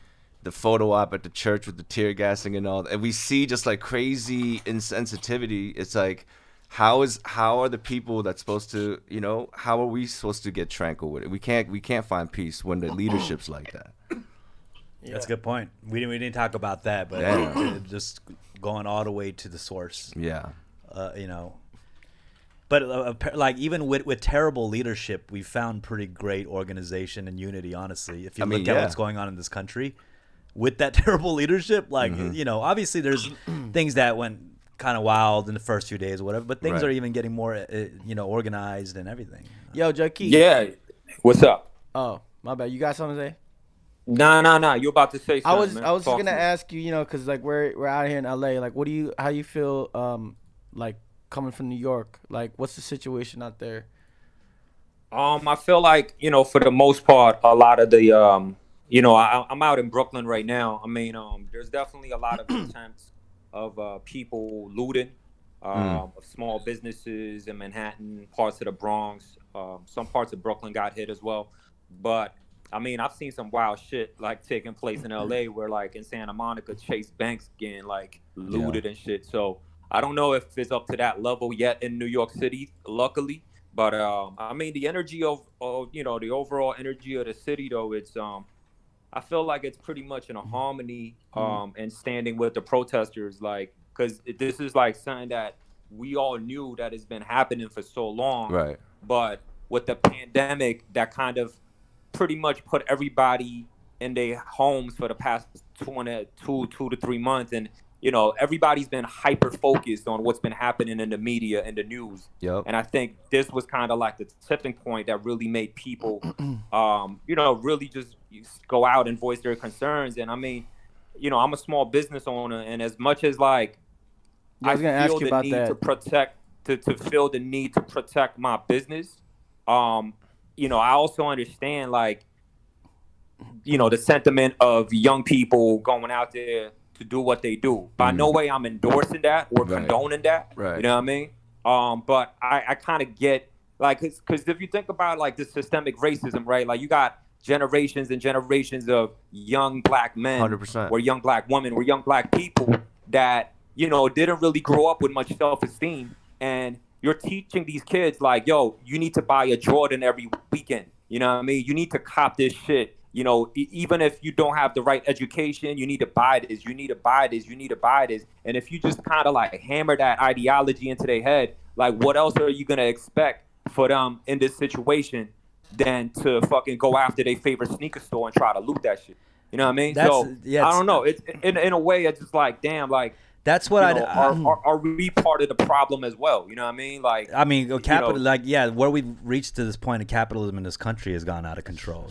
the photo op at the church with the tear gassing and all, and we see just like crazy insensitivity, it's like, how are the people that's supposed to, how are we supposed to get tranquil with it? We can't find peace when the leadership's like that. Yeah. That's a good point. We didn't talk about that, but just going all the way to the source. Yeah. But like, even with terrible leadership, we found pretty great organization and unity, honestly. If you look at what's going on in this country with that terrible leadership, like, obviously there's things that went kind of wild in the first few days or whatever, but things are even getting more, organized and everything. Yo, Jackie. Yeah. What's up? Oh, my bad. You got something to say? Nah. You about to say something? I was just gonna ask you, because like we're out here in LA. Like, how you feel, like coming from New York? Like, what's the situation out there? I feel like, for the most part, a lot of the, I'm out in Brooklyn right now. I mean, there's definitely a lot of attempts of people looting, of small businesses in Manhattan, parts of the Bronx. Some parts of Brooklyn got hit as well. But I mean, I've seen some wild shit like taking place in LA where like in Santa Monica, Chase Banks getting like looted and shit. So I don't know if it's up to that level yet in New York City, luckily. But I mean, the energy of the overall energy of the city, though, it's I feel like it's pretty much in a harmony and standing with the protesters, like, because this is like something that we all knew that has been happening for so long. Right. But with the pandemic, that kind of pretty much put everybody in their homes for the past 2 to 3 months, and everybody's been hyper focused on what's been happening in the media and the news. Yep. And I think this was kind of like the tipping point that really made people, really just go out and voice their concerns. And I mean, I'm a small business owner, and as much as like I feel the need to protect, to feel the need to protect my business, I also understand like, the sentiment of young people going out there to do what they do. By no way I'm endorsing that or condoning that. Right. You know what I mean? But I kind of get like, because if you think about like the systemic racism, right? Like you got generations and generations of young black men 100%. or young black women or young black people that, didn't really grow up with much self-esteem. And you're teaching these kids like, yo, you need to buy a Jordan every weekend. You know what I mean? You need to cop this shit. Even if you don't have the right education, you need to buy this, you need to buy this, you need to buy this. And if you just kind of like hammer that ideology into their head, like what else are you going to expect for them in this situation than to fucking go after their favorite sneaker store and try to loot that shit? You know what I mean? I don't know. It's in a way, it's just like, damn, like, that's what are we part of the problem as well? You know what I mean? Like, I mean, where we've reached to this point of capitalism in this country has gone out of control.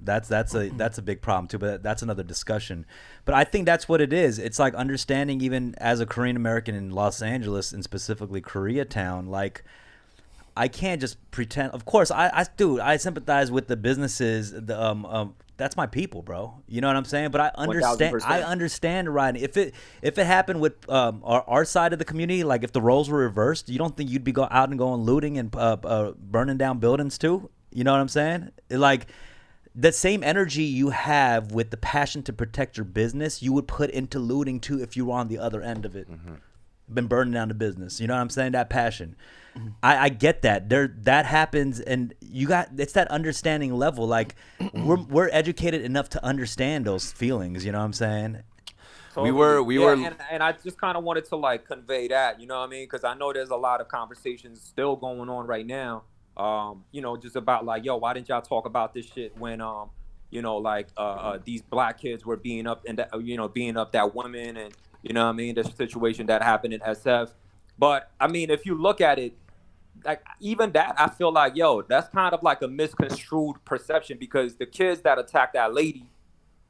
That's a big problem too. But that's another discussion. But I think that's what it is. It's like understanding, even as a Korean American in Los Angeles and specifically Koreatown, like I can't just pretend. Of course, I sympathize with the businesses. That's my people, bro. You know what I'm saying? But I understand. 1000%. I understand, Ryan. If it happened with our side of the community, like if the roles were reversed, you don't think you'd be out and going looting and burning down buildings too? You know what I'm saying? Like the same energy you have with the passion to protect your business, you would put into looting too if you were on the other end of it. Been burning down the business. You know what I'm saying? That passion. I get that. That happens, and it's that understanding level. Like we're educated enough to understand those feelings. You know what I'm saying? Totally. We were, and I just kind of wanted to like convey that. You know what I mean? Because I know there's a lot of conversations still going on right now. Just about like, yo, why didn't y'all talk about this shit when these black kids were being up and being up that woman, and you know what I mean, the situation that happened in SF. But I mean, if you look at it, like even that, I feel like, yo, that's kind of like a misconstrued perception, because the kids that attacked that lady,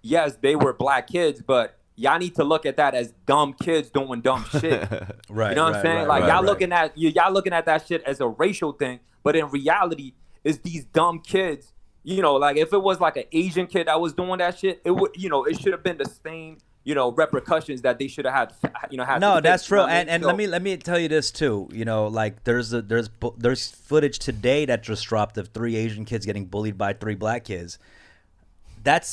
yes, they were black kids, but y'all need to look at that as dumb kids doing dumb shit. Right. You know what I'm saying? Y'all looking at that shit as a racial thing, but in reality, it's these dumb kids. Like if it was like an Asian kid that was doing that shit, it would, it should have been the same, repercussions that they should have had. No, that's true. And let me tell you this too. Like there's footage today that just dropped of 3 Asian kids getting bullied by 3 black kids.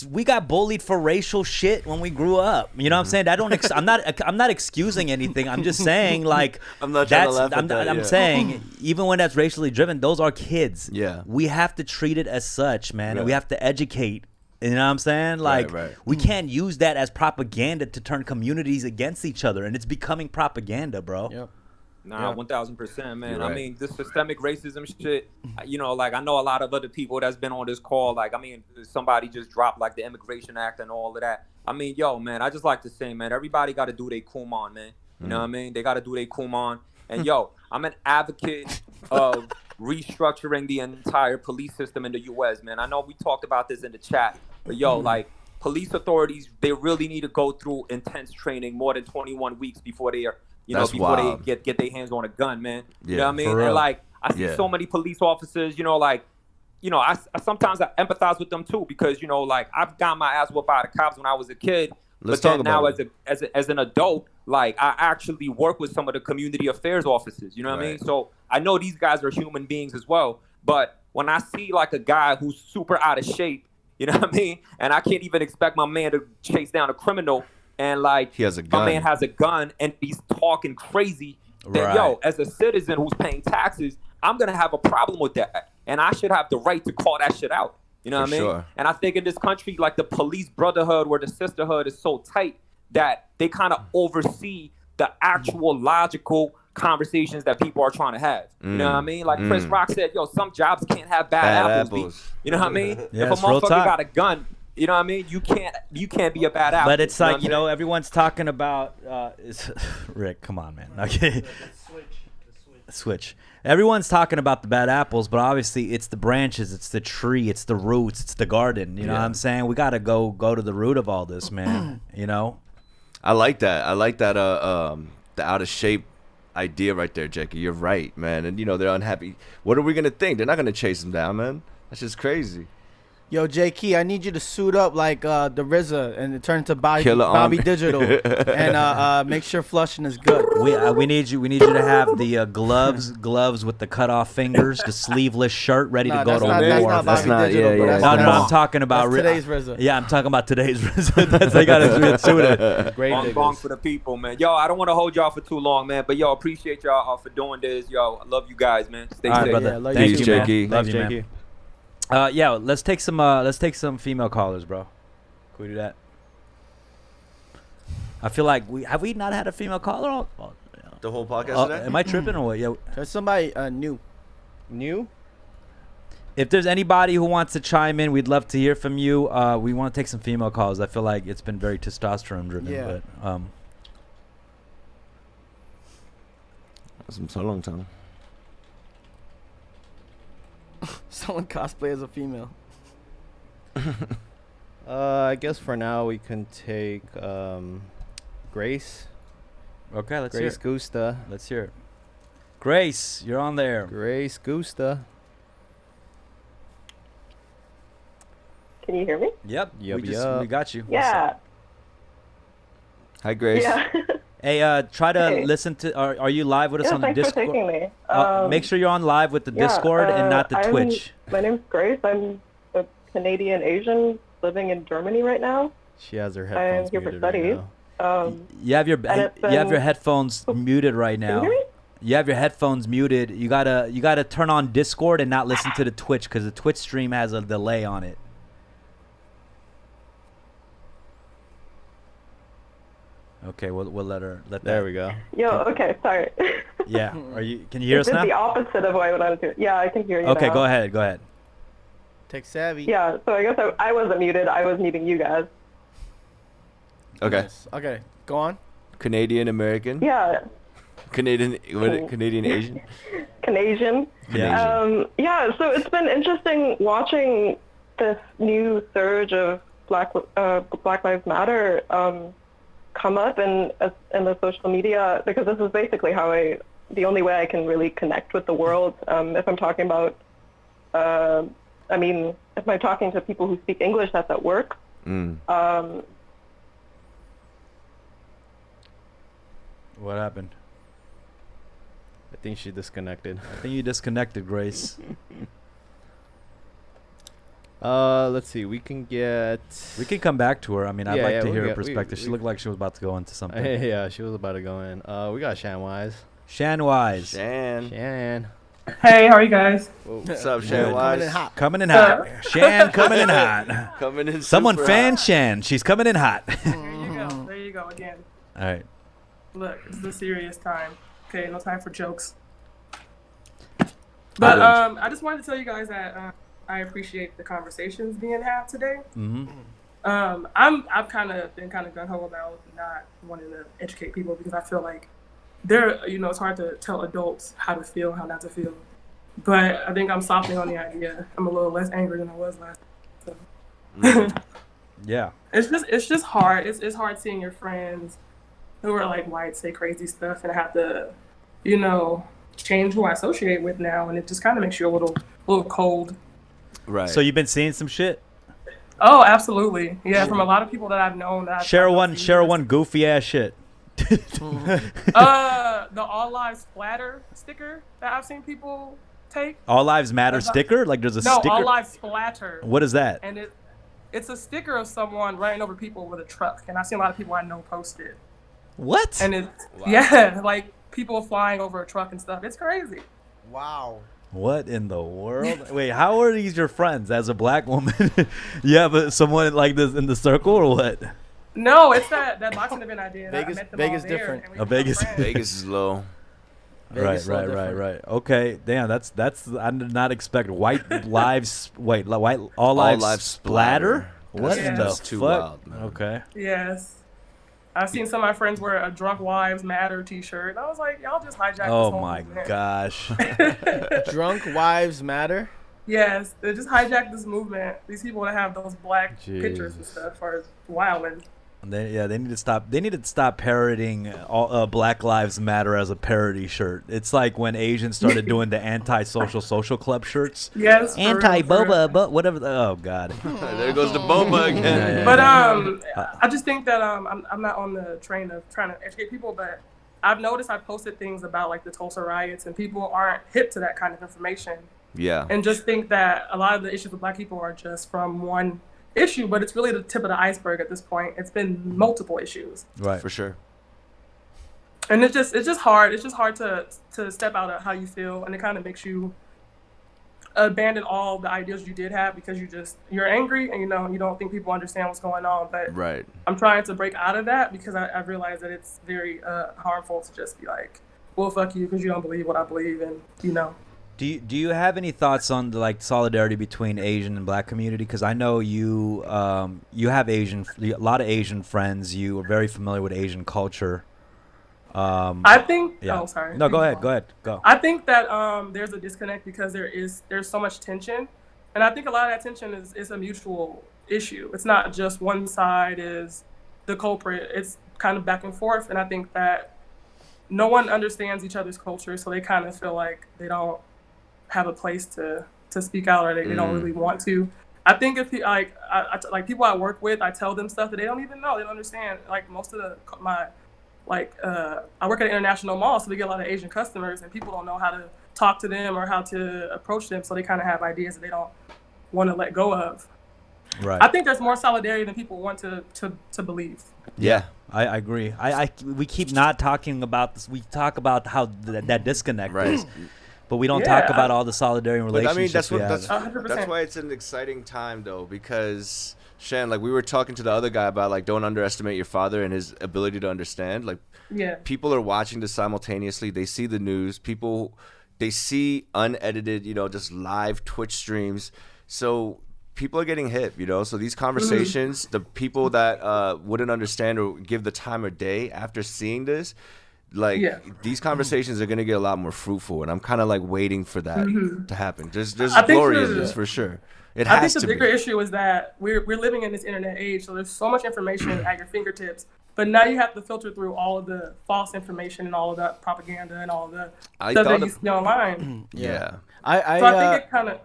We got bullied for racial shit when we grew up. You know what I'm saying? I'm not excusing anything. I'm just saying, like, I'm not trying to laugh at that. I'm saying even when that's racially driven, those are kids. Yeah. We have to treat it as such, man, and we have to educate. You know what I'm saying? Like, we can't use that as propaganda to turn communities against each other, and it's becoming propaganda, bro. Yep. Nah, 1000%, man. I mean, this systemic racism shit, like I know a lot of other people that's been on this call. Like, I mean, somebody just dropped like the Immigration Act and all of that. I mean, yo, man, I just like to say, man, everybody got to do their Kumon, man. You know what I mean? They got to do their Kumon. And yo, I'm an advocate of restructuring the entire police system in the U.S., man. I know we talked about this in the chat, but yo, like, police authorities, they really need to go through intense training more than 21 weeks before they are, before they get their hands on a gun, man. You know what I mean? And like, I see so many police officers, like, you know, I sometimes I empathize with them too, because, you know, like I've got my ass whooped by the cops when I was a kid. Let's but talk then now about as an adult, like I actually work with some of the community affairs officers, you know what I mean? So I know these guys are human beings as well. But when I see like a guy who's super out of shape, you know what I mean? And I can't even expect my man to chase down a criminal, and like he has a gun. My man has a gun and he's talking crazy. Then yo, as a citizen who's paying taxes, I'm gonna have a problem with that. And I should have the right to call that shit out. You know what I mean? Sure. And I think in this country, like the police brotherhood or the sisterhood is so tight that they kind of oversee the actual logical conversations that people are trying to have. You know what I mean? Like Chris Rock said, yo, some jobs can't have bad apples. You know what I mean? Yeah, if a motherfucker got a gun, you know what I mean? You can't be a bad apple. But it's like, you know, everyone's talking about Rick, come on, man. Okay. Switch. Everyone's talking about the bad apples, but obviously it's the branches, it's the tree, it's the roots, it's the garden. You know what I'm saying? We got to go to the root of all this, man. You know? I like that. The out of shape idea right there, Jackie. You're right, man. And, you know, they're unhappy. What are we going to think? They're not going to chase them down, man. That's just crazy. Yo, J-Key, I need you to suit up like the RZA and turn into Bobby Digital and make sure flushing is good. We need you to have the gloves with the cut off fingers, the sleeveless shirt ready to go to war. That's not Digital. No, I'm talking about today's RZA. Yeah, I'm talking about today's RZA. They got to suit it. Great bong for the people, man. Yo, I don't want to hold y'all for too long, man. But yo, appreciate y'all for doing this. Yo, I love you guys, man. Stay safe. Brother. Yeah, Thank you, Jakey. Love you, man. Yeah, let's take some female callers, bro. Can we do that? I feel like we not had a female caller the whole podcast today? Am I tripping or what? Yeah. There's somebody new. If there's anybody who wants to chime in, we'd love to hear from you. We want to take some female calls. I feel like it's been very testosterone driven. Yeah. But so long time. Someone cosplay as a female. I guess for now we can take Grace. Okay, let's hear Grace it. Gusta. Let's hear it. Grace, you're on there. Grace Gusta. Can you hear me? Yep. Yep. We got you. Yeah. Hi, Grace. Yeah. Hey, try to listen to. Are you live with us on the thanks Discord? for taking me. Make sure you're on live with the Discord and not the Twitch. My name's Grace. I'm a Canadian Asian living in Germany right now. She has her headphones I'm here for muted studies. right now. You have your headphones muted right now. Can you hear me? You have your headphones muted. You gotta turn on Discord and not listen to the Twitch because the Twitch stream has a delay on it. Okay, we'll let that. There we go. Yo, okay, sorry. Yeah, can you hear us It's now? the opposite of what I wanted to. Yeah, I can hear you Okay, now. go ahead. Tech savvy. Yeah, so I guess I wasn't muted. I was muting you guys. Okay. Nice. Okay, go on. Canadian American. Yeah. Canadian Asian. Canadian. Yeah. Yeah. So it's been interesting watching this new surge of Black Lives Matter come up in the social media, because this is basically the only way I can really connect with the world. If I'm talking about, if I'm talking to people who speak English, that's at work. What happened? I think she disconnected. I think you disconnected, Grace. Let's see. We can come back to her. I mean, I'd like to hear her we- perspective. She looked like she was about to go into something. Yeah, she was about to go in. We got Shanwise. Shanwise. Shan. Hey, how are you guys? What's up, Shan Wise? Coming in hot. Shan coming in hot. Coming in. Someone super fan hot. Shan. She's coming in hot. There you go again. All right. Look, it's the serious time. Okay, no time for jokes. But I just wanted to tell you guys that I appreciate the conversations being had today. Mm-hmm. I've kind of been gung ho about not wanting to educate people because I feel like it's hard to tell adults how to feel, how not to feel. But I think I'm softening on the idea. I'm a little less angry than I was last time. So. Yeah. It's just hard. It's hard seeing your friends who are like white say crazy stuff, and I have to, change who I associate with now, and it just kind of makes you a little cold. Right. So you've been seeing some shit? Oh, absolutely. Yeah, from a lot of people that I've known. That Share one goofy ass shit. The All Lives Splatter sticker that I've seen people take. All Lives Matter sticker? Like there's a sticker? No, All Lives Splatter. What is that? And it's a sticker of someone running over people with a truck. And I've seen a lot of people I know post it. What? And yeah, like people flying over a truck and stuff. It's crazy. Wow. What in the world? Wait, how are these your friends as a black woman? You have someone like this in the circle or what? No, it's that boxing event I did. Vegas, I met them Vegas all there, different. and we Vegas. Vegas is low. Vegas Right. Okay, damn, that's I did not expect white lives. Wait, all All lives lives splatter. splatter. What Yeah. in the That's too fuck? wild, man. Okay. Yes. I've seen some of my friends wear a Drunk Wives Matter t-shirt. And I was like, y'all just hijacked this Oh whole my movement. gosh. Drunk wives matter. Yes, they just hijacked this movement. These people that have those black pictures and stuff are wilding. They need to stop. They need to stop parodying Black Lives Matter as a parody shirt. It's like when Asians started doing the anti-social club shirts. Yes. Anti-boba, but whatever. Oh God. There goes the boba again. But I just think that I'm not on the train of trying to educate people, but I've noticed I posted things about like the Tulsa riots, and people aren't hip to that kind of information. Yeah. And just think that a lot of the issues with black people are just from one issue, but it's really the tip of the iceberg at this point. It's been multiple issues. Right. For sure. And it's just hard. It's just hard to step out of how you feel, and it kind of makes you abandon all the ideas you did have because you're angry and you don't think people understand what's going on. But Right. I'm trying to break out of that because I realize that it's very harmful to just be like, well, fuck you because you don't believe what I believe, and Do you have any thoughts on the like solidarity between Asian and black community? Because I know you have a lot of Asian friends. You are very familiar with Asian culture. I think. Yeah. Oh, sorry. No, go ahead. Go. I think that there's a disconnect because there's so much tension, and I think a lot of that tension is a mutual issue. It's not just one side is the culprit. It's kind of back and forth, and I think that no one understands each other's culture, so they kind of feel like they don't have a place to speak out, or they don't really want to. I think if like people I work with, I tell them stuff that they don't even know, they don't understand. Like most of I work at an international mall, so we get a lot of Asian customers, and people don't know how to talk to them or how to approach them, so they kind of have ideas that they don't want to let go of. Right. I think there's more solidarity than people want to believe. Yeah. I agree. We keep not talking about this. We talk about how that disconnect is. But we don't talk about all the solidarity and relationships. But I mean, that's why it's an exciting time, though, because Shan, like we were talking to the other guy about like don't underestimate your father and his ability to understand. Like, people are watching this simultaneously. They see the news. They see unedited, just live Twitch streams. So people are getting hip, So these conversations, the people that wouldn't understand or give the time of day after seeing this. These conversations are going to get a lot more fruitful, and I'm kind of like waiting for that to happen. There's glory in this for sure. I think the bigger issue is that we're living in this internet age, so there's so much information at your fingertips, but now you have to filter through all of the false information and all of that propaganda and all of the stuff that you see online. Yeah. I think it kind of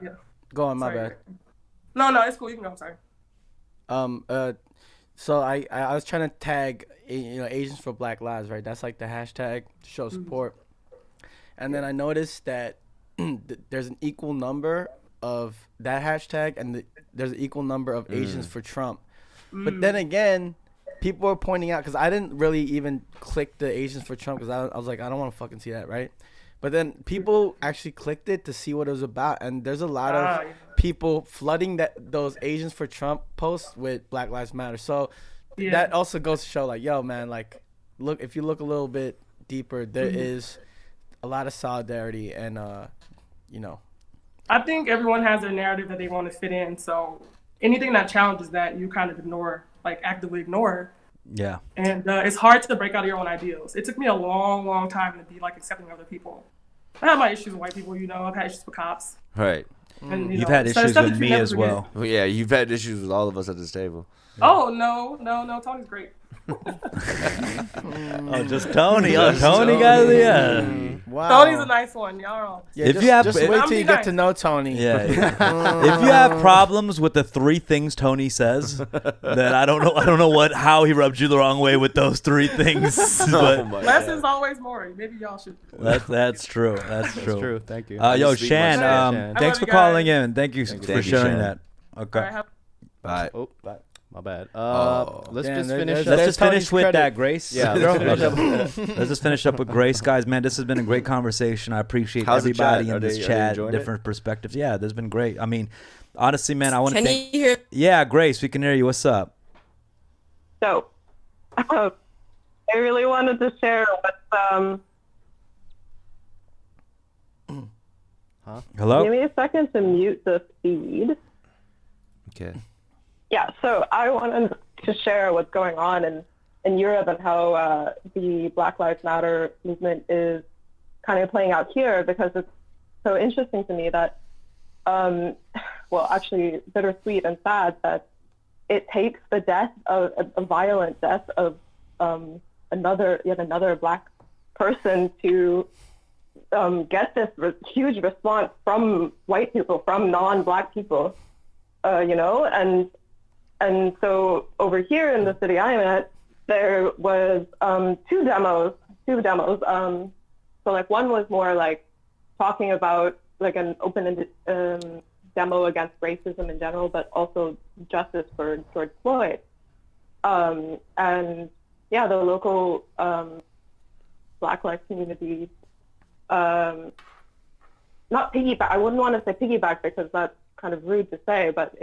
Go on, my bad. No, it's cool. You can go. I'm sorry. So I was trying to tag Asians for Black Lives, right? That's like the hashtag to show support. And then I noticed that there's an equal number of that hashtag and there's an equal number of Asians for Trump. But then again, people were pointing out, because I didn't really even click the Asians for Trump because I was like, I don't want to fucking see that, right? But then people actually clicked it to see what it was about, and there's a lot of people flooding those Asians for Trump posts with Black Lives Matter. So that also goes to show, like, yo, man, like, look, if you look a little bit deeper, there is a lot of solidarity, and I think everyone has their narrative that they want to fit in. So anything that challenges that, you kind of ignore, like actively ignore. Yeah. And it's hard to break out of your own ideals. It took me a long, long time to be like accepting other people. I have my issues with white people, I've had issues with cops. Right. And, you've had issues with me as well. Well, yeah, you've had issues with all of us at this table. Oh, no, Tony's great. Just Tony. Tony got Wow. Tony's a nice one. Y'all are all. Yeah, If you have- just if- wait I'm till you be get nice. to know Tony. Yeah. If you have problems with the 3 things Tony says, then I don't know how he rubbed you the wrong way with those 3 things. But Less is always more. Maybe y'all should. that's true. That's true. That's true. Thank you. Yo, speak Shan, much. Shan. thanks love for you calling guys. in. Thank you Thank for you, sharing Shan. that. Okay. All right, have- Bye. Oh, my bad. Oh. Let's Damn, just there- finish. there's- Let's there's just finish Tony's with credit. that, Grace. Yeah, Let's just finish up with Grace, guys. Man, this has been a great conversation. I appreciate How's the everybody chat? in Are this they chat, enjoying it? different perspectives. Yeah, this has been great. I mean, honestly, man, I want to Can thank. you hear? Yeah, Grace, we can hear you. What's up? So, I really wanted to share what. Hello? Give me a second to mute the feed. Okay. Yeah, so I wanted to share what's going on in Europe and how the Black Lives Matter movement is kind of playing out here, because it's so interesting to me that, well, actually bittersweet and sad that it takes the death of a violent death of yet another Black person to get this huge response from white people, from non-Black people, and so over here in the city I'm at, there was two demos. So like one was more like talking about like an open demo against racism in general, but also justice for George Floyd. And yeah, the local Black Lives community, not piggyback. I wouldn't want to say piggyback because that's kind of rude to say, but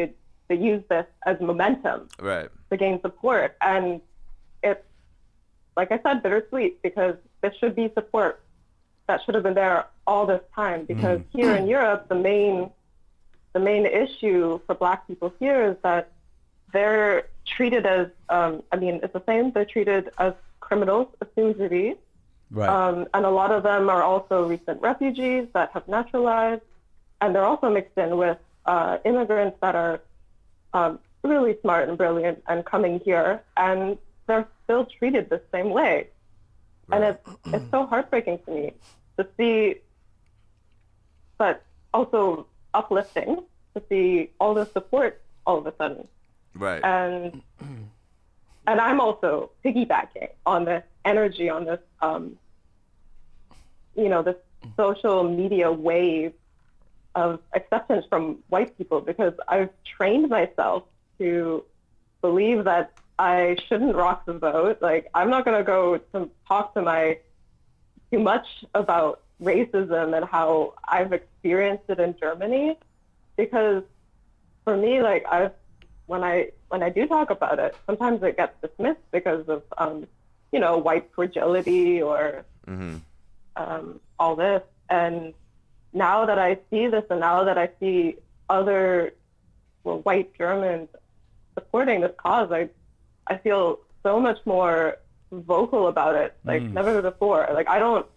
they use this as momentum Right. to gain support. And it's, like I said, bittersweet, because this should be support that should have been there all this time. Because here in Europe, the main issue for Black people here is that they're treated as, it's the same. They're treated as criminals, assumed to be. Right. And a lot of them are also recent refugees that have naturalized, and they're also mixed in with immigrants that are really smart and brilliant and coming here, and they're still treated the same way. Right. And it's so heartbreaking to me to see, but also uplifting to see all the support all of a sudden. Right. And I'm also piggybacking on this energy, on this, this social media wave of acceptance from white people, because I've trained myself to believe that I shouldn't rock the boat. Like, I'm not going to go to talk to too much about racism and how I've experienced it in Germany, because for me, like, when I do talk about it, sometimes it gets dismissed because of white fragility or all this. And now that I see this, and now that I see other white Germans supporting this cause, I feel so much more vocal about it, like never before. Like, I don't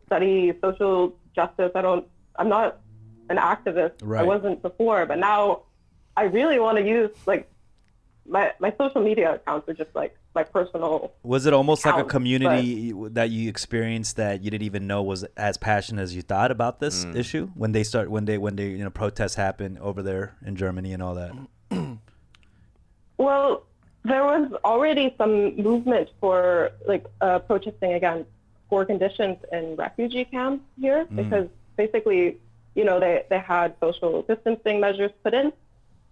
study social justice. I'm not an activist. Right. I wasn't before, but now I really want to use, like, my social media accounts are just like my personal. Was it almost like a accounts, community that you experienced that you didn't even know was as passionate as you thought about this issue when they protests happen over there in Germany and all that? Well, there was already some movement for protesting against poor conditions in refugee camps here, because basically, they had social distancing measures put in,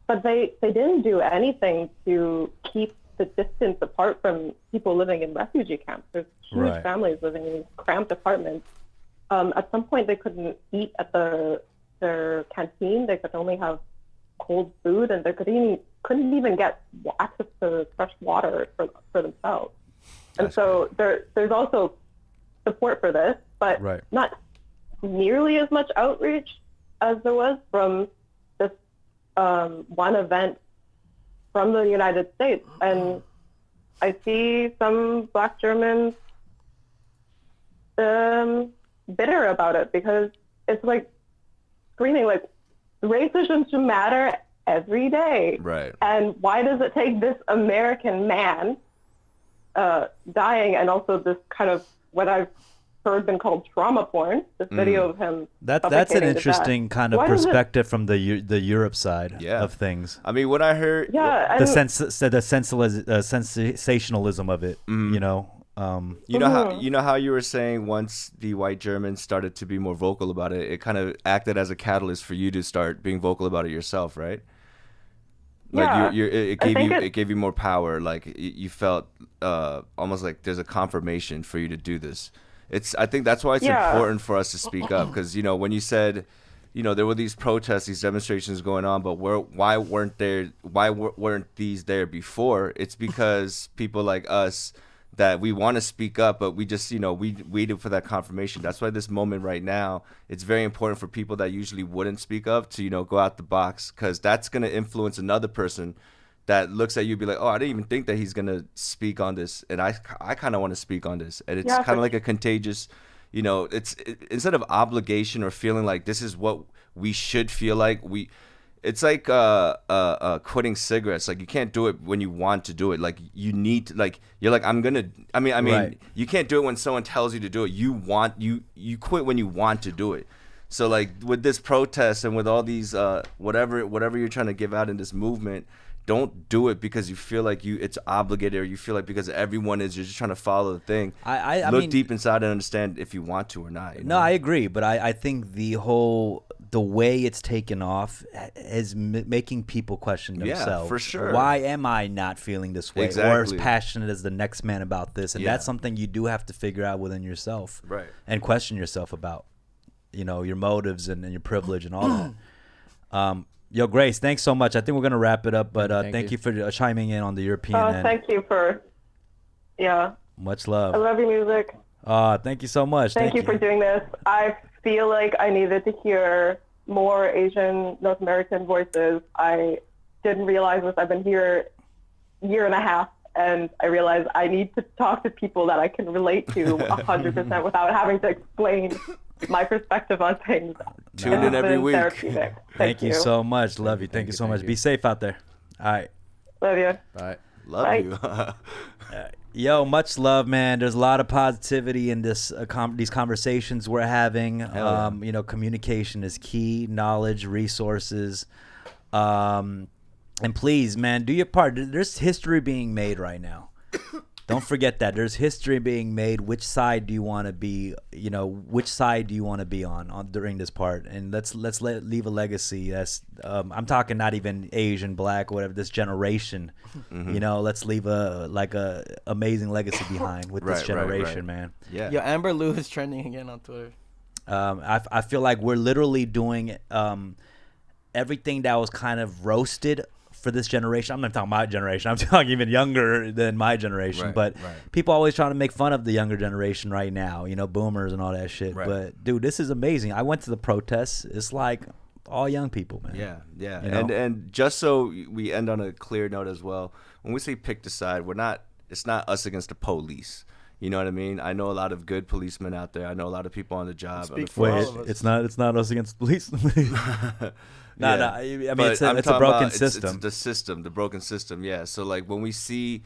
but they didn't do anything to keep the distance apart from people living in refugee camps. There's huge families living in cramped apartments. At some point, they couldn't eat at their canteen. They could only have cold food, and they couldn't even get access to fresh water for themselves. And so there's also support for this, but not nearly as much outreach as there was from this one event from the United States. And I see some Black Germans bitter about it, because it's like screaming, like, racism should matter every day. Right. And why does it take this American man dying, and also this kind of what I've heard been called trauma porn. This video of him. That's an suffocating to interesting death. kind of Why does it- perspective from the Europe side of things. I mean, what I heard, Yeah, the and- sensationalism of it, you know. You know how you were saying once the white Germans started to be more vocal about it, it kind of acted as a catalyst for you to start being vocal about it yourself, right? Like Yeah, it gave you more power. Like you felt almost like there's a confirmation for you to do this. I think that's why it's important for us to speak up, because you know when you said, you know, there were these protests, these demonstrations going on, but why weren't these there before? It's because people like us that we want to speak up, but we just, you know, we waited for that confirmation. That's why this moment right now, it's very important for people that usually wouldn't speak up to, you know, go out the box, because that's going to influence another person that looks at you and be like, oh, I didn't even think that he's going to speak on this. And I kind of want to speak on this. And it's kind of like a contagious, you know, instead of obligation or feeling like this is what we should feel like, it's like quitting cigarettes. Like you can't do it when you want to do it. Like you need to, like you're like I mean Right. You can't do it when someone tells you to do it. You quit when you want to do it. So like with this protest and with all these whatever you're trying to give out in this movement, don't do it because you feel like it's obligated, or you feel like because everyone is, you're just trying to follow the thing. I look mean, deep inside and understand if you want to or not. You know? No, I agree, but I think the way it's taken off is making people question themselves. Yeah, for sure. Why am I not feeling this way, or as Exactly. passionate as the next man about this? And Yeah. that's something you do have to figure out within yourself, Right. And question yourself about, you know, your motives and your privilege and all that. Yo, Grace, thanks so much. I think we're gonna wrap it up, but thank you for chiming in on the European end. Thank you for, Much love. I love your music. Thank you so much. Thank you for doing this. I feel like I needed to hear more Asian, North American voices. I didn't realize this. I've been here a year and a half, and I realized I need to talk to people that I can relate to 100% without having to explain my perspective on things. Tune And in it's every been week. therapeutic. Thank you so much. Love you. Thank you so much. Be safe out there. All right. Love you. Bye. Love you. Yo, much love, man. There's a lot of positivity in this these conversations we're having. Yeah. You know, communication is key. Knowledge, resources, and please, man, do your part. There's history being made right now. Don't forget that there's history being made. Which side do you want to be? You know, which side do you want to be on during this part? And let's leave a legacy. That's I'm talking not even Asian, Black, whatever. This generation, you know, let's leave a amazing legacy behind with this generation, man. Yeah. Yo, Amber Lou is trending again on Twitter. I feel like we're literally doing everything that was kind of roasted for this generation. I'm not talking my generation. I'm talking even younger than my generation. But people always trying to make fun of the younger generation right now, you know, boomers and all that shit. Right. But dude, this is amazing. I went to the protests. It's like all young people, man. Yeah. You know? And just so we end on a clear note as well, when we say pick the side, it's not us against the police. You know what I mean? I know a lot of good policemen out there. I know a lot of people on the job. Wait, it's not us against the police. No, I mean, But it's I'm a talking broken about system. It's the broken system. Yeah. So like when we see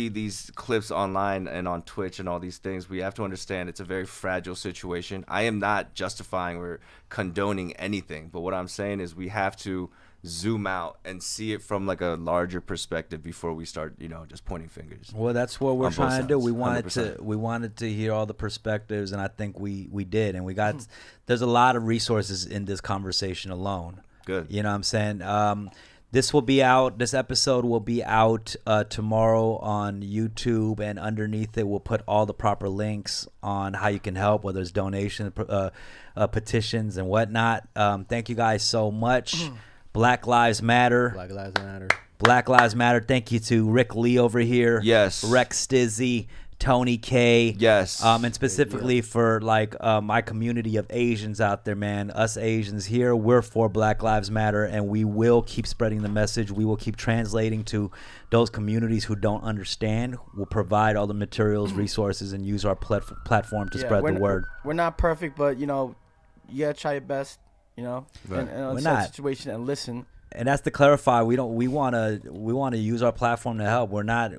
these clips online and on Twitch and all these things, we have to understand it's a very fragile situation. I am not justifying or condoning anything, but what I'm saying is we have to zoom out and see it from like a larger perspective before we start, you know, just pointing fingers. Well, that's what we're on both trying to do. sides, We wanted 100%. we wanted to hear all the perspectives, and I think we did. And we got there's a lot of resources in this conversation alone. Good. You know what I'm saying? This will be out. This episode will be out tomorrow on YouTube, and underneath it, we'll put all the proper links on how you can help, whether it's donation, petitions, and whatnot. Thank you guys so much. Black Lives Matter. Black Lives Matter. Black Lives Matter. Thank you to Rick Lee over here. Yes. Rex Stizzy, Tony K. Yes. And specifically for like my community of Asians out there, man. Us Asians here, we're for Black Lives Matter, and we will keep spreading the message. We will keep translating to those communities who don't understand. We'll provide all the materials, resources, and use our platform to spread the word. We're not perfect, but you know, you gotta try your best. You know, Right. and We're such not. situation and listen. And that's to clarify. We want to use our platform to help. We're not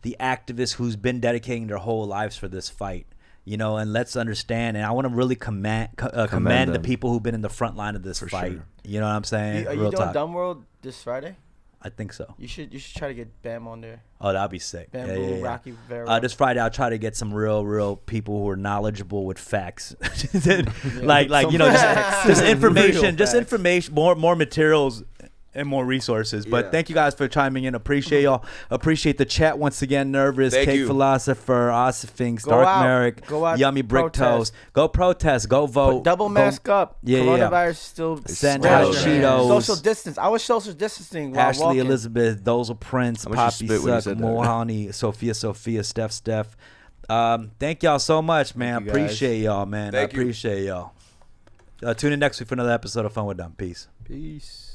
the activists who's been dedicating their whole lives for this fight. and let's understand. And I want to really commend the people who've been in the front line of this fight. Sure. You know what I'm saying? Are you doing Dumb World this Friday? I think so. You should try to get Bam on there. Oh, that'd be sick. Bamboo, Rocky Vera. This Friday, I'll try to get some real people who are knowledgeable with facts, like just information, more materials. And more resources. But thank you guys for chiming in. Appreciate y'all. Appreciate the chat once again. Nervous, Cake Philosopher, Osifings, Dark Merrick, Yummy Brick Toast. Go protest. Go vote. Double mask up. Coronavirus still send out Cheetos. Social distance. I was social distancing while Ashley walking. Elizabeth, Dozel Prince, Poppy Suck, Mohani, Sophia, Steph. Thank y'all so much, man. Appreciate y'all, man. I appreciate y'all. Tune in next week for another episode of Fun with Dumb. Peace. Peace.